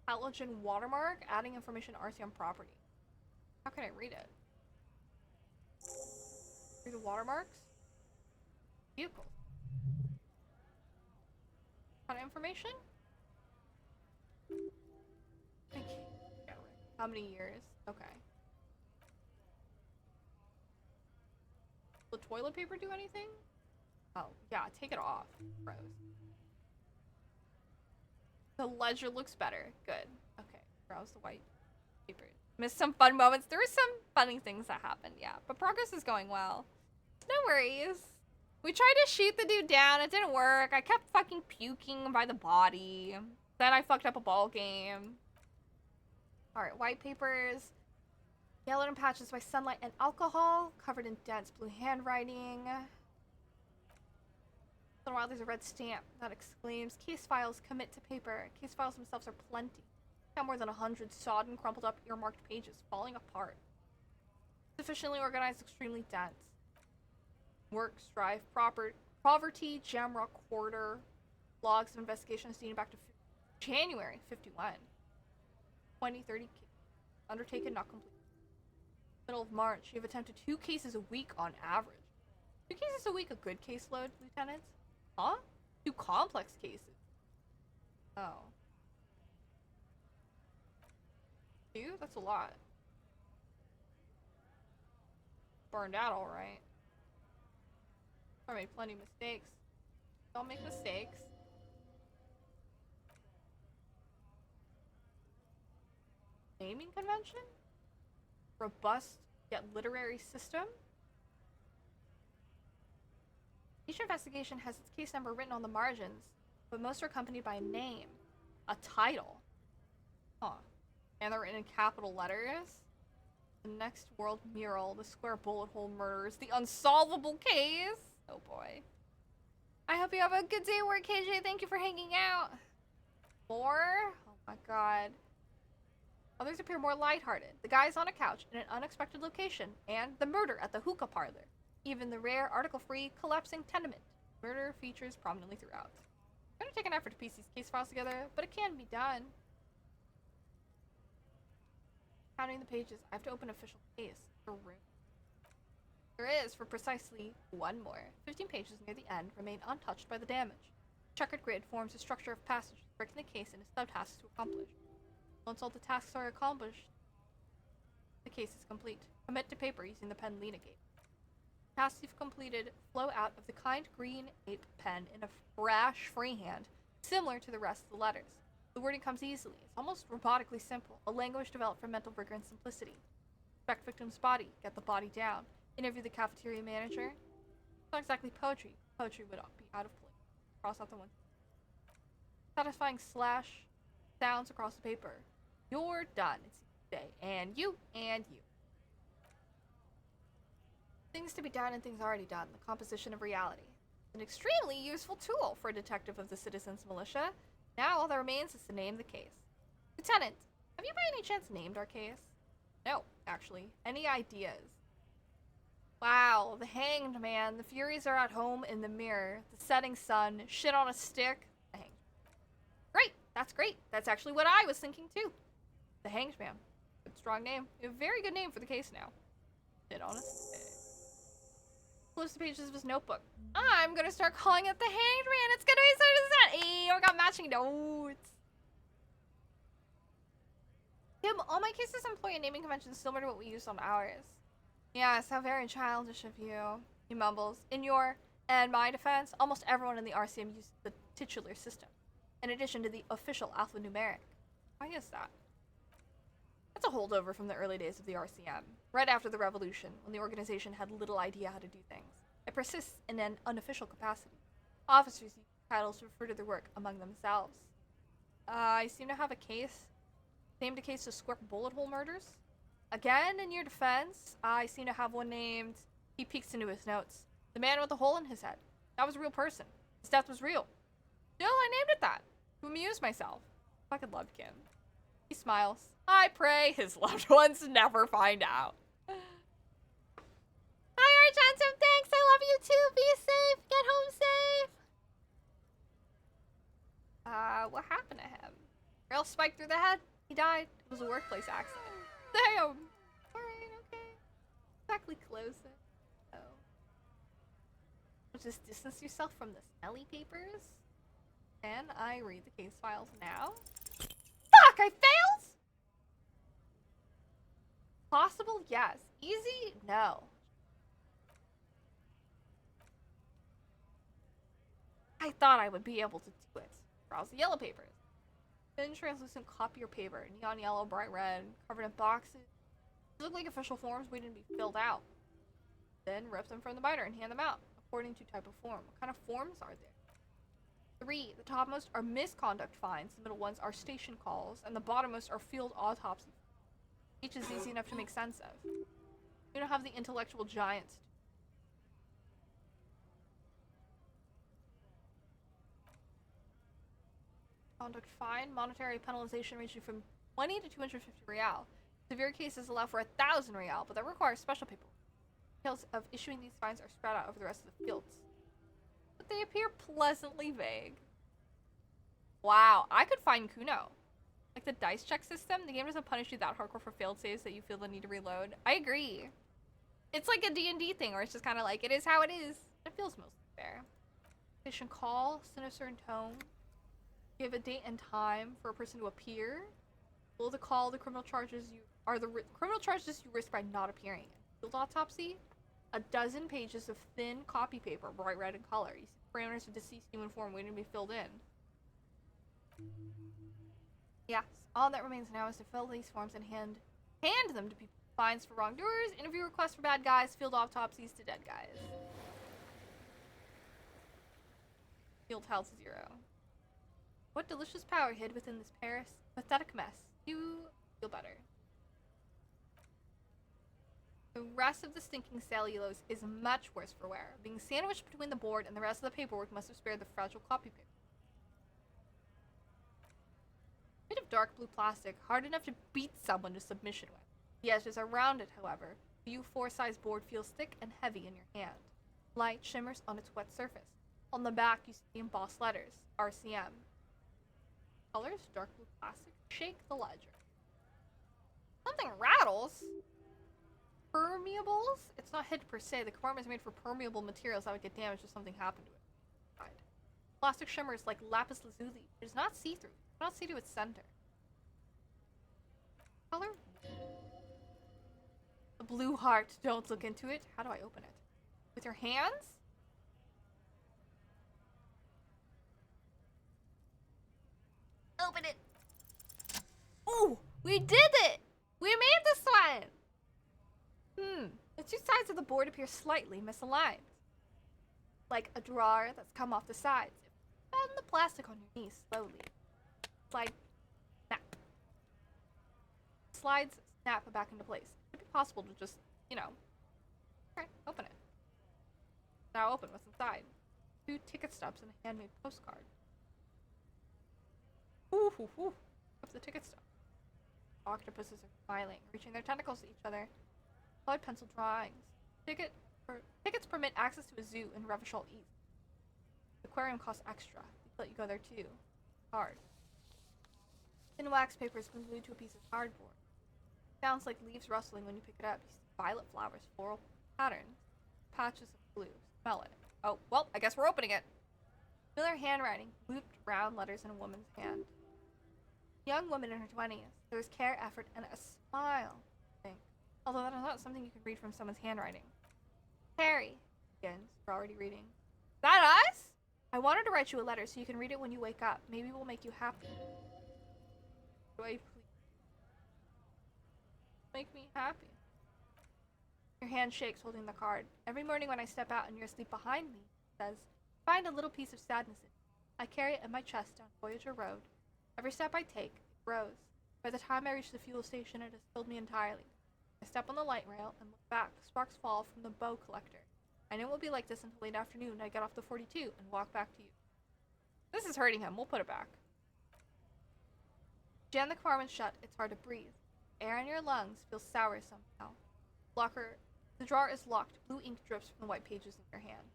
Halogen watermark, adding information to RCM property. How can I read it? Read the watermarks? Vehicle. Kind of information? How many years? Okay. Will toilet paper do anything? Oh, yeah, take it off. Gross. The ledger looks better. Good. Okay. Browse the white paper. Missed some fun moments. There were some funny things that happened, yeah. But progress is going well. No worries. We tried to shoot the dude down. It didn't work. I kept fucking puking by the body. Then I fucked up a ball game. Alright, white papers. Yellowed in patches by sunlight and alcohol, covered in dense blue handwriting. Once in a while there's a red stamp that exclaims, case files commit to paper. Case files themselves are plenty. Got more than 100 sodden, crumpled up, earmarked pages falling apart. Sufficiently organized, extremely dense. Work, strife, poverty, Jamrock Quarter. Logs of investigations dating back to January 51. 2030 undertaken, not complete. Middle of March, you've attempted 2 cases a week on average. 2 cases a week, a good caseload, Lieutenant? Huh? 2 complex cases. Oh. 2? That's a lot. Burned out alright. I made plenty of mistakes. Don't make mistakes. Naming convention? Robust yet literary system? Each investigation has its case number written on the margins, but most are accompanied by a name, a title. Huh. And they're written in capital letters. The Next World Mural, the Square Bullet Hole Murders, the Unsolvable Case. Oh boy. I hope you have a good day at work, KJ. Thank you for hanging out. 4? Oh my god. Others appear more lighthearted. The guy's on a couch in an unexpected location, and the murder at the hookah parlor. Even the rare, article-free, collapsing tenement. Murder features prominently throughout. It's gonna take an effort to piece these case files together, but it can be done. Counting the pages, I have to open an official case. A room. There is, for precisely 1 more. 15 pages near the end remain untouched by the damage. Checkered grid forms a structure of passages, breaking the case into subtasks to accomplish. Once all the tasks are accomplished, the case is complete. Commit to paper using the pen Lena gave. Tasks you've completed flow out of the kind green ape pen in a brash freehand, similar to the rest of the letters. The wording comes easily. It's almost robotically simple, a language developed for mental rigor and simplicity. Inspect victim's body, get the body down. Interview the cafeteria manager. It's not exactly poetry. Poetry would be out of place. Cross out the one. Satisfying slash sounds across the paper. You're done. It's day. And you. Things to be done and things already done. The composition of reality. An extremely useful tool for a detective of the Citizens Militia. Now all that remains is to name the case. Lieutenant, have you by any chance named our case? No, actually. Any ideas? Wow, the hanged man. The Furies are at home in the mirror. The setting sun. Shit on a stick. The hanged. Great! That's great. That's actually what I was thinking too. The hanged man. Good strong name. A very good name for the case now. Shit on a stick. Close the pages of his notebook. I'm gonna start calling it the hanged man. It's gonna be so sad. Hey, we got matching notes. Tim, all my cases employ a naming convention similar to what we use on ours. Yes, how very childish of you. He mumbles. In your and my defense, almost everyone in the RCM uses the titular system, in addition to the official alphanumeric. Why is that? That's a holdover from the early days of the RCM, right after the revolution, when the organization had little idea how to do things. It persists in an unofficial capacity. Officers use titles to refer to their work among themselves. I seem to have a case. Named a case of Square Bullet Hole Murders. Again, in your defense, I seem to have one named... He peeks into his notes. The man with the hole in his head. That was a real person. His death was real. Still, I named it that. To amuse myself. Fucking loved Kim. He smiles. I pray his loved ones never find out. Hi, Argentum. Thanks. I love you too. Be safe. Get home safe. What happened to him? Rail spiked through the head. He died. It was a workplace accident. Damn. Alright, okay. Exactly close it. Oh. Just distance yourself from the smelly papers. And I read the case files now. Fuck! I failed! Possible? Yes. Easy? No. I thought I would be able to do it. Browse the yellow papers. Thin translucent copier paper, neon yellow, bright red, covered in boxes. They look like official forms waiting to be filled out. Then rip them from the binder and hand them out, according to type of form. What kind of forms are there? 3. The topmost are misconduct fines, the middle ones are station calls, and the bottommost are field autopsy. Each is easy enough to make sense of. You don't have the intellectual giants. Conduct fine. Monetary penalization ranging from 20 to 250 real. Severe cases allow for 1,000 real, but that requires special people. Details of issuing these fines are spread out over the rest of the fields. But they appear pleasantly vague. Wow, I could find Kuno. Like the dice check system, the game doesn't punish you that hardcore for failed saves that you feel the need to reload. I agree. It's like a D&D thing where it's just kind of like, it is how it is. It feels mostly fair. Station call, sinister in tone. Give a date and time for a person to appear. Below the call, the criminal charges you criminal charges you risk by not appearing. Field autopsy, 12 pages of thin copy paper, bright red in color. You see parameters of deceased human form waiting to be filled in. Yes, all that remains now is to fill these forms and hand them to people. Fines for wrongdoers, interview requests for bad guys, field autopsies to dead guys. Field health 0. What delicious power hid within this pathetic mess. You feel better. The rest of the stinking cellulose is much worse for wear. Being sandwiched between the board and the rest of the paperwork must have spared the fragile copy paper. Bit of dark blue plastic, hard enough to beat someone to submission with. The edges are rounded, however. The U4 size board feels thick and heavy in your hand. Light shimmers on its wet surface. On the back, you see the embossed letters, RCM. Colors, dark blue plastic, shake the ledger. Something rattles. Permeables? It's not hid per se. The compartment is made for permeable materials that would get damaged if something happened to it. Plastic shimmers like lapis lazuli. It is not see-through. You cannot see to its center. Color? A blue heart. Don't look into it. How do I open it? With your hands? Open it. Ooh, we did it! We made this one! The two sides of the board appear slightly misaligned. Like a drawer that's come off the sides. Bend the plastic on your knees slowly. Slide, snap. Slides snap back into place. It would be possible to just, okay, open it. Now open what's inside. 2 ticket stubs and a handmade postcard. Ooh. What's the ticket stub? Octopuses are smiling, reaching their tentacles to each other. Colored pencil drawings. Tickets permit access to a zoo in Revachol East. The aquarium costs extra. We let you go there too. Hard. Thin wax paper has been glued to a piece of cardboard. Sounds like leaves rustling when you pick it up. You see violet flowers, floral patterns, patches of blue. Smell it. Oh, well, I guess we're opening it. Familiar handwriting, looped round letters in a woman's hand. Young woman in her 20s. There's care, effort, and a smile. Although that is not something you can read from someone's handwriting. Harry begins. We're already reading. Is that us? I wanted to write you a letter so you can read it when you wake up. Maybe we'll make you happy. Do I please? Make me happy. Your hand shakes holding the card. Every morning when I step out and you're asleep behind me, it says, find a little piece of sadness in it. I carry it in my chest down Voyager Road. Every step I take, it grows. By the time I reach the fuel station, it has killed me entirely. I step on the light rail and look back. Sparks fall from the bow collector. I know it will be like this until late afternoon. I get off the 42 and walk back to you. This is hurting him. We'll put it back. Jam the compartment shut. It's hard to breathe. Air in your lungs feels sour somehow. The drawer is locked. Blue ink drips from the white pages in your hand.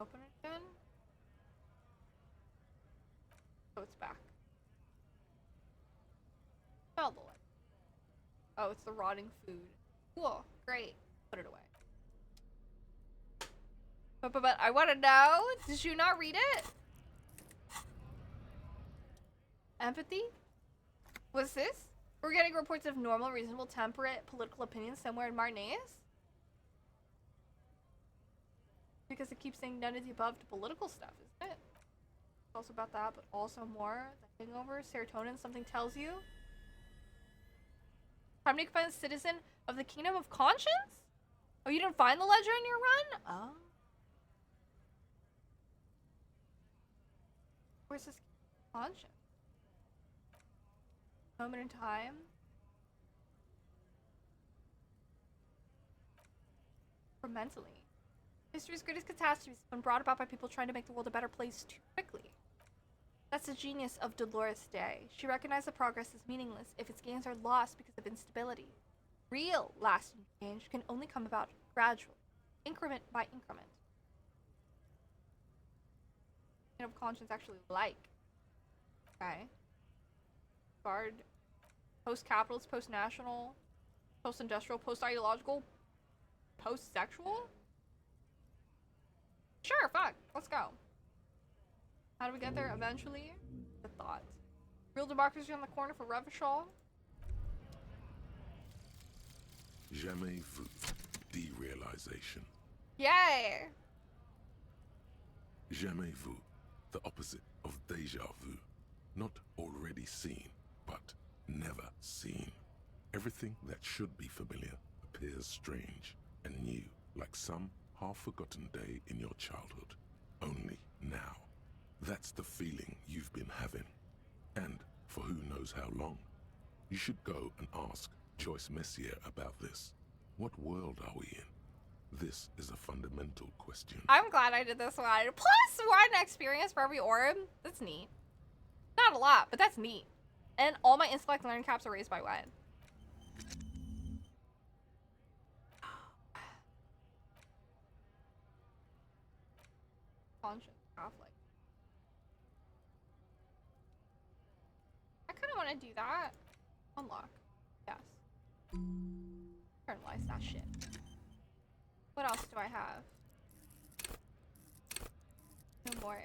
Open it again. Oh, it's back. Smell the light. Oh, it's the rotting food. Cool. Great. Put it away. But I want to know, did you not read it? Empathy? What's this? We're getting reports of normal, reasonable, temperate political opinions somewhere in Marnaise? Because it keeps saying none of the above to political stuff, isn't it? It's also about that, but also more. The hangover, serotonin, something tells you. Time to find a citizen of the Kingdom of Conscience? Oh, you didn't find the ledger in your run? Oh. Where's this? Conscious. Moment in time. Or mentally. History's greatest catastrophes have been brought about by people trying to make the world a better place too quickly. That's the genius of Dolores Day. She recognized that progress is meaningless if its gains are lost because of instability. Real, lasting change can only come about gradually, increment by increment. Of conscience actually like. Okay. Guard. Post-capitalist, post-national, post-industrial, post-ideological, post-sexual? Sure, fuck. Let's go. How do we get there eventually? The thought. Real democracy on the corner for Revachol? Jamais vu. Derealization. Yay! Jamais vu. The opposite of déjà vu. Not already seen, but never seen. Everything that should be familiar appears strange and new, like some half-forgotten day in your childhood. Only now. That's the feeling you've been having. And for who knows how long. You should go and ask Joyce Messier about this. What world are we in? This is a fundamental question. I'm glad I did this one. Plus one experience for every orb. That's neat. Not a lot, but that's neat. And all my intellect learning caps are raised by what? Conscious Catholic. I kind of want to do that. Unlock. Yes. Internalize that shit. What else do I have? No more.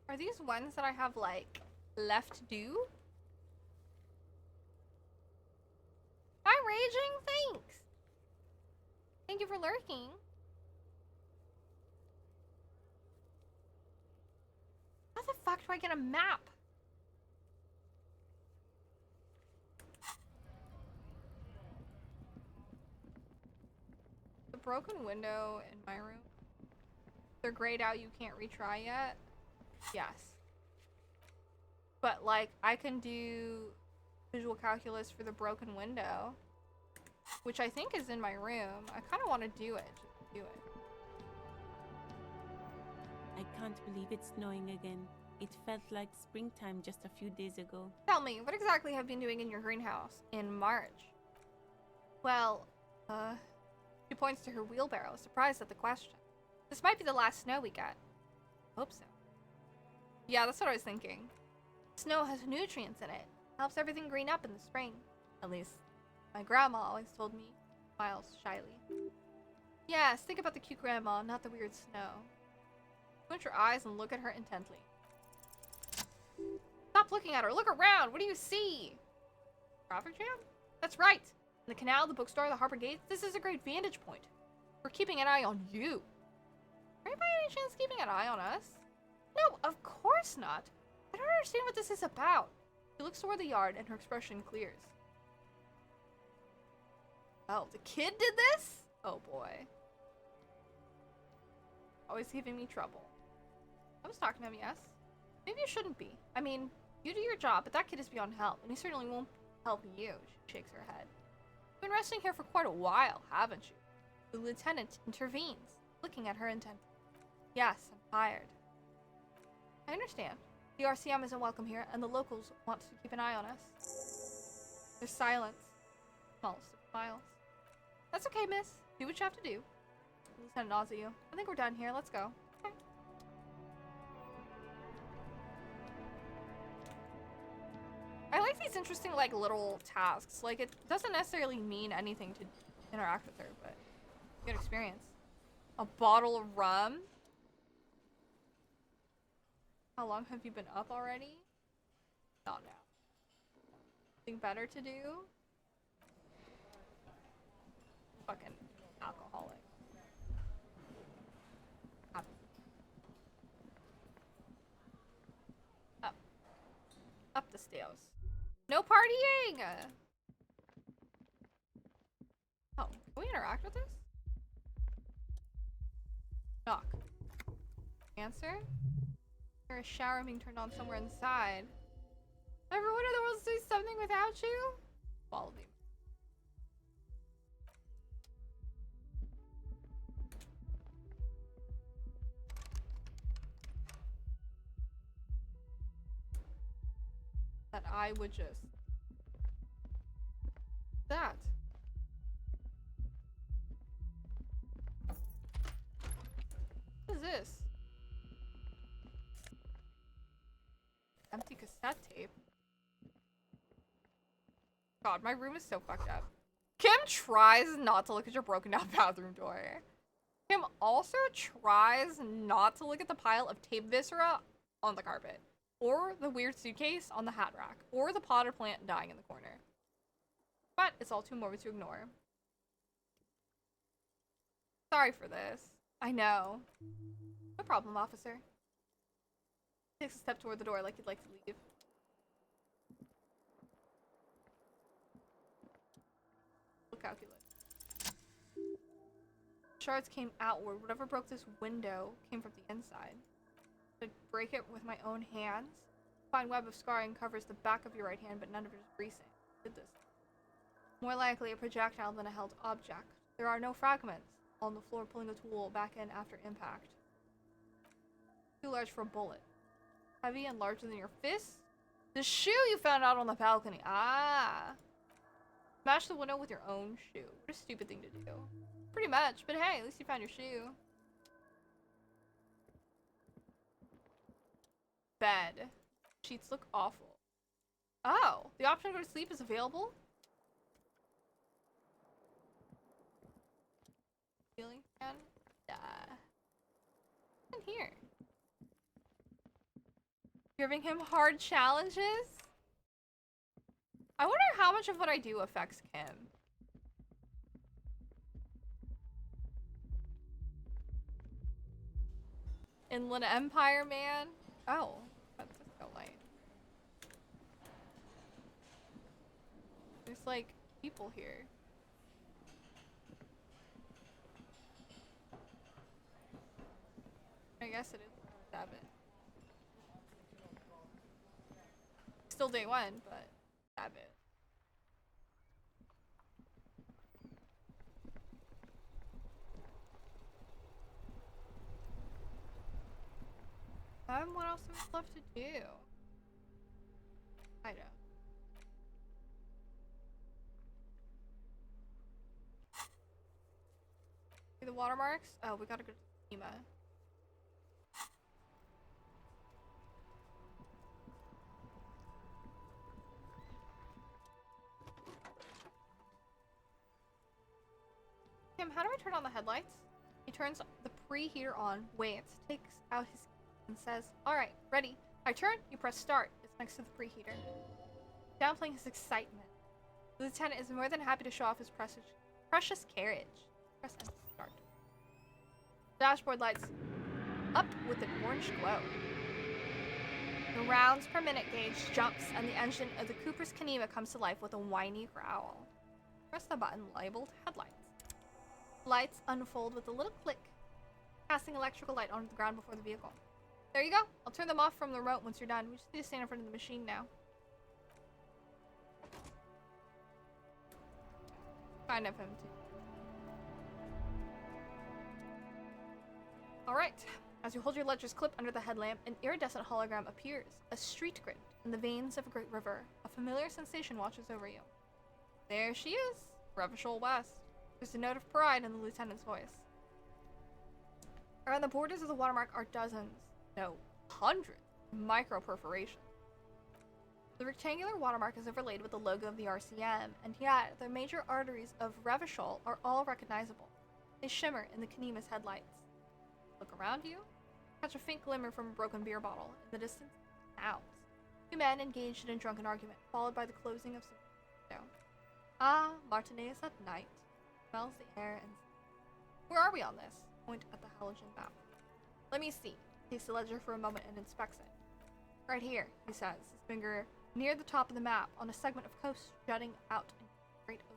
Are these ones that I have, like, left to do? Hi, Raging! Thanks! Thank you for lurking. How the fuck do I get a map? The broken window in my room. They're grayed out, you can't retry yet. Yes. But, like, I can do visual calculus for the broken window, which I think is in my room. I kind of want to do it. I can't believe it's snowing again. It felt like springtime just a few days ago. Tell me, what exactly have you been doing in your greenhouse in March? Well, she points to her wheelbarrow, surprised at the question. This might be the last snow we get. Hope so. Yeah, that's what I was thinking. Snow has nutrients in it. Helps everything green up in the spring. At least, my grandma always told me. Smiles shyly. Yes, think about the cute grandma, not the weird snow. Squint your eyes and look at her intently. Stop looking at her. Look around. What do you see? Traffic jam? That's right. In the canal, the bookstore, the harbor gates. This is a great vantage point. We're keeping an eye on you. Are you by any chance keeping an eye on us? No, of course not. I don't understand what this is about. She looks toward the yard and her expression clears. Oh, the kid did this? Oh boy. Always giving me trouble. I was talking to him, yes. Maybe you shouldn't be. I mean, you do your job, but that kid is beyond help, and he certainly won't help you. She shakes her head. You've been resting here for quite a while, haven't you? The lieutenant intervenes, looking at her intently. Yes, I'm tired. I understand. The RCM isn't welcome here, and the locals want to keep an eye on us. There's silence. Smallest of smiles. That's okay, miss. Do what you have to do. The lieutenant nods at you. I think we're done here. Let's go. Okay. I like these interesting, like, little tasks. Like, it doesn't necessarily mean anything to interact with her, but good experience. A bottle of rum? How long have you been up already? Not now. Something better to do? Fucking alcoholic. Up. Up. Up the stairs. No partying! Oh, Can we interact with this? Knock. Answer? There's a shower being turned on somewhere inside. Everyone in the world sees something without you? Follow me. That I would just... That. What is this? Empty cassette tape. God, my room is so fucked up. Kim tries not to look at your broken down bathroom door. Kim also tries not to look at the pile of tape viscera on the carpet. Or the weird suitcase on the hat rack. Or the potted plant dying in the corner. But it's all too morbid to ignore. Sorry for this. I know. No problem, officer. Takes a step toward the door like you'd like to leave. We'll calculate. Shards came outward. Whatever broke this window came from the inside. I'd break it with my own hands. Fine web of scarring covers the back of your right hand, but none of it is recent. Did this. More likely a projectile than a held object. There are no fragments on the floor, pulling the tool back in after impact. Too large for a bullet. Heavy and larger than your fist? The shoe you found out on the balcony. Ah. Smash the window with your own shoe. What a stupid thing to do. Pretty much, but hey, at least you found your shoe. Bed. Sheets look awful. Oh, the option to go to sleep is available? Ceiling fan? In here. Giving him hard challenges? I wonder how much of what I do affects Kim. Inland Empire Man? Oh, that's so light. There's like people here. I guess it is 7. Still day 1, but stab it. What else do we left to do? I don't. See the watermarks? Oh, we gotta go to Ema. Kim, how do I turn on the headlights? He turns the preheater on, waits, takes out his and says, "Alright, ready." I turn, you press start. It's next to the preheater. Downplaying his excitement. The lieutenant is more than happy to show off his precious carriage. Press and start. Dashboard lights up with an orange glow. The rounds per minute gauge jumps and the engine of the Cooper's Kanema comes to life with a whiny growl. Press the button labeled headlights. Lights unfold with a little click, casting electrical light onto the ground before the vehicle. There you go. I'll turn them off from the remote once you're done. We just need to stand in front of the machine now. Kind of him too. Alright. As you hold your ledger's clip under the headlamp, an iridescent hologram appears. A street grid in the veins of a great river. A familiar sensation watches over you. There she is. Revachol West. There's a note of pride in the lieutenant's voice. Around the borders of the watermark are dozens, no, hundreds, of micro perforations. The rectangular watermark is overlaid with the logo of the RCM, and yet the major arteries of Revachol are all recognizable. They shimmer in the Kanema's headlights. Look around you. Catch a faint glimmer from a broken beer bottle. In the distance, sounds. 2 men engaged in a drunken argument, followed by the closing of some window. Ah, Martinez at night. Smells the air and... Where are we on this? Point at the halogen map. Let me see. Takes the ledger for a moment and inspects it. Right here, he says, his finger near the top of the map on a segment of coast jutting out in straight ocean.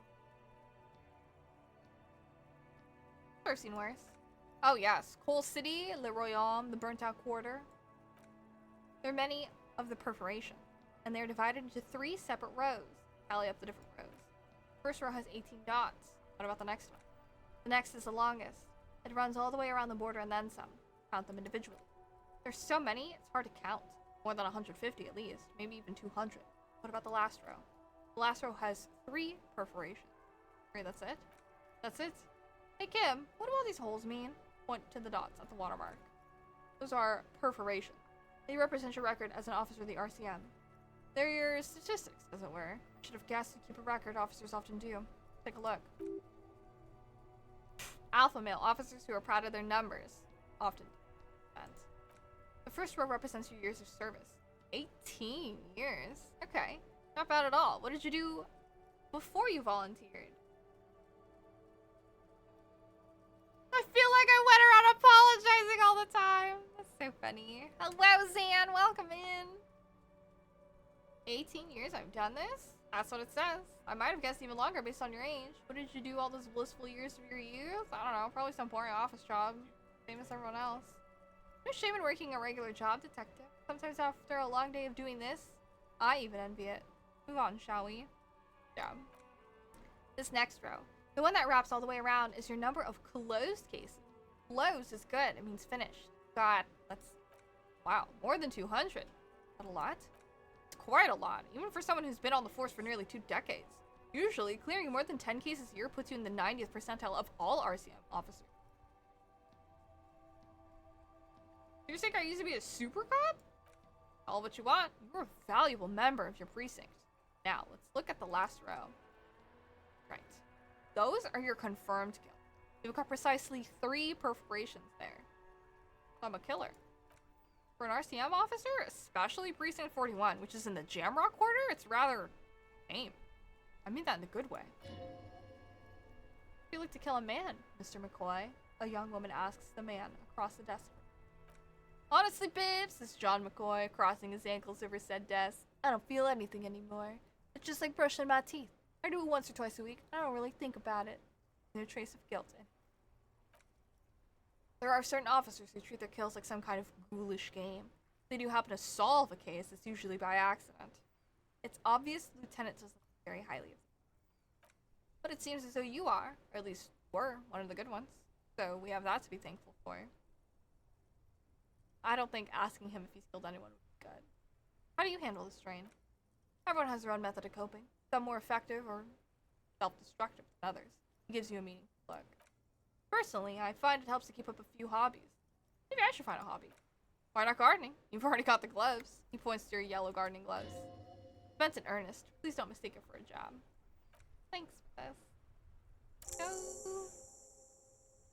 I've seen worse. Oh yes, Coal City, Le Royaume, the Burnt Out Quarter. There are many of the perforation, and they are divided into 3 separate rows. Tally up the different rows. First row has 18 dots. What about the next one? The next is the longest. It runs all the way around the border and then some. Count them individually. There's so many, it's hard to count. More than 150 at least, maybe even 200. What about the last row? The last row has 3 perforations. 3, that's it? That's it? Hey Kim, what do all these holes mean? Point to the dots at the watermark. Those are perforations. They represent your record as an officer of the RCM. They're your statistics, as it were. I should have guessed you keep a record, officers often do. Take a look. Alpha male officers who are proud of their numbers. Often. The first row represents your years of service. 18 years? Okay. Not bad at all. What did you do before you volunteered? I feel like I went around apologizing all the time. That's so funny. Hello, Zan. Welcome in. 18 years I've done this? That's what it says. I might have guessed even longer based on your age. What did you do all those blissful years of your youth? I don't know. Probably some boring office job. Same as everyone else. No shame in working a regular job, detective. Sometimes after a long day of doing this, I even envy it. Move on, shall we? Yeah. This next row. The one that wraps all the way around is your number of closed cases. Closed is good. It means finished. God, that's... Wow, more than 200. Is that a lot? It's quite a lot, even for someone who's been on the force for nearly 2 decades. Usually, clearing more than 10 cases a year puts you in the 90th percentile of all RCM officers. Do you think I used to be a super cop? All what you want. You're a valuable member of your precinct. Now, let's look at the last row. Right. Those are your confirmed kills. You've got precisely 3 perforations there. So I'm a killer. For an RCM officer, especially Precinct 41, which is in the Jamrock Quarter, it's rather tame. I mean that in a good way. Would you like to kill a man, Mr. McCoy? A young woman asks the man across the desk. Honestly, babes, says John McCoy, crossing his ankles over said desk. I don't feel anything anymore. It's just like brushing my teeth. I do it once or twice a week. I don't really think about it. No trace of guilt in it. There are certain officers who treat their kills like some kind of ghoulish game. If they do happen to solve a case, it's usually by accident. It's obvious the lieutenant doesn't think very highly of them. But it seems as though you are, or at least were, one of the good ones. So we have that to be thankful for. I don't think asking him if he's killed anyone would be good. How do you handle the strain? Everyone has their own method of coping. Some more effective or self-destructive than others. It gives you a meaningful look. Personally, I find it helps to keep up a few hobbies. Maybe I should find a hobby. Why not gardening? You've already got the gloves. He points to your yellow gardening gloves. Meant in earnest. Please don't mistake it for a job. Thanks, Beth. Go.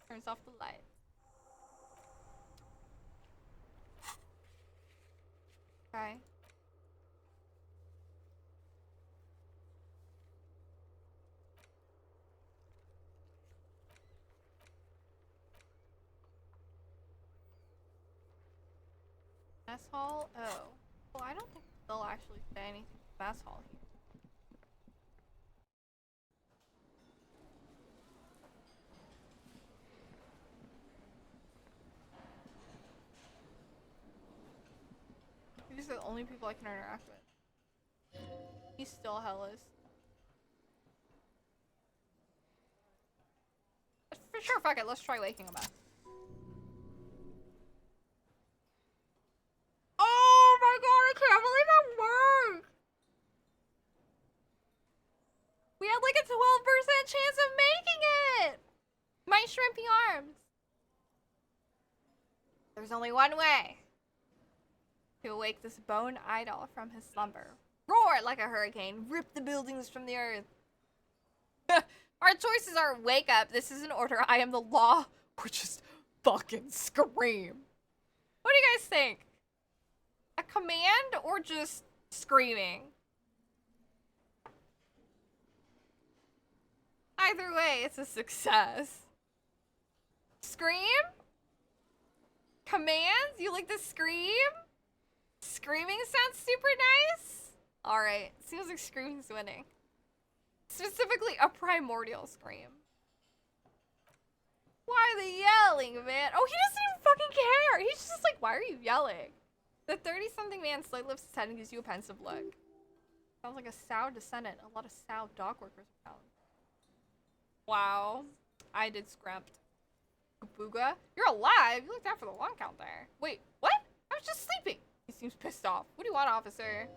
Turns off the light. Okay. Mess hall? Oh. Well, I don't think they'll actually say anything mess hall here. These are the only people I can interact with. He's still hellish. For sure, fuck it, let's try waking him up. Oh my god, I can't believe that worked! We had like a 12% chance of making it! My shrimpy arms. There's only one way to awake this bone idol from his slumber. Roar like a hurricane, rip the buildings from the earth. Our choices are wake up, this is an order, I am the law, or just fucking scream. What do you guys think? A command or just screaming? Either way, it's a success. Scream? Commands? You like to scream? Screaming sounds super nice? Alright, seems like screaming's winning. Specifically, a primordial scream. Why yelling, man? Oh, he doesn't even fucking care. He's just like, why are you yelling? The 30-something man slightly lifts his head and gives you a pensive look. Sounds like a Sow descendant. A lot of Sow dock workers around. Wow. I did scramped. Kabuga? You're alive? You looked out for the long count there. Wait, what? I was just sleeping. He seems pissed off. What do you want, officer?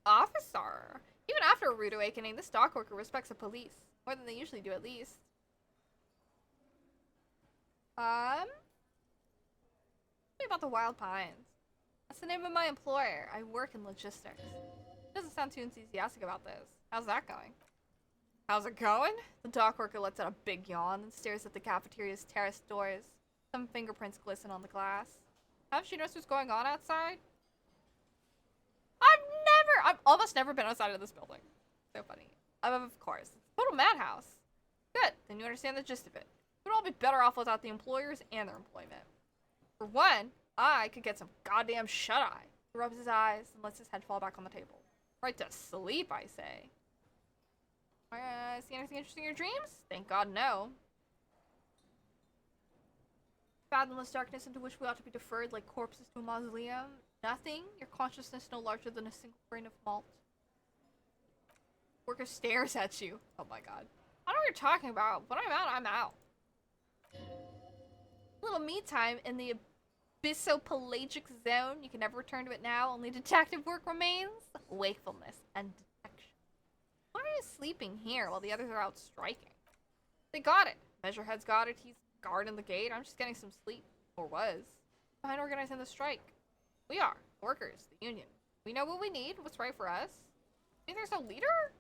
Officer? Even after a rude awakening, this dock worker respects the police. More than they usually do, at least. Tell me about the Wild Pines. That's the name of my employer. I work in logistics. He doesn't sound too enthusiastic about this. How's that going? How's it going? The dock worker lets out a big yawn and stares at the cafeteria's terraced doors. Some fingerprints glisten on the glass. Haven't you noticed what's going on outside? I've almost never been outside of this building. So funny. Of course. It's a total madhouse. Good. Then you understand the gist of it. We'd all be better off without the employers and their employment. For one, I could get some goddamn shut-eye. He rubs his eyes and lets his head fall back on the table. Right to sleep, I say. See anything interesting in your dreams? Thank God, no. Fathomless darkness into which we ought to be deferred like corpses to a mausoleum. Nothing. Your consciousness no larger than a single grain of malt. Worker stares at you. Oh my God. I don't know what you're talking about. When I'm out, I'm out. A little me time in the abyssopelagic zone. You can never return to it now. Only detective work remains. Wakefulness and detection. Why are you sleeping here while the others are out striking? They got it. Measurehead's got it. He's guarding the gate. I'm just getting some sleep. Or was. Behind organizing the strike. We are. The workers. The union. We know what we need. What's right for us. Maybe there's no leader?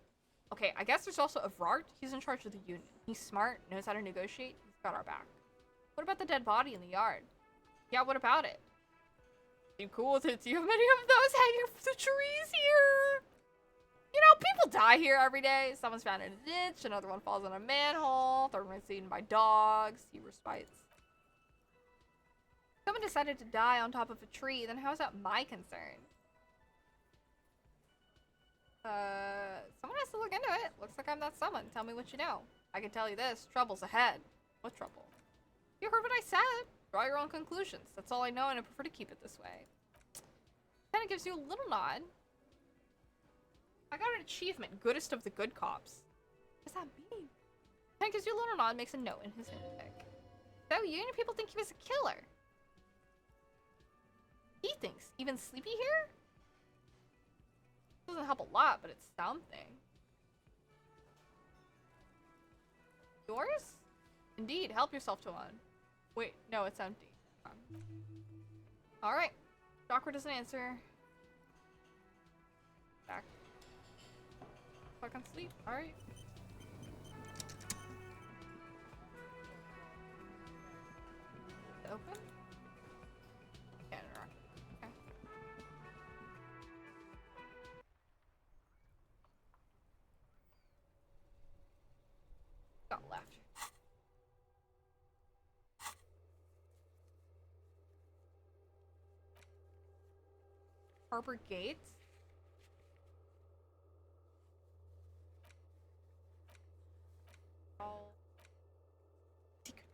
Okay, I guess there's also Evrart. He's in charge of the union. He's smart. Knows how to negotiate. He's got our back. What about the dead body in the yard? Yeah, what about it? You cool with it? Do you have many of those hanging from the trees here? You know, people die here every day. Someone's found in a ditch. Another one falls in a manhole. Third one's eaten by dogs. He respites. Someone decided to die on top of a tree, then how is that my concern? Someone has to look into it. Looks like I'm that someone. Tell me what you know. I can tell you this. Trouble's ahead. What trouble? You heard what I said. Draw your own conclusions. That's all I know, and I prefer to keep it this way. Kinda gives you a little nod. I got an achievement. Goodest of the good cops. What does that mean? Kinda gives you a little nod, makes a note in his notebook. So, union people think he was a killer. He thinks. Even sleepy here? Doesn't help a lot, but it's something. Yours? Indeed, help yourself to one. Wait, no, it's empty. Alright. Doctor doesn't answer. Back. Fucking sleep. Alright. Open? Yeah, no. Okay. Got left. Harbor Gate? Oh. Secret.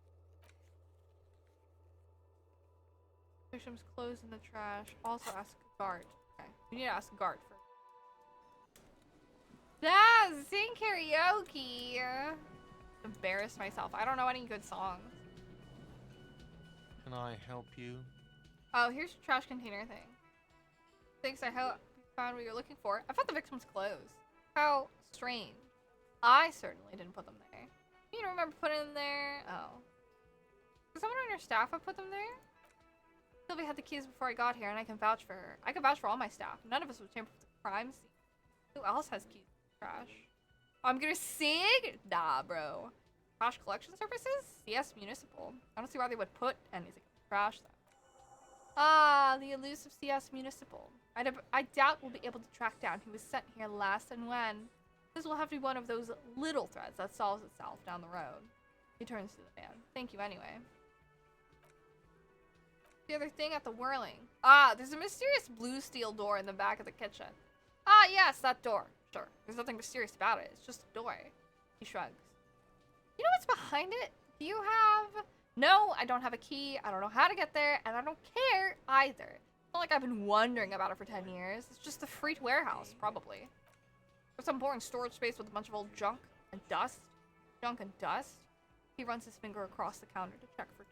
Victims clothes in the trash. Also ask a guard. Okay. We need to ask a guard first. Yeah, sing karaoke! Embarrassed myself. I don't know any good songs. Can I help you? Oh, here's your trash container thing. Thanks, I hope you found what you're looking for. I found the victim's clothes. How strange. I certainly didn't put them there. You don't remember putting them there? Oh. Did someone on your staff have put them there? Sylvia had the keys before I got here, and I can vouch for her. I can vouch for all my staff. None of us would tamper with the crime scene. Who else has keys to the trash? Oh, I'm gonna sing? Nah, bro. Trash collection services? CS Municipal. I don't see why they would put anything in the trash, though. Ah, the elusive CS Municipal. I doubt we'll be able to track down who was sent here last and when. This will have to be one of those little threads that solves itself down the road. He turns to the man. Thank you anyway. The other thing at the whirling. Ah, there's a mysterious blue steel door in the back of the kitchen. Ah, yes, that door. Sure. There's nothing mysterious about it. It's just a door. He shrugs. You know what's behind it? Do you have... No, I don't have a key. I don't know how to get there, and I don't care either. It's not like I've been wondering about it for 10 years. It's just a freak warehouse, probably. Or some boring storage space with a bunch of old junk and dust. Junk and dust. He runs his finger across the counter to check for...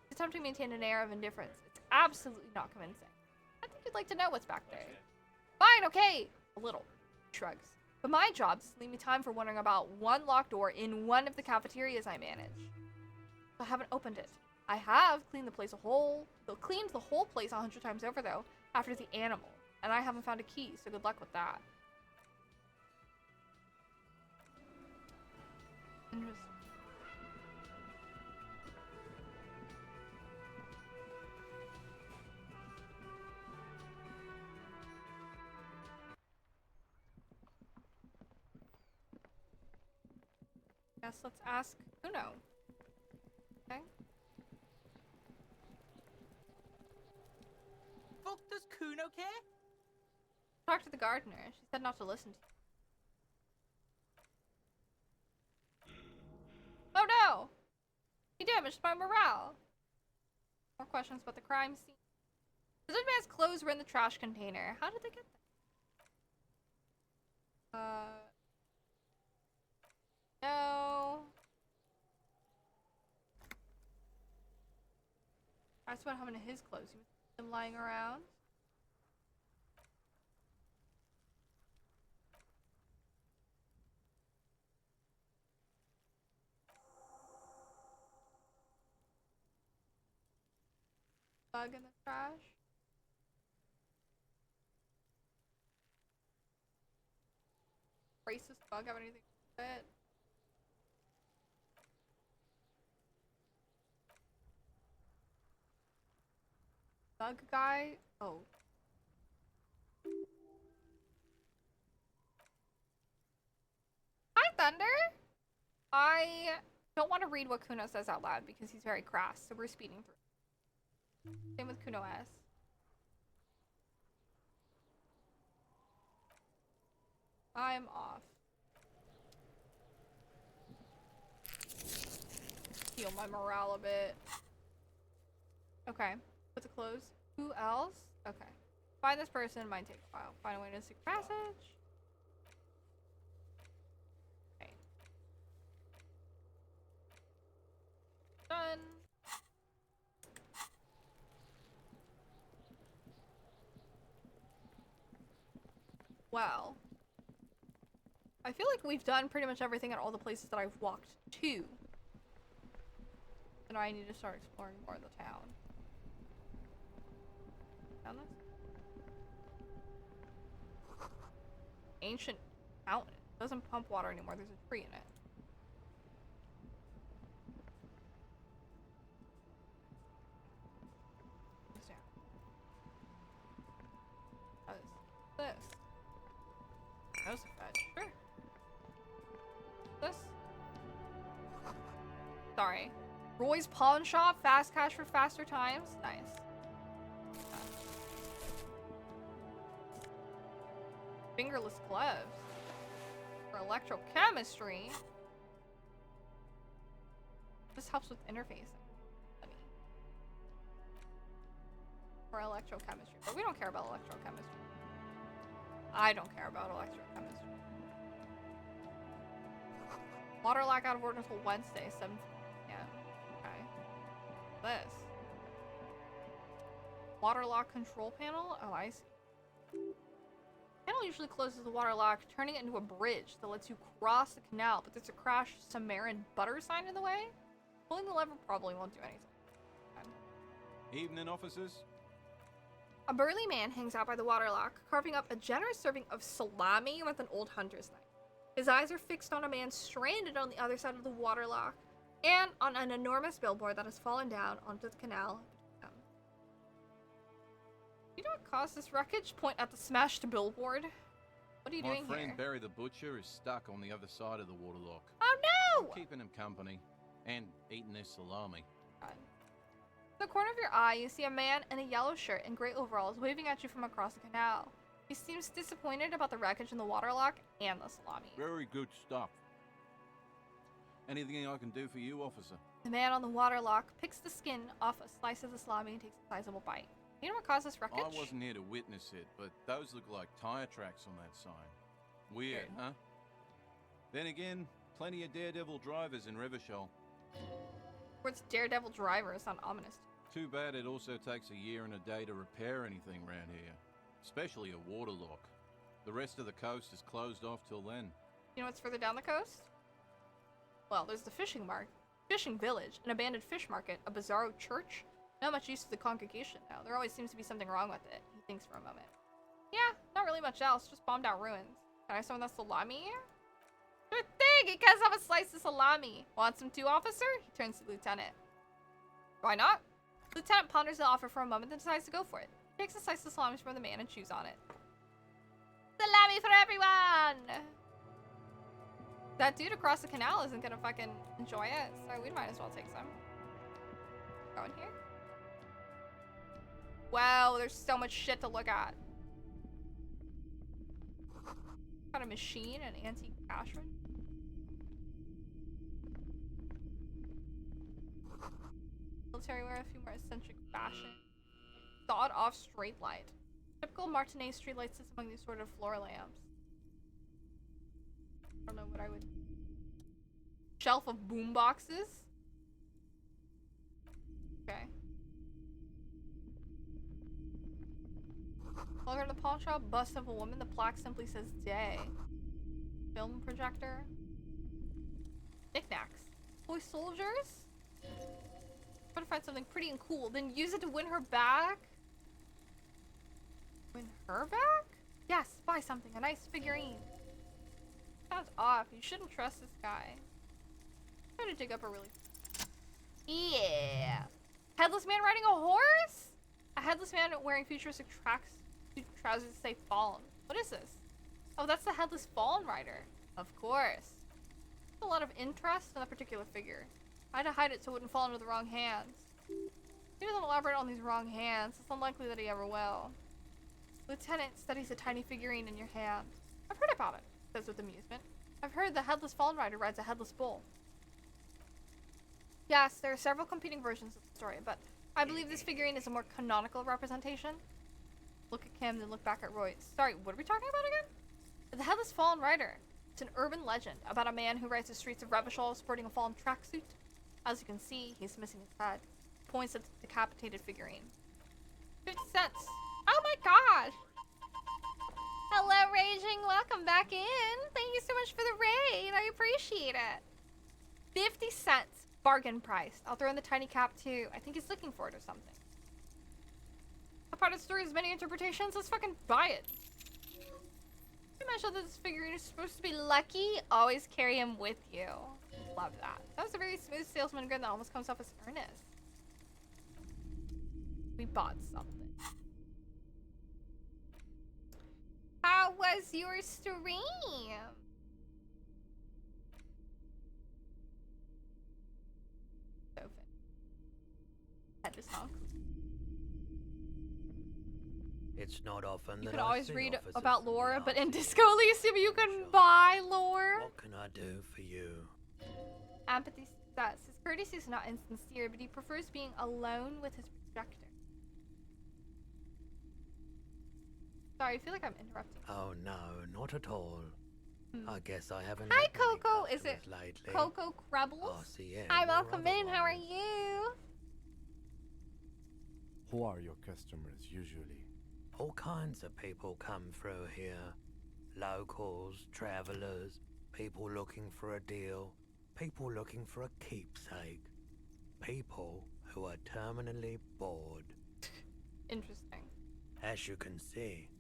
He's attempting to maintain an air of indifference. It's absolutely not convincing. I think you'd like to know what's back there. Fine, okay. A little. Shrugs. But my job is to leave me time for wondering about one locked door in one of the cafeterias I manage. I haven't opened it. I have cleaned the place cleaned the whole place 100 times over, though, after the animal. And I haven't found a key, so good luck with that. Interesting. Guess let's ask Kuno. Okay. Fuck does Kuno care? Talk to the gardener. She said not to listen to you. Oh no! He damaged my morale. More questions about the crime scene. This man's clothes were in the trash container. How did they get there? No. That's what happened to his clothes. He was them lying around. Bug in the trash. Racist bug have anything to do with it? Bug guy? Oh. Hi, Thunder! I don't want to read what Kuno says out loud because he's very crass, so we're speeding through. Same with Kuno S. I'm off. Heal my morale a bit. Okay. Put the clothes. Who else? Okay. Find this person. Might take a while. Find a way to secret passage. Okay. Done. Well. I feel like we've done pretty much everything at all the places that I've walked to. And I need to start exploring more of the town. Found this? Ancient fountain. It doesn't pump water anymore. There's a tree in it. What's down? This. That's a fetch. Sure. This. Sorry. Roy's Pawn Shop. Fast cash for faster times. Nice. Fingerless gloves. For electrochemistry. This helps with interfacing. For electrochemistry. But we don't care about electrochemistry. I don't care about electrochemistry. Water lock out of order until Wednesday, 7. Yeah. Okay. This. Water lock control panel? Oh, I see. Panel usually closes the water lock, turning it into a bridge that lets you cross the canal, but there's a crashed Samaran butter sign in the way? Pulling the lever probably won't do anything. Okay. Evening, officers. A burly man hangs out by the water lock, carving up a generous serving of salami with an old hunter's knife. His eyes are fixed on a man stranded on the other side of the water lock, and on an enormous billboard that has fallen down onto the canal. You know what caused this wreckage? Point at the smashed billboard. What are you doing here? My friend Barry the Butcher is stuck on the other side of the water lock. Oh no! I'm keeping him company and eating his salami. God. In the corner of your eye, you see a man in a yellow shirt and gray overalls waving at you from across the canal. He seems disappointed about the wreckage in the water lock and the salami. Very good stuff. Anything I can do for you, officer? The man on the waterlock picks the skin off a slice of the salami and takes a sizable bite. You know what caused this wreckage? I wasn't here to witness it, but those look like tire tracks on that sign. Weird, huh? Then again, plenty of daredevil drivers in Revachol. What's daredevil driver? It's not ominous. Too bad it also takes a year and a day to repair anything around here. Especially a waterlock. The rest of the coast is closed off till then. You know what's further down the coast? Well, there's the fishing village, an abandoned fish market, a bizarro church. Not much use to the congregation now. There always seems to be something wrong with it. He thinks for a moment. Yeah, not really much else. Just bombed out ruins. Can I have some of that salami? Sure thing! He cuts off a slice of salami. Want some too, officer? He turns to the lieutenant. Why not? The lieutenant ponders the offer for a moment, then decides to go for it. He takes a slice of salami from the man and chews on it. Salami for everyone! That dude across the canal isn't gonna fucking enjoy it, so we might as well take some. Go in here. Wow, there's so much shit to look at. Got a machine, an antique cash register. Military wear, a few more eccentric fashion. Sawed off straight light. Typical Martinet street light sits among these sort of floor lamps. I don't know what I would. Shelf of boom boxes. Okay. While we're in the pawn shop, bust of a woman. The plaque simply says "day." Film projector. Knickknacks. Toy soldiers. Try to find something pretty and cool, then use it to win her back. Win her back? Yes, buy something. A nice figurine. Sounds off. You shouldn't trust this guy. I'm trying to dig up a really... Yeah. Headless man riding a horse? A headless man wearing futuristic trousers that say fallen. What is this? Oh, that's the headless fallen rider. Of course. A lot of interest in that particular figure. I had to hide it so it wouldn't fall into the wrong hands. He doesn't elaborate on these wrong hands. It's unlikely that he ever will. Lieutenant studies a tiny figurine in your hand. I've heard about it, says with amusement. I've heard the headless fallen rider rides a headless bull. Yes, there are several competing versions of the story, but I believe this figurine is a more canonical representation. Look at Kim, then look back at Roy. Sorry, what are we talking about again? The headless fallen rider. It's an urban legend about a man who rides the streets of Revachol sporting a fallen tracksuit. As you can see, he's missing his head. Points at the decapitated figurine. 50 cents. Oh my god! Hello, Raging. Welcome back in. Thank you so much for the raid. I appreciate it. 50 cents. Bargain price. I'll throw in the tiny cap too. I think he's looking for it or something. A part of the story has many interpretations. Let's fucking buy it. You mentioned that this figurine is supposed to be lucky. Always carry him with you. Love that. That was a very smooth salesman grin that almost comes off as earnest. We bought something. How was your stream? So fun. Had this song. It's not often You that could I always see read officers about from the lore, but in RCMP. Disco Elysium you can buy lore. What can I do for you? Empathy says his courtesy is not insincere, but he prefers being alone with his projector. Sorry, I feel like I'm interrupting. Oh no, not at all. I guess I haven't. Hi, had many Coco. Is it customers lately. Coco Krebbles? RCM Hi, or welcome in. How are otherwise. you? Who are your customers usually? All kinds of people come through here. Locals, travelers, people looking for a deal, people looking for a keepsake, people who are terminally bored. Interesting. As you can see,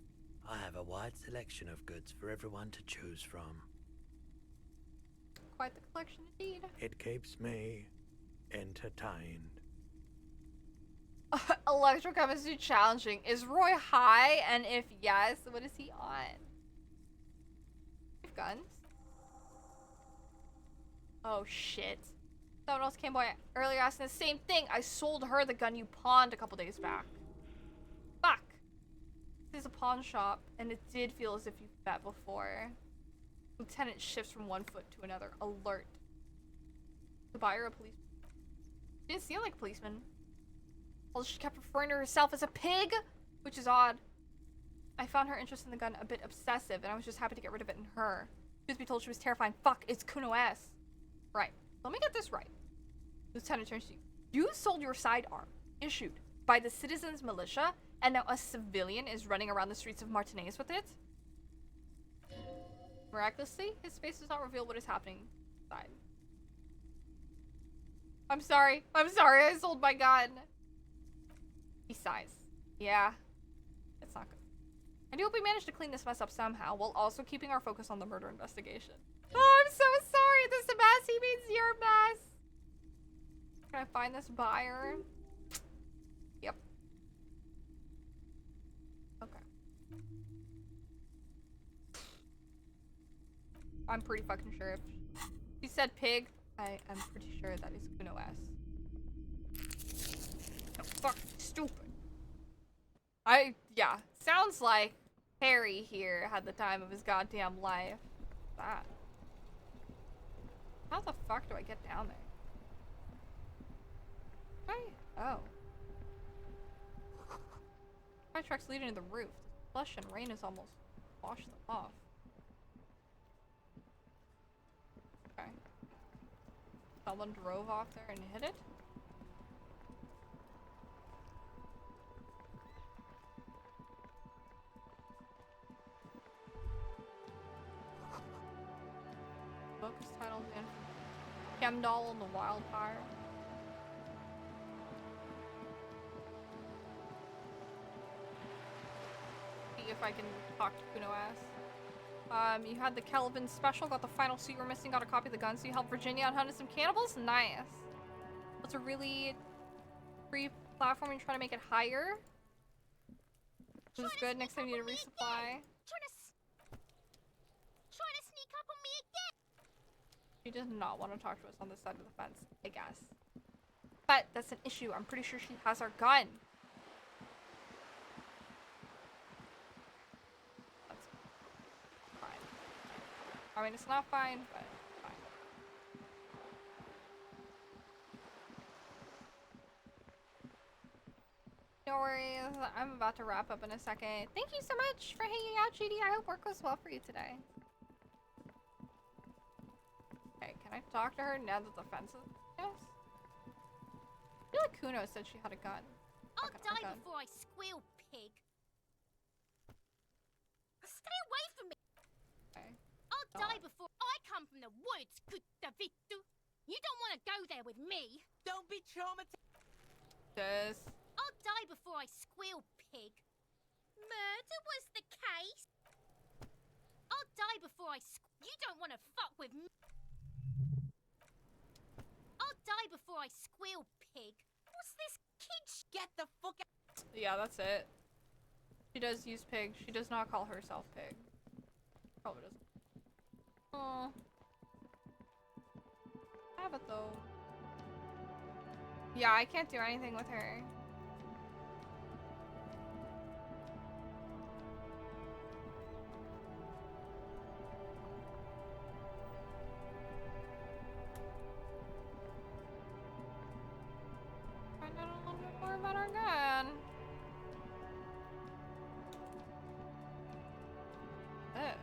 I have a wide selection of goods for everyone to choose from. Quite the collection indeed. It keeps me entertained. Electrochemistry challenging. Is Roy high? And if yes, what is he on? We have guns. Oh shit. Someone else came by earlier asking the same thing. I sold her the gun you pawned a couple days back. Fuck. This is a pawn shop, and it did feel as if you've bet before. Lieutenant shifts from one foot to another, alert. the buyer a policeman? She didn't seem like a policeman. Although she kept referring to herself as a pig, which is odd. I found her interest in the gun a bit obsessive, and I was just happy to get rid of it in her. Truth be told, she was terrifying. Fuck, it's Kuno S. Right. Let me get this right. Lieutenant turns to you. You sold your sidearm, issued by the citizens' militia, and now a civilian is running around the streets of Martinez with it? Miraculously, his face does not reveal what is happening inside. I'm sorry. I'm sorry. I sold my gun. He sighs. Yeah. It's not good. I do hope we managed to clean this mess up somehow, while also keeping our focus on the murder investigation. Oh, I'm so sorry. This mess, he means your mess. Can I find this buyer? Yep. Okay. I'm pretty fucking sure if she said pig, I am pretty sure that is Kuno S. No, fuck, stupid. Yeah, sounds like Harry here had the time of his goddamn life. That. How the fuck do I get down there? Right? Oh. Fire trucks leading to the roof. The slush and rain has almost washed them off. Okay. Someone drove off there and hit it? Book is titled Chemdoll and the Wildfire. See if I can talk to Kuno S. You had the Kelvin special, got the final suit you were missing, got a copy of the gun, so you helped Virginia on hunting some cannibals? Nice. That's a really free platform and trying to make it higher. This is good. Next time you need a resupply. Trying to sneak up on me again. She does not want to talk to us on this side of the fence, I guess. But that's an issue. I'm pretty sure she has our gun. That's fine. I mean, it's not fine, but fine. No worries. I'm about to wrap up in a second. Thank you so much for hanging out, GD. I hope work goes well for you today. Okay, can I talk to her now that the fence is... Yes? I feel like Kuno said she had a gun. I'll die before I squeal, pig. Stay away from me. Okay. I'll die before I come from the woods, Kutavitu. You don't want to go there with me. Don't be traumatized. Yes. I'll die before I squeal, pig. Murder was the case. I'll die before I You don't want to fuck with me. I'll die before I squeal, pig. What's this kid Get the fuck out. Yeah, that's it. She does use pig. She does not call herself pig. Probably doesn't. Aww. Have it though. Yeah, I can't do anything with her. Find out a little bit more about our gun. This.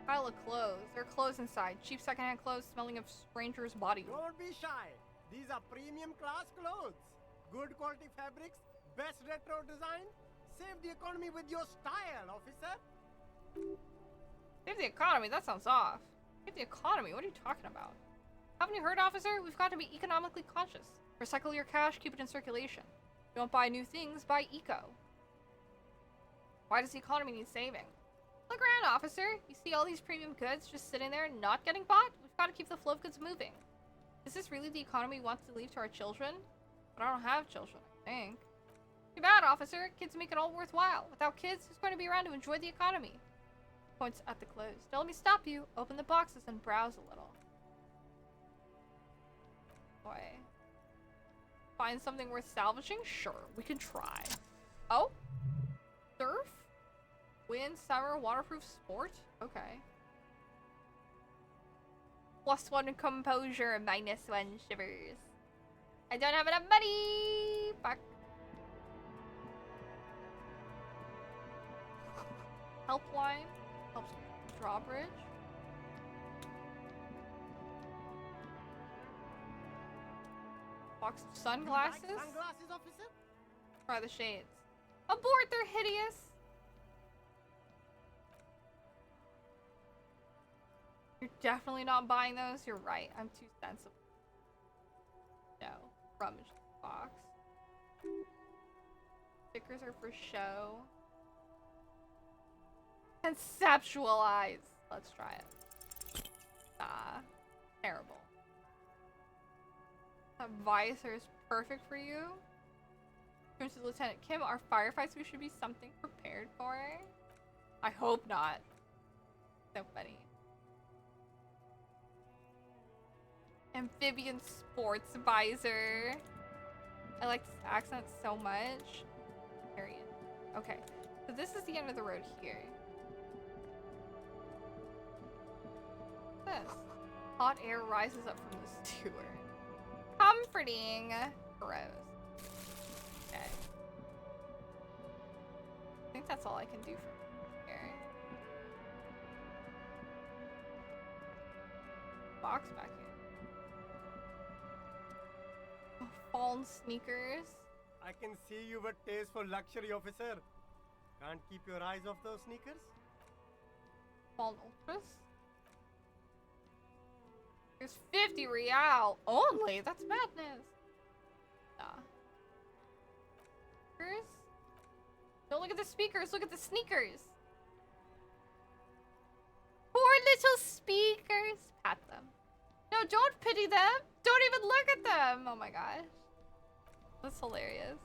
Pile of clothes. There are clothes inside. Cheap secondhand clothes smelling of strangers' body. Don't be shy. These are premium class clothes. Good quality fabrics, best retro design. Save the economy with your style, officer. Save the economy? That sounds off. Save the economy? What are you talking about? Haven't you heard, officer? We've got to be economically conscious. Recycle your cash, keep it in circulation. Don't buy new things, buy eco. Why does the economy need saving? Look around, officer. You see all these premium goods just sitting there not getting bought? We've got to keep the flow of goods moving. Is this really the economy we want to leave to our children? But I don't have children, I think. Too bad, officer. Kids make it all worthwhile. Without kids, who's going to be around to enjoy the economy? Points at the clothes. Now let me stop you. Open the boxes and browse a little. Boy. Find something worth salvaging? Sure, we can try. Oh? Surf? Wind, summer, waterproof sport? Okay. +1 composure, -1 shivers. I don't have enough money! Fuck. Helpline. Helps drawbridge. Box of sunglasses. Sunglasses, officer? Try the shades. Abort, they're hideous! You're definitely not buying those? You're right, I'm too sensible. No. Rummage the box. Stickers are for show. Conceptualize! Let's try it. Ah. Terrible. That visor is perfect for you. Turns to Lieutenant Kim, our firefights we should be something prepared for. I hope not. So funny. Amphibian sports visor. I like this accent so much. Period. Okay, so this is the end of the road here. What's this? Hot air rises up from the sewer. Comforting. Gross. Okay. I think that's all I can do from here. Box back here. Oh, fallen sneakers. I can see you with taste for luxury, officer. Can't keep your eyes off those sneakers? Fallen ultras. There's 50 real only. That's madness. Nah. Speakers? Don't look at the speakers. Look at the sneakers. Poor little speakers. Pat them. No, don't pity them. Don't even look at them. Oh my gosh. That's hilarious.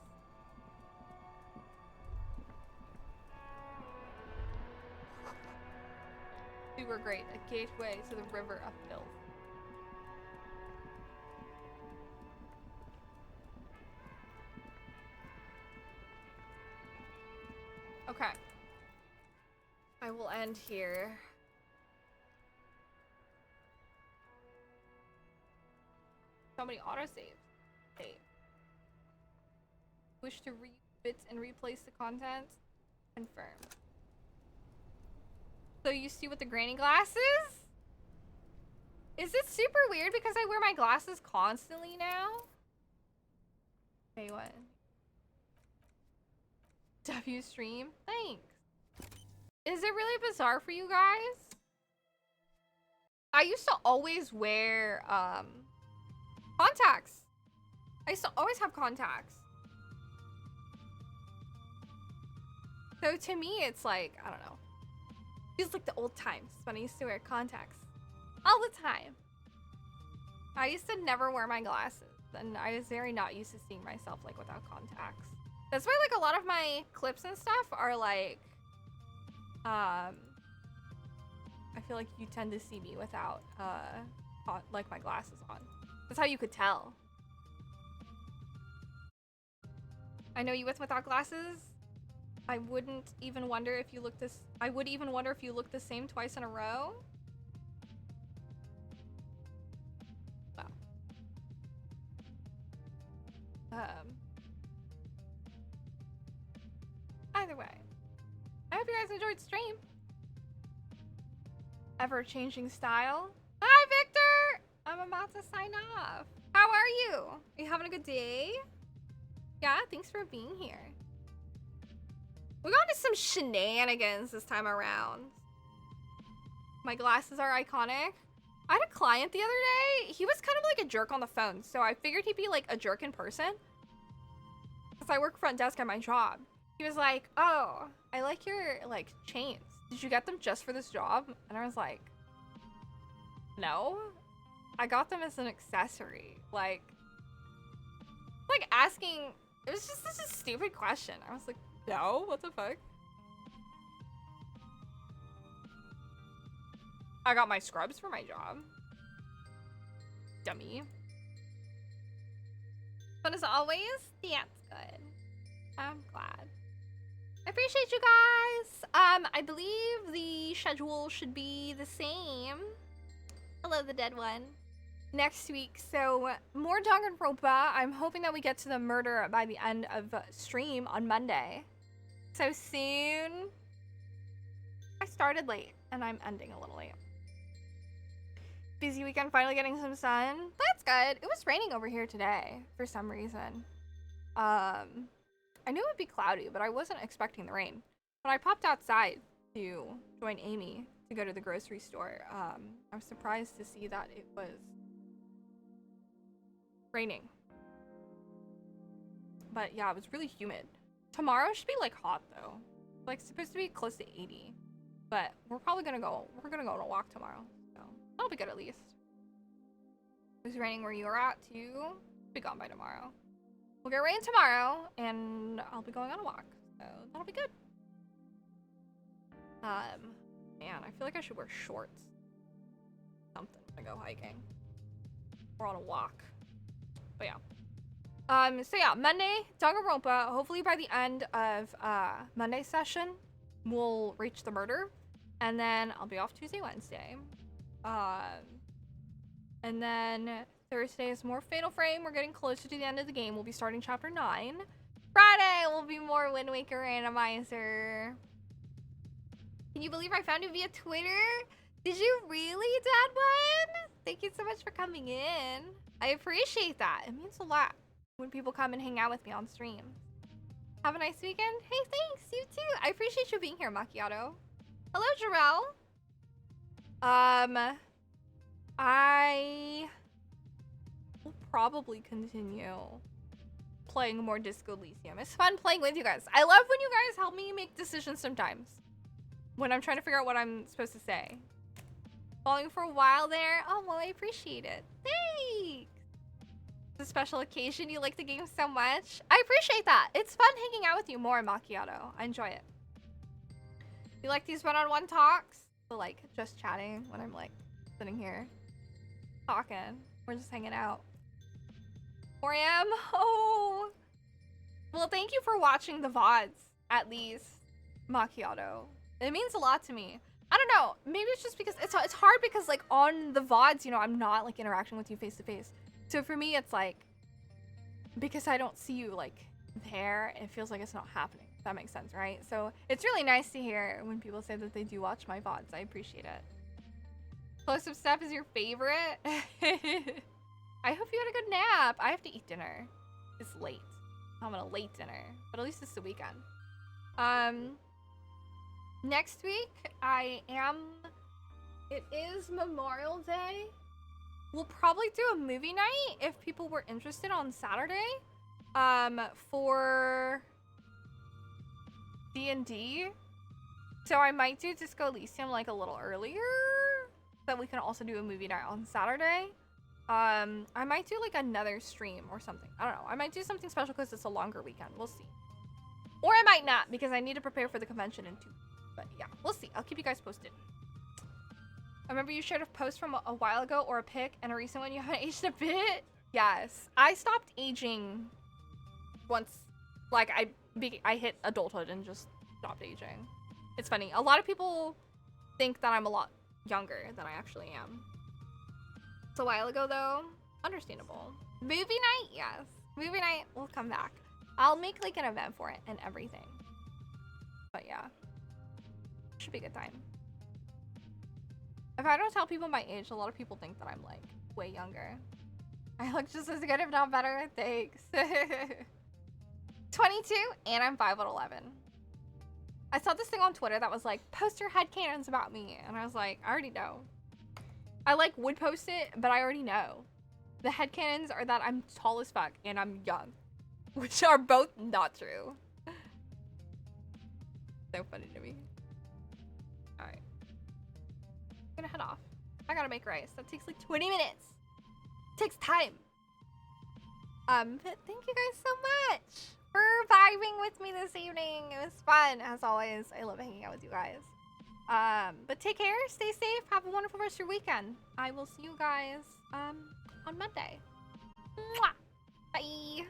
Super great. A gateway to the river of filth. Okay. I will end here. So many autosaves. Save. Wish to re-bit and replace the content? Confirm. So you see with the granny glasses? Is it super weird because I wear my glasses constantly now? Okay, what? W stream? Thanks. Is it really bizarre for you guys? I used to always wear contacts. I used to always have contacts. So to me it's like, I don't know. Feels like the old times when I used to wear contacts all the time. I used to never wear my glasses and I was very not used to seeing myself like without contacts. That's why like a lot of my clips and stuff are like, I feel like you tend to see me without like my glasses on. That's how you could tell. I know you without glasses. I wouldn't even wonder if you look this. I would even wonder if you look the same twice in a row. Wow. Either way, I hope you guys enjoyed the stream. Ever-changing style. Hi, Victor! I'm about to sign off. How are you? Are you having a good day? Yeah, thanks for being here. We got into some shenanigans this time around. My glasses are iconic. I had a client the other day. He was kind of like a jerk on the phone, so I figured he'd be like a jerk in person. Because I work front desk at my job. He was like, oh, I like your like chains. Did you get them just for this job? And I was like, no. I got them as an accessory. Like asking, it was just such a stupid question. I was like, no, what the fuck? I got my scrubs for my job. Dummy. But as always, that's good. I'm glad. I appreciate you guys. I believe the schedule should be the same Hello, the dead one. Next week, so more Danganronpa. I'm hoping that we get to the murder by the end of stream on Monday. So soon. I started late, and I'm ending a little late. Busy weekend, finally getting some sun. That's good. It was raining over here today, for some reason. I knew it would be cloudy, but I wasn't expecting the rain. When I popped outside to join Amy to go to the grocery store, I was surprised to see that it was raining. But yeah, it was really humid. Tomorrow should be like hot though. Like supposed to be close to 80. But we're probably gonna go on a walk tomorrow. So that'll be good at least. It was raining where you were at too. Be gone by tomorrow. We'll get rain tomorrow and I'll be going on a walk. So that'll be good. Man, I feel like I should wear shorts. Something to go hiking. Or on a walk. But yeah. So yeah, Monday, Danganronpa. Hopefully by the end of Monday's session, we'll reach the murder. And then I'll be off Tuesday, Wednesday. And then Thursday is more Fatal Frame. We're getting closer to the end of the game. We'll be starting chapter 9. Friday will be more Wind Waker randomizer. Can you believe I found you via Twitter? Did you really, Dad One? Thank you so much for coming in. I appreciate that. It means a lot when people come and hang out with me on stream. Have a nice weekend. Hey, thanks. You too. I appreciate you being here, Macchiato. Hello, Jarrell. I will probably continue playing more Disco Elysium. It's fun playing with you guys. I love when you guys help me make decisions sometimes. When I'm trying to figure out what I'm supposed to say. Following for a while there. Oh, well, I appreciate it. Thanks. It's a special occasion. You like the game so much. I appreciate that. It's fun hanging out with you more, Macchiato. I enjoy it. You like these one-on-one talks? So, like, just chatting when I'm, like, sitting here talking. We're just hanging out. 4 a.m. Oh. Well, thank you for watching the VODs, at least, Macchiato. It means a lot to me. I don't know. Maybe it's just because it's hard because, like, on the VODs, you know, I'm not, like, interacting with you face to face. So for me, it's like, because I don't see you, like, there, it feels like it's not happening. If that makes sense, right? So it's really nice to hear when people say that they do watch my VODs. I appreciate it. Close-up Steph is your favorite? I hope you had a good nap. I have to eat dinner. It's late. I'm on a late dinner, but at least it's the weekend. Next week, it is Memorial Day. We'll probably do a movie night if people were interested on Saturday. For D&D. So I might do Disco Elysium like a little earlier. But we can also do a movie night on Saturday. I might do like another stream or something. I don't know. I might do something special because it's a longer weekend. We'll see. Or I might not because I need to prepare for the convention in 2 weeks. But yeah, we'll see. I'll keep you guys posted. I remember you shared a post from a while ago or a pic and a recent one. You haven't aged a bit. Yes. I stopped aging once, like, I hit adulthood and just stopped aging. It's funny. A lot of people think that I'm a lot younger than I actually am. It's a while ago, though. Understandable. Movie night? Yes. Movie night will come back. I'll make, like, an event for it and everything. But, yeah. Should be a good time. If I don't tell people my age, a lot of people think that I'm, like, way younger. I look just as good, if not better. Thanks. 22, and I'm 5'11". I saw this thing on Twitter that was like, post your headcanons about me. And I was like, I already know. I, like, would post it, but I already know. The headcanons are that I'm tall as fuck and I'm young. Which are both not true. So funny to me. Alright. I'm gonna head off. I gotta make rice. That takes like 20 minutes. It takes time. But thank you guys so much for vibing with me this evening. It was fun, as always. I love hanging out with you guys. But take care, stay safe, have a wonderful rest of your weekend. I will see you guys on Monday. Mwah! Bye.